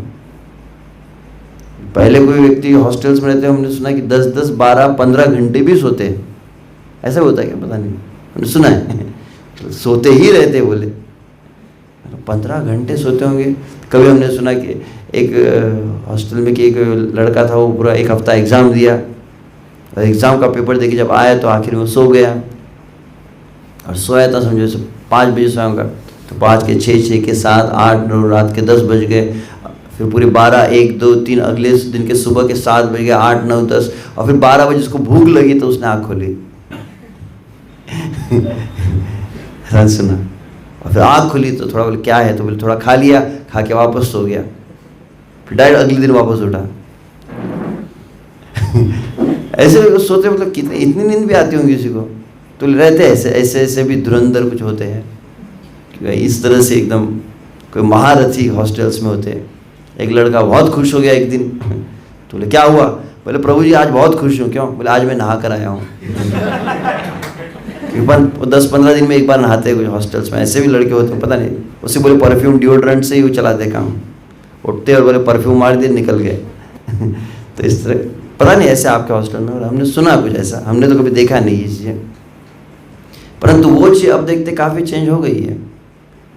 पहले कोई व्यक्ति हॉस्टल्स में रहते हैं, हमने सुना कि 10-10, 12, 15 घंटे भी सोते हैं, ऐसा होता है क्या पता नहीं, हमने सुना है सोते ही रहते, बोले 15 घंटे सोते होंगे। कभी हमने सुना कि एक हॉस्टल में कि एक लड़का था, वो पूरा एक हफ्ता एग्ज़ाम दिया और एग्ज़ाम का पेपर देके जब आया तो आखिर में सो गया, और सोया था समझो 5 बजे सोया, तो 5 के 6, 6 के 7, 8, 9, रात के 10 बज गए, फिर पूरे 12, 1, 2, 3, अगले दिन के सुबह के 7 बज गए, 8, 9, 10, और फिर 12 बजे उसको भूख लगी तो उसने आँख खोली सुना, और फिर आँख खुली तो थोड़ा बोले क्या है, तो बोले थोड़ा खा लिया, खा के वापस सो गया, फिर डायरेक्ट अगले दिन वापस उठा ऐसे सोते, मतलब कितनी इतनी नींद भी आती होंगी किसी को, तो रहते ऐसे भी धुरंधर कुछ होते हैं कि इस तरह से एकदम कोई महारथी हॉस्टल्स में होते हैं। एक लड़का बहुत खुश हो गया एक दिन, तो बोले क्या हुआ, बोले प्रभु जी आज बहुत खुश हूँ। क्यों, बोले आज मैं नहा कर आया हूँ 10-15 दिन में एक बार नहाते हैं कुछ हॉस्टल्स में, ऐसे भी लड़के होते हैं, पता नहीं, उससे बोले परफ्यूम डिओड्रेंट से ही वो चलाते काम, उठते और बोले परफ्यूम मार दिए निकल गए तो इस तरह पता नहीं ऐसे आपके हॉस्टल में, और हमने सुना कुछ ऐसा, हमने तो कभी देखा नहीं ये चीज़ें, परंतु वो चीज़ अब देखते काफ़ी चेंज हो गई है।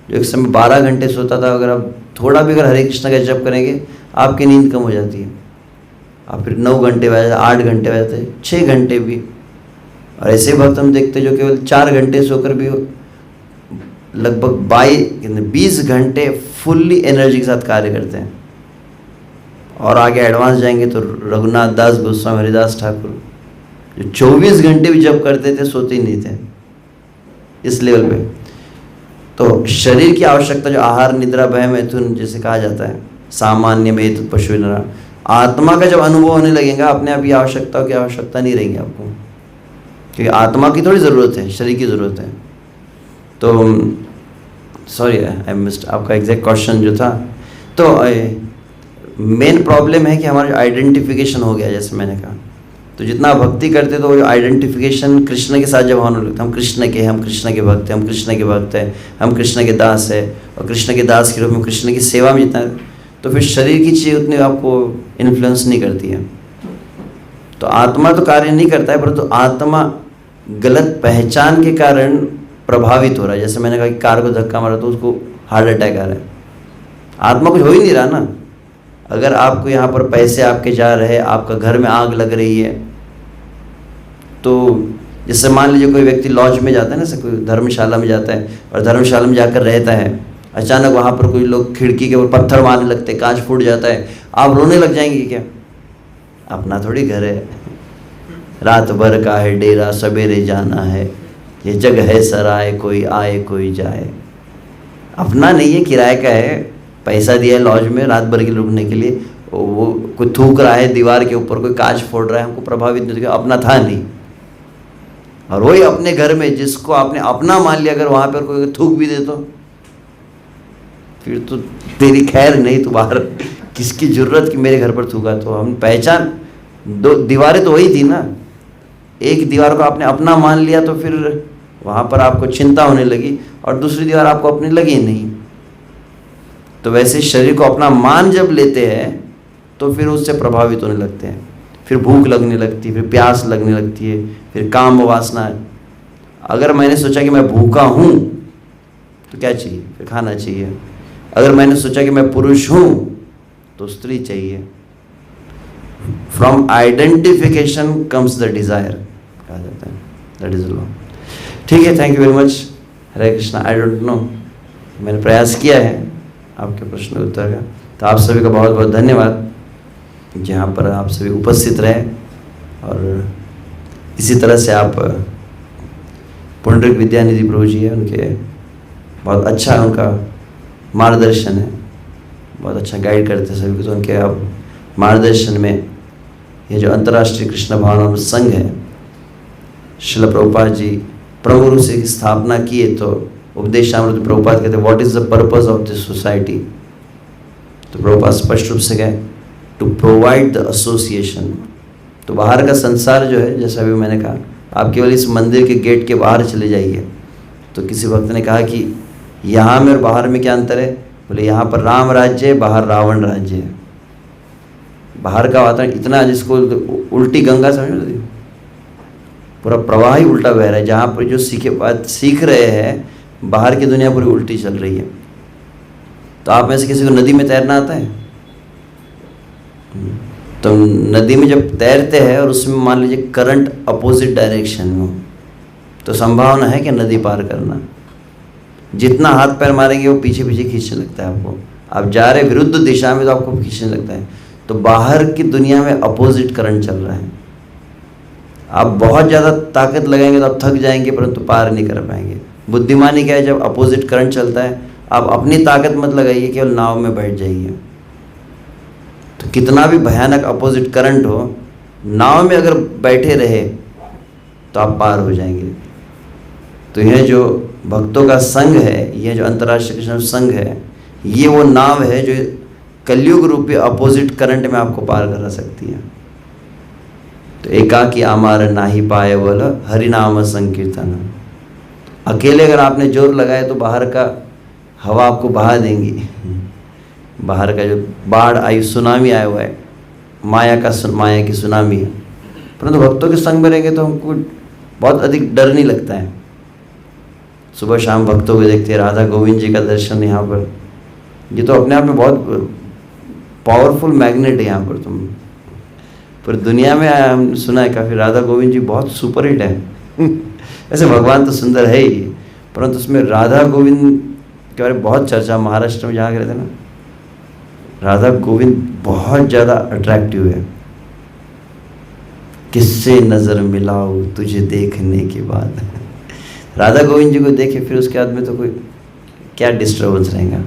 जो एक समय 12 घंटे सोता था, अगर आप थोड़ा भी अगर हरे कृष्ण का जप करेंगे आपकी नींद कम हो जाती है, आप फिर 9 घंटे बज जाते, 8 घंटे बज जाते, 6 घंटे भी। और ऐसे वक्त हम देखते जो केवल 4 घंटे सोकर भी लगभग 20 घंटे फुल्ली एनर्जी के साथ कार्य करते हैं। और आगे एडवांस जाएंगे तो रघुनाथ दास गोस्वामी, हरिदास ठाकुर जो 24 घंटे भी जप करते थे, सोते ही नहीं थे इस लेवल पे। तो शरीर की आवश्यकता जो आहार निद्रा भय मैथुन जैसे कहा जाता है, सामान्य में तो पशु नरा, आत्मा का जब अनुभव होने लगेगा अपने आप ये आवश्यकताओं की आवश्यकता नहीं रहेगी आपको, क्योंकि आत्मा की थोड़ी ज़रूरत है, शरीर की ज़रूरत है। तो सॉरी आई मिस्ड आपका एग्जैक्ट क्वेश्चन जो था। तो मेन प्रॉब्लम है कि हमारा आइडेंटिफिकेशन हो गया, जैसे मैंने कहा, तो जितना भक्ति करते तो वो आइडेंटिफिकेशन कृष्ण के साथ जब होने लगता, हम कृष्ण के हैं, हम कृष्ण के भक्त हैं, हम कृष्ण के भक्त हैं, हम कृष्ण के दास है, और कृष्ण के दास के रूप में कृष्ण की सेवा में जितना, तो फिर शरीर की चीज़ उतनी आपको इन्फ्लुएंस नहीं करती है। तो आत्मा तो कार्य नहीं करता है, परंतु आत्मा गलत पहचान के कारण प्रभावित हो रहा है। जैसे मैंने कहा कि कार को धक्का मारा तो उसको हार्ट अटैक आ रहा है, आत्मा कुछ हो ही नहीं रहा ना। अगर आपको यहाँ पर पैसे आपके जा रहे हैं, आपका घर में आग लग रही है, तो जैसे मान लीजिए कोई व्यक्ति लॉज में जाता है ना, जैसे कोई धर्मशाला में जाता है और धर्मशाला में जाकर रहता है, अचानक वहाँ पर कोई लोग खिड़की के ऊपर पत्थर मारने लगते हैं, कांच फूट जाता है, आप रोने लग जाएंगे क्या? अपना थोड़ी घर है, रात भर का है डेरा, सवेरे जाना है, ये जग है सराय, कोई आए कोई जाए। अपना नहीं है, किराए का है, पैसा दिया है लॉज में रात भर के रुकने के लिए, वो कोई थूक रहा है दीवार के ऊपर, कोई कांच फोड़ रहा है, हमको प्रभावित नहीं होगा, अपना था नहीं। और वही अपने घर में जिसको आपने अपना मान लिया, अगर वहाँ पर कोई थूक भी दे तो फिर तो तेरी खैर नहीं, तो बाहर किसकी जरूरत कि मेरे घर पर थूका। तो हम पहचान, दो दीवारें तो वही थी ना, एक दीवार को आपने अपना मान लिया तो फिर वहाँ पर आपको चिंता होने लगी, और दूसरी दीवार आपको अपनी लगी नहीं। तो वैसे शरीर को अपना मान जब लेते हैं तो फिर उससे प्रभावित होने लगते हैं, फिर भूख लगने लगती है, फिर प्यास लगने लगती है, फिर काम वासना है। अगर मैंने सोचा कि मैं भूखा हूँ तो क्या चाहिए? फिर खाना चाहिए। अगर मैंने सोचा कि मैं पुरुष हूँ तो स्त्री चाहिए। From identification comes the desire, कहा जाता है, दैट इज लॉ। ठीक है, thank you very much. Hare Krishna. I don't know, मैंने प्रयास किया है आपके प्रश्न उत्तर का, तो आप सभी का बहुत बहुत धन्यवाद जहाँ पर आप सभी उपस्थित रहे, और इसी तरह से आप पुंडरीक विद्यानिधि प्रभु जी है, उनके बहुत अच्छा उनका मार्गदर्शन है, बहुत अच्छा गाइड करते हैं सभी को। तो उनके अब मार्गदर्शन में ये जो अंतर्राष्ट्रीय कृष्ण भावना संघ है, श्रील प्रभुपाद जी प्रभु रूप से स्थापना किए, तो उपदेशामृत प्रभुपाद कहते हैं what is the purpose of this society. तो प्रभुपाद स्पष्ट रूप से कहे टू प्रोवाइड द एसोसिएशन। तो बाहर का संसार जो है, जैसा अभी मैंने कहा, आप केवल इस मंदिर के गेट के बाहर चले जाइए। तो किसी भक्त ने कहा कि यहाँ में और बाहर में क्या अंतर है? बोले यहाँ पर राम राज्य है, बाहर रावण राज्य है। बाहर का वातावरण इतना, जिसको उल्टी गंगा समझ लो, पूरा प्रवाह ही उल्टा बह रहा है। जहाँ पर जो सीख रहे हैं, बाहर की दुनिया पूरी उल्टी चल रही है। तो आप में से किसी को नदी में तैरना आता है? तो नदी में जब तैरते हैं और उसमें मान लीजिए करंट अपोजिट डायरेक्शन में हो, तो संभावना है कि नदी पार करना। जितना हाथ पैर मारेंगे वो पीछे पीछे खींचने लगता है आपको। आप जा रहे विरुद्ध दिशा में तो आपको खींचने लगता है। तो बाहर की दुनिया में अपोजिट करंट चल रहा है। आप बहुत ज़्यादा ताकत लगाएंगे तो आप थक जाएंगे, परंतु पार नहीं कर पाएंगे। बुद्धिमानी क्या है? जब अपोजिट करंट चलता है, आप अपनी ताकत मत लगाइए, केवल नाव में बैठ जाइए। तो कितना भी भयानक अपोजिट करंट हो, नाव में अगर बैठे रहे तो आप पार हो जाएंगे। तो यह जो भक्तों का संघ है, यह जो अंतर्राष्ट्रीय कृष्ण संघ है, ये वो नाव है जो कलयुग रूपी अपोजिट करंट में आपको पार करा सकती है। तो एकाकी आमार नाही पाए बोल हरिनाम संकीर्तन। अकेले अगर आपने जोर लगाए तो बाहर का हवा आपको बहा देंगी। बाहर का जो बाढ़ आई, सुनामी आया हुआ है, माया की सुनामी है। परंतु भक्तों के संग में रहेंगे तो हमको बहुत अधिक डर नहीं लगता है। सुबह शाम भक्तों को देखते हैं, राधा गोविंद जी का दर्शन यहाँ पर, ये तो अपने आप में बहुत पावरफुल मैग्नेट है यहाँ पर। तुम पर दुनिया में हम सुना है काफ़ी, राधा गोविंद जी बहुत सुपर हिट है। ऐसे भगवान तो सुंदर है ही, परंतु उसमें राधा गोविंद के बारे में बहुत चर्चा। महाराष्ट्र में जहाँ गए थे ना, राधा गोविंद बहुत ज़्यादा अट्रैक्टिव है। किससे नज़र मिलाऊं तुझे देखने के बाद। राधा गोविंद जी को देखे फिर उसके बाद में तो कोई क्या डिस्टर्बेंस रहेगा।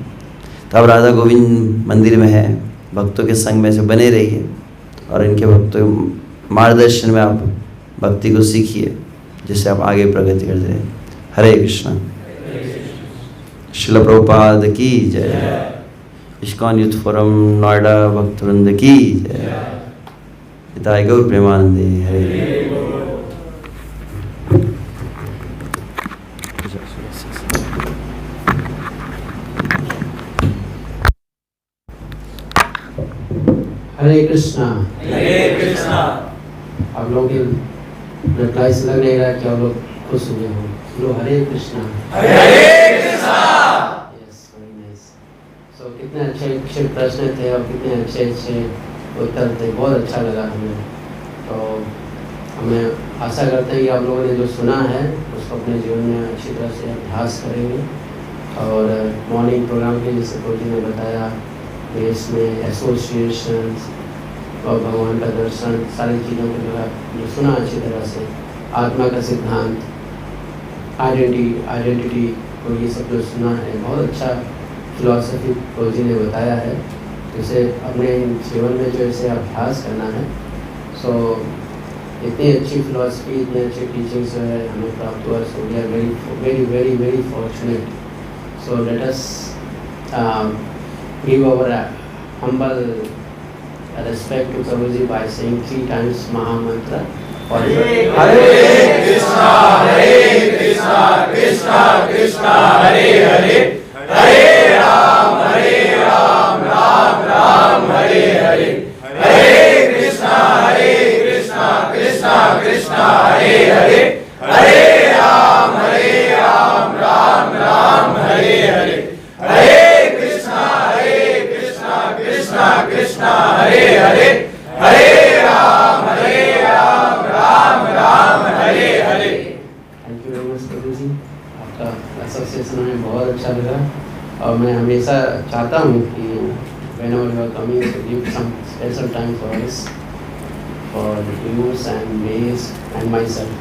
तो अब राधा गोविंद मंदिर में है, भक्तों के संग में से बने रहिए और इनके भक्तों मार्गदर्शन में आप भक्ति को सीखिए, जिससे आप आगे प्रगति करते रहें। हरे कृष्णा। श्रील प्रभुपाद की जय। इस्कॉन यूथ फोरम नोएडा भक्त वृंद की जय। हिताय गौर प्रेमानंदे। हरे हरे कृष्णा। हरे कृष्णा। आप लोग रिप्लाई से लग नहीं रहा कि आप लोग खुश हुए हो। लो Hare Krishna. Hare Krishna. Yes, very nice. So कितने अच्छे अच्छे प्रश्न थे और कितने अच्छे अच्छे उत्तर थे, बहुत अच्छा लगा हमें। तो हमें आशा करते हैं कि आप लोगों ने जो सुना है उसको अपने जीवन में अच्छी तरह से अभ्यास करेंगे। और मॉर्निंग प्रोग्राम के जैसे कोई ने बताया कि इसमें एसोसिएशंस और भगवान का दर्शन, सारी चीज़ों को जो सुना अच्छी तरह से, आत्मा का सिद्धांत, आइडेंटिटी को ये सब जो सुना है, बहुत अच्छा फिलॉसफी जी ने बताया है। इसे अपने जीवन में जो इसे अभ्यास करना है। सो इतनी अच्छी फिलॉसफी, इतने अच्छे टीचिंग्स जो है हमें प्राप्त हुआ। So we are very very very fortunate. So let us give our humble respect to Prabhuji by saying 3 times Maha Mantra. Hare Krishna Krishna Krishna Hare Hare, Hare Ram Ram Ram Hare Hare, Hare Krishna Krishna Krishna Hare Hare, Hare Ram Ram Ram Hare Hare, Hare Krishna Krishna Krishna Hare Hare, Hare Ram Ram Hare Hare. Thank you very much प्रभु जी, आपका एसोसिएशन हमें बहुत अच्छा लगा। और मैं हमेशा चाहता हूँ कि whenever you are coming to give some special time for us, for the youth and maids and myself.